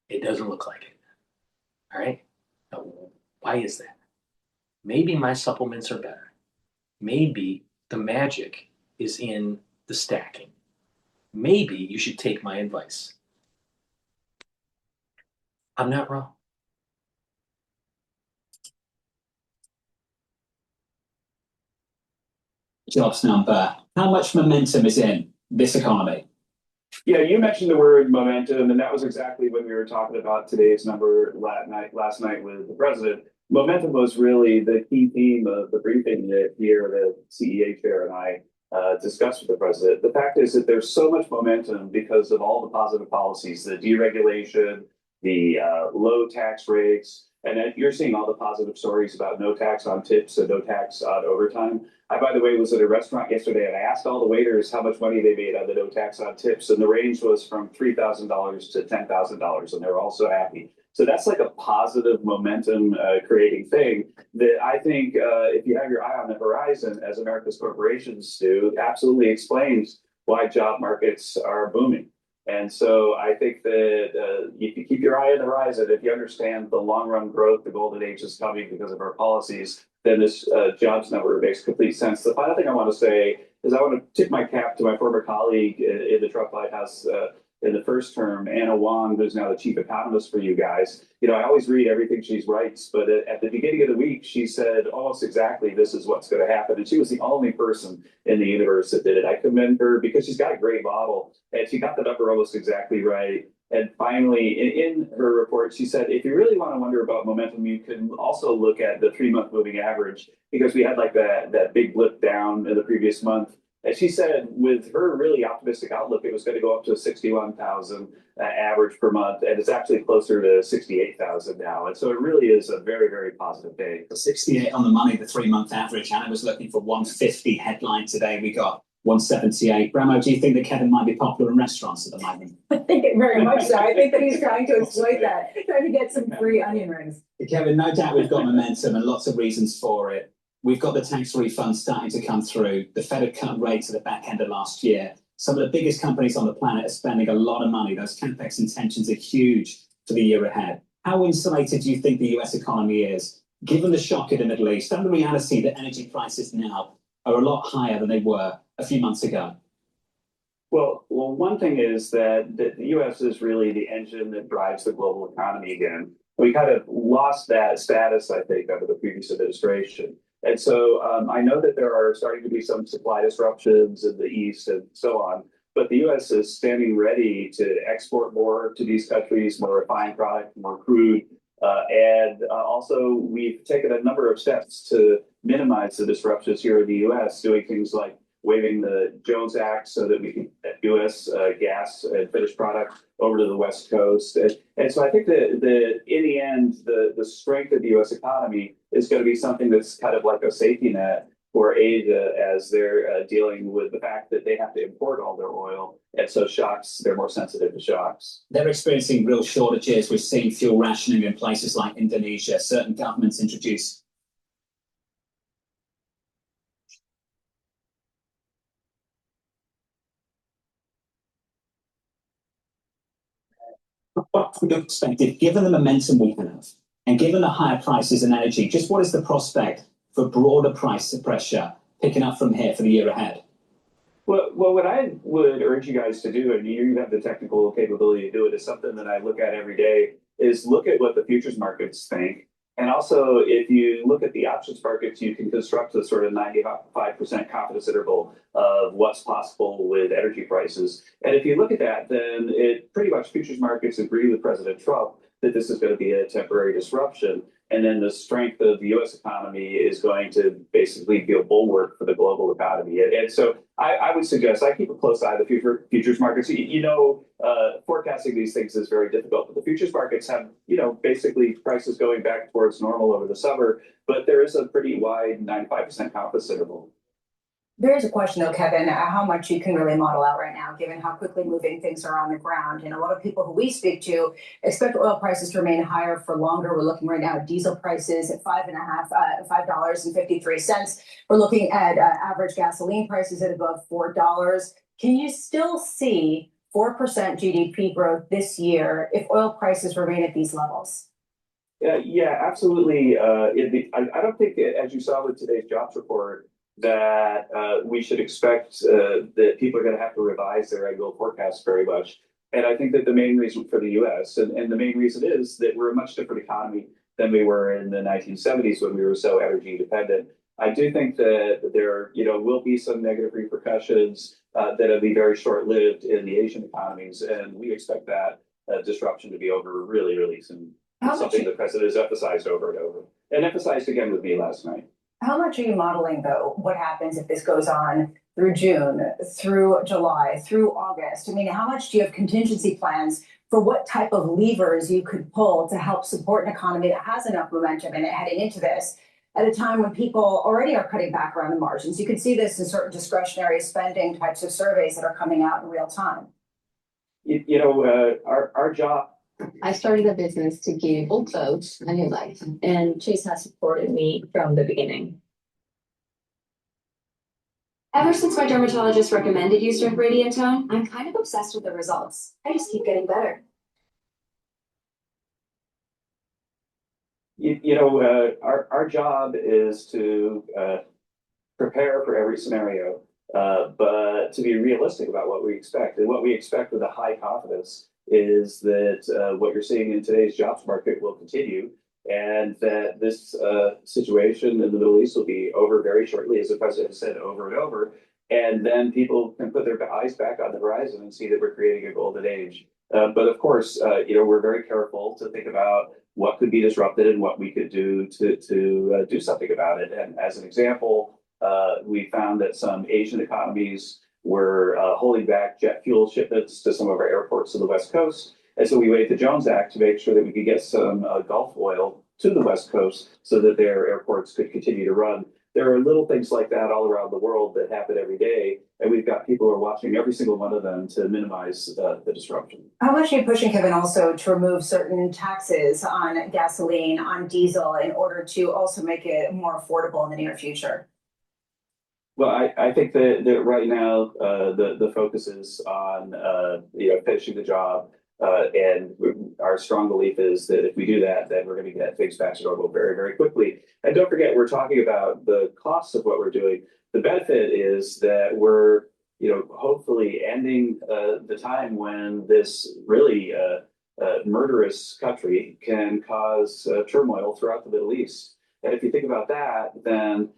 It doesn't look like it. All right? Now, why is that? Maybe my supplements are better. Maybe the magic is in the stacking. Maybe you should take my advice. I'm not wrong. Jobs number. How much momentum is in this economy? Yeah, you mentioned the word momentum, and that was exactly when we were talking about today's number last night with the president. Momentum was really the key theme of the briefing that here the CEA chair and I discussed with the president. The fact is that there's so much momentum because of all the positive policies, the deregulation, the low tax rates, And then you're seeing all the positive stories about no tax on tips and no tax on overtime. I, by the way, was at a restaurant yesterday and I asked all the waiters how much money they made on the no tax on tips. And the range was from $3,000 to $10,000. And they were all so happy. So that's like a positive momentum creating thing that I think if you have your eye on the horizon, as America's corporations do, absolutely explains why job markets are booming. And so I think that if you keep your eye on the horizon, if you understand the long run growth, the golden age is coming because of our policies, then this jobs number makes complete sense. The final thing I want to say is I want to tip my cap to my former colleague in the Trump White House in the first term, Anna Wong, who's now the chief economist for you guys. You know, I always read everything she writes, but at the beginning of the week, she said almost exactly this is what's going to happen. And she was the only person in the universe that did it. I commend her because she's got a great model and she got the number almost exactly right. And finally, in her report, she said, if you really want to wonder about momentum, you can also look at the 3-month moving average because we had like that big blip down in the previous month. And she said with her really optimistic outlook, it was going to go up to 61,000 average per month. And it's actually closer to 68,000 now. And so it really is a very, very positive day. 68 on the money, the 3-month average. And I was looking for 150 headline today. We got 178. Bramo, do you think that Kevin might be popular in restaurants at the moment? I think it very much so. I think that he's trying to exploit that, trying to get some free onion rings. Kevin, no doubt we've got momentum and lots of reasons for it. We've got the tax refunds starting to come through. The Fed had cut rates at the back end of last year. Some of the biggest companies on the planet are spending a lot of money. Those capex intentions are huge for the year ahead. How insulated do you think the US economy is, given the shock in the Middle East and the reality that energy prices now are a lot higher than they were a few months ago? Well, one thing is that the U.S. is really the engine that drives the global economy again. We kind of lost that status, I think, under the previous administration. And so I know that there are starting to be some supply disruptions in the East and so on, but the U.S. is standing ready to export more to these countries, more refined product, more crude. And also, we've taken a number of steps to minimize the disruptions here in the U.S., doing things like waiving the Jones Act so that we can get U.S. gas and finished product over to the West Coast. And so I think that in the end, the strength of the U.S. economy is going to be something that's kind of like a safety net for Asia as they're dealing with the fact that they have to import all their oil. And so shocks, they're more sensitive to shocks. They're experiencing real shortages. We've seen fuel rationing in places like Indonesia. Certain governments introduce from your perspective, given the momentum we have, and given the higher prices in energy, just what is the prospect for broader price pressure picking up from here for the year ahead? Well, what I would urge you guys to do, and you have the technical capability to do it, is something that I look at every day, is look at what the futures markets think. And also, if you look at the options markets, you can construct a sort of 95% confidence interval of what's possible with energy prices. And if you look at that, then it pretty much futures markets agree with President Trump that this is going to be a temporary disruption. And then the strength of the U.S. economy is going to basically be a bulwark for the global economy. And so I would suggest I keep a close eye on the futures markets. Forecasting these things is very difficult, but the futures markets have, basically prices going back towards normal over the summer, but there is a pretty wide 95% confidence interval. There is a question, though, Kevin, how much you can really model out right now, given how quickly moving things are on the ground. And a lot of people who we speak to expect oil prices to remain higher for longer. We're looking right now at diesel prices at $5.53. We're looking at average gasoline prices at above $4. Can you still see 4% GDP growth this year if oil prices remain at these levels? Yeah, absolutely. I don't think, as you saw with today's jobs report, that we should expect that people are going to have to revise their annual forecasts very much. And I think that the main reason for the U.S. and the main reason is that we're a much different economy than we were in the 1970s when we were so energy dependent. I do think that there, will be some negative repercussions that'll be very short-lived in the Asian economies, and we expect that disruption to be over really, really soon. It's something the president has emphasized over and over, and emphasized again with me last night. How much are you modeling, though, what happens if this goes on through June, through July, through August? I mean, how much do you have contingency plans for what type of levers you could pull to help support an economy that has enough momentum in it heading into this at a time when people already are cutting back around the margins. You can see this in certain discretionary spending types of surveys that are coming out in real time. Our job. I started a business to give old folks a new life, and Chase has supported me from the beginning. Ever since my dermatologist recommended use of Brighteon Channel, I'm kind of obsessed with the results. I just keep getting better. Our job is to prepare for every scenario, but to be realistic about what we expect. And what we expect with a high confidence is that what you're seeing in today's jobs market will continue, and that this situation in the Middle East will be over very shortly, as the president has said over and over. And then people can put their eyes back on the horizon and see that we're creating a golden age. But of course, we're very careful to think about what could be disrupted and what we could do to do something about it. And as an example, we found that some Asian economies were holding back jet fuel shipments to some of our airports on the West Coast. And so we waived the Jones Act to make sure that we could get some Gulf oil to the West Coast so that their airports could continue to run. There are little things like that all around the world that happen every day, and we've got people who are watching every single one of them to minimize the disruption. How much are you pushing, Kevin, also to remove certain taxes on gasoline, on diesel, in order to also make it more affordable in the near future? Well, I think that right now the focus is on finishing the job, and our strong belief is that if we do that, then we're going to get things back to normal very, very quickly. And don't forget, we're talking about the cost of what we're doing. The benefit is that we're hopefully ending the time when this really murderous country can cause turmoil throughout the Middle East. And if you think about that, then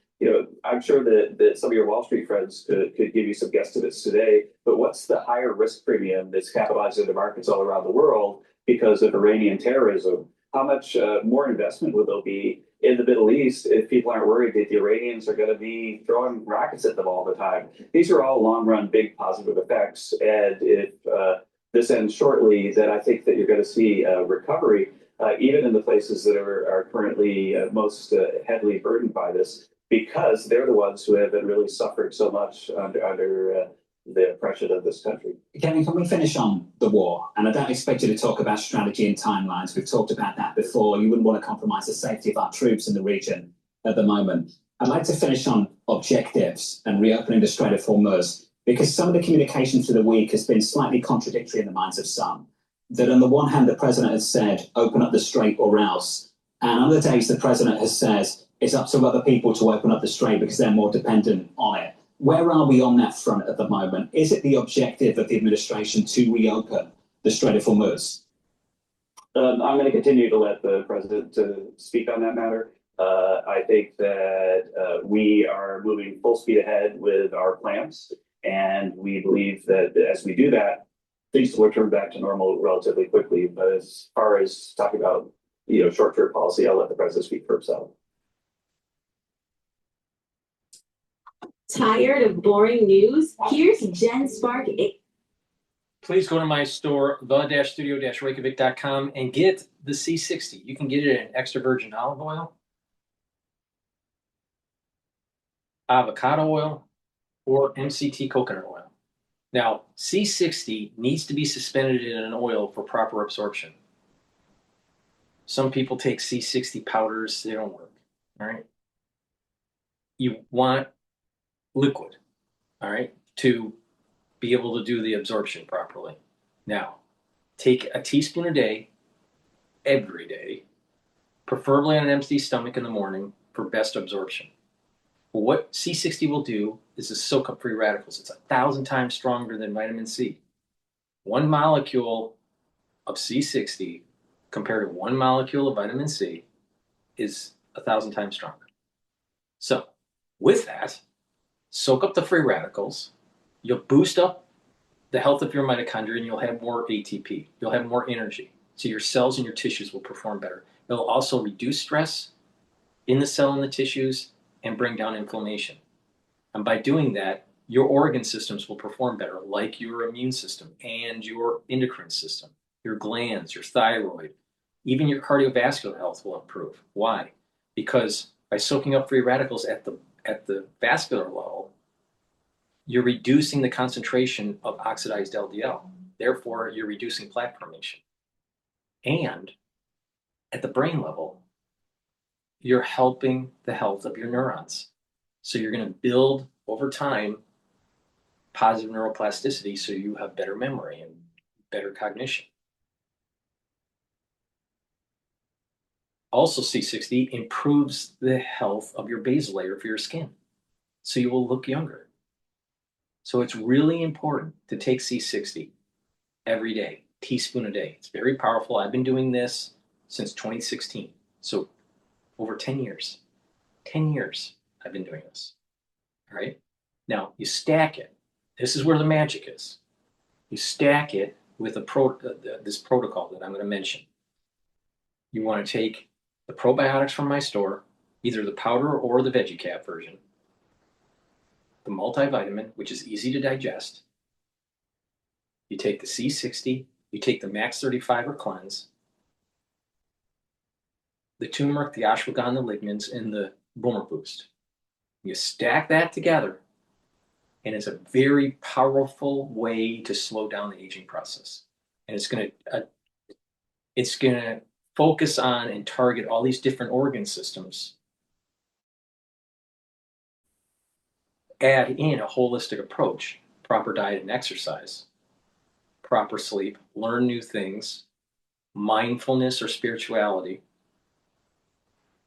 I'm sure that some of your Wall Street friends could give you some guesstimates today, but what's the higher risk premium that's capitalizing the markets all around the world because of Iranian terrorism? How much more investment would there be in the Middle East if people aren't worried that the Iranians are going to be throwing rockets at them all the time? These are all long-run big positive effects, and if this ends shortly, then I think that you're going to see a recovery, even in the places that are currently most heavily burdened by this, because they're the ones who have been really suffering so much under the oppression of this country. Kevin, can we finish on the war? And I don't expect you to talk about strategy and timelines. We've talked about that before. You wouldn't want to compromise the safety of our troops in the region at the moment. I'd like to finish on objectives and reopening the Strait of Hormuz, because some of the communication through the week has been slightly contradictory in the minds of some. That on the one hand, the president has said, open up the strait or else. And other days, the president has said, it's up to other people to open up the strait because they're more dependent on it. Where are we on that front at the moment? Is it the objective of the administration to reopen the Strait of Hormuz? I'm going to continue to let the president speak on that matter. I think that we are moving full speed ahead with our plans, and we believe that as we do that, things will return back to normal relatively quickly. But as far as talking about short-term policy, I'll let the president speak for himself. Tired of boring news? Here's Jen Spark. Please go to my store, the-studio-reykjavik.com, and get the C60. You can get it in extra virgin olive oil, avocado oil, or MCT coconut oil. Now, C60 needs to be suspended in an oil for proper absorption. Some people take C60 powders, they don't work, all right? You want liquid, all right, to be able to do the absorption properly. Now, take a teaspoon a day, every day, preferably on an empty stomach in the morning for best absorption. Well, what C60 will do is to soak up free radicals. It's 1,000 times stronger than vitamin C. One molecule of C60 compared to one molecule of vitamin C is 1,000 times stronger. So, with that, soak up the free radicals, you'll boost up the health of your mitochondria, and you'll have more ATP. You'll have more energy. So your cells and your tissues will perform better. It'll also reduce stress in the cell and the tissues and bring down inflammation. And by doing that, your organ systems will perform better, like your immune system and your endocrine system. your glands, your thyroid, even your cardiovascular health will improve. Why? Because by soaking up free radicals at the vascular level, you're reducing the concentration of oxidized LDL. Therefore, you're reducing plaque formation. And at the brain level, you're helping the health of your neurons. So you're going to build over time positive neuroplasticity so you have better memory and better cognition. Also, C60 improves the health of your basal layer for your skin, so you will look younger. So it's really important to take C60 every day, teaspoon a day. It's very powerful. I've been doing this since 2016, so over 10 years. 10 years I've been doing this. All right. Now you stack it. This is where the magic is. You stack it with this protocol that I'm going to mention. You want to take the probiotics from my store, either the powder or the veggie cap version, the multivitamin, which is easy to digest. You take the C60, you take the Max 30 Fiber Cleanse, the turmeric, the ashwagandha, lignans, and the boomer boost. You stack that together, and it's a very powerful way to slow down the aging process. And it's going to focus on and target all these different organ systems. Add in a holistic approach, proper diet and exercise, proper sleep, learn new things, mindfulness or spirituality,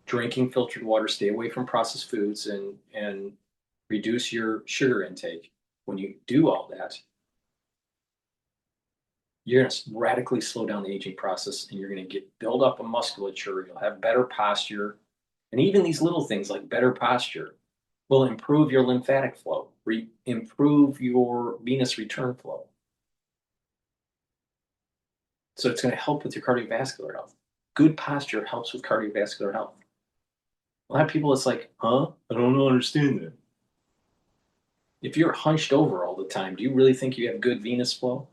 drinking filtered water, stay away from processed foods, and reduce your sugar intake. When you do all that, you're going to radically slow down the aging process, and you're going to build up a musculature. You'll have better posture. And even these little things like better posture will improve your lymphatic flow, improve your venous return flow. So it's going to help with your cardiovascular health. Good posture helps with cardiovascular health. A lot of people, it's like, huh? I don't understand that. If you're hunched over all the time, do you really think you have good venous flow?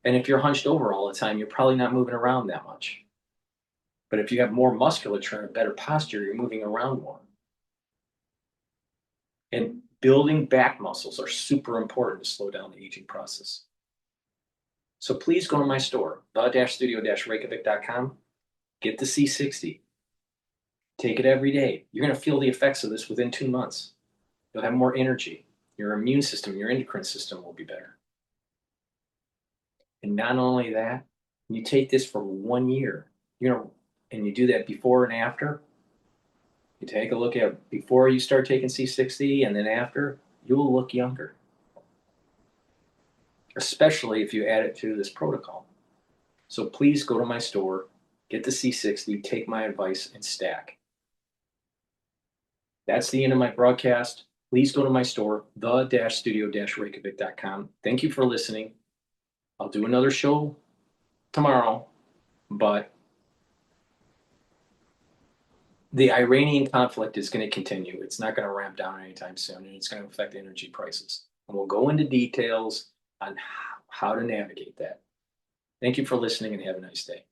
And if you're hunched over all the time, you're probably not moving around that much. But if you have more musculature and better posture, you're moving around more. And building back muscles are super important to slow down the aging process. So please go to my store, the-studio-reykjavik.com, get the C60. Take it every day. You're going to feel the effects of this within 2 months. You'll have more energy. Your immune system, your endocrine system will be better. And not only that, you take this for 1 year, and you do that before and after. You take a look at before you start taking C60 and then after, you will look younger. Especially if you add it to this protocol. So please go to my store, get the C60, take my advice, and stack. That's the end of my broadcast. Please go to my store, the-studio-reykjavik.com. Thank you for listening. I'll do another show tomorrow, but the Iranian conflict is going to continue. It's not going to ramp down anytime soon, and it's going to affect energy prices. And we'll go into details on how to navigate that. Thank you for listening, and have a nice day.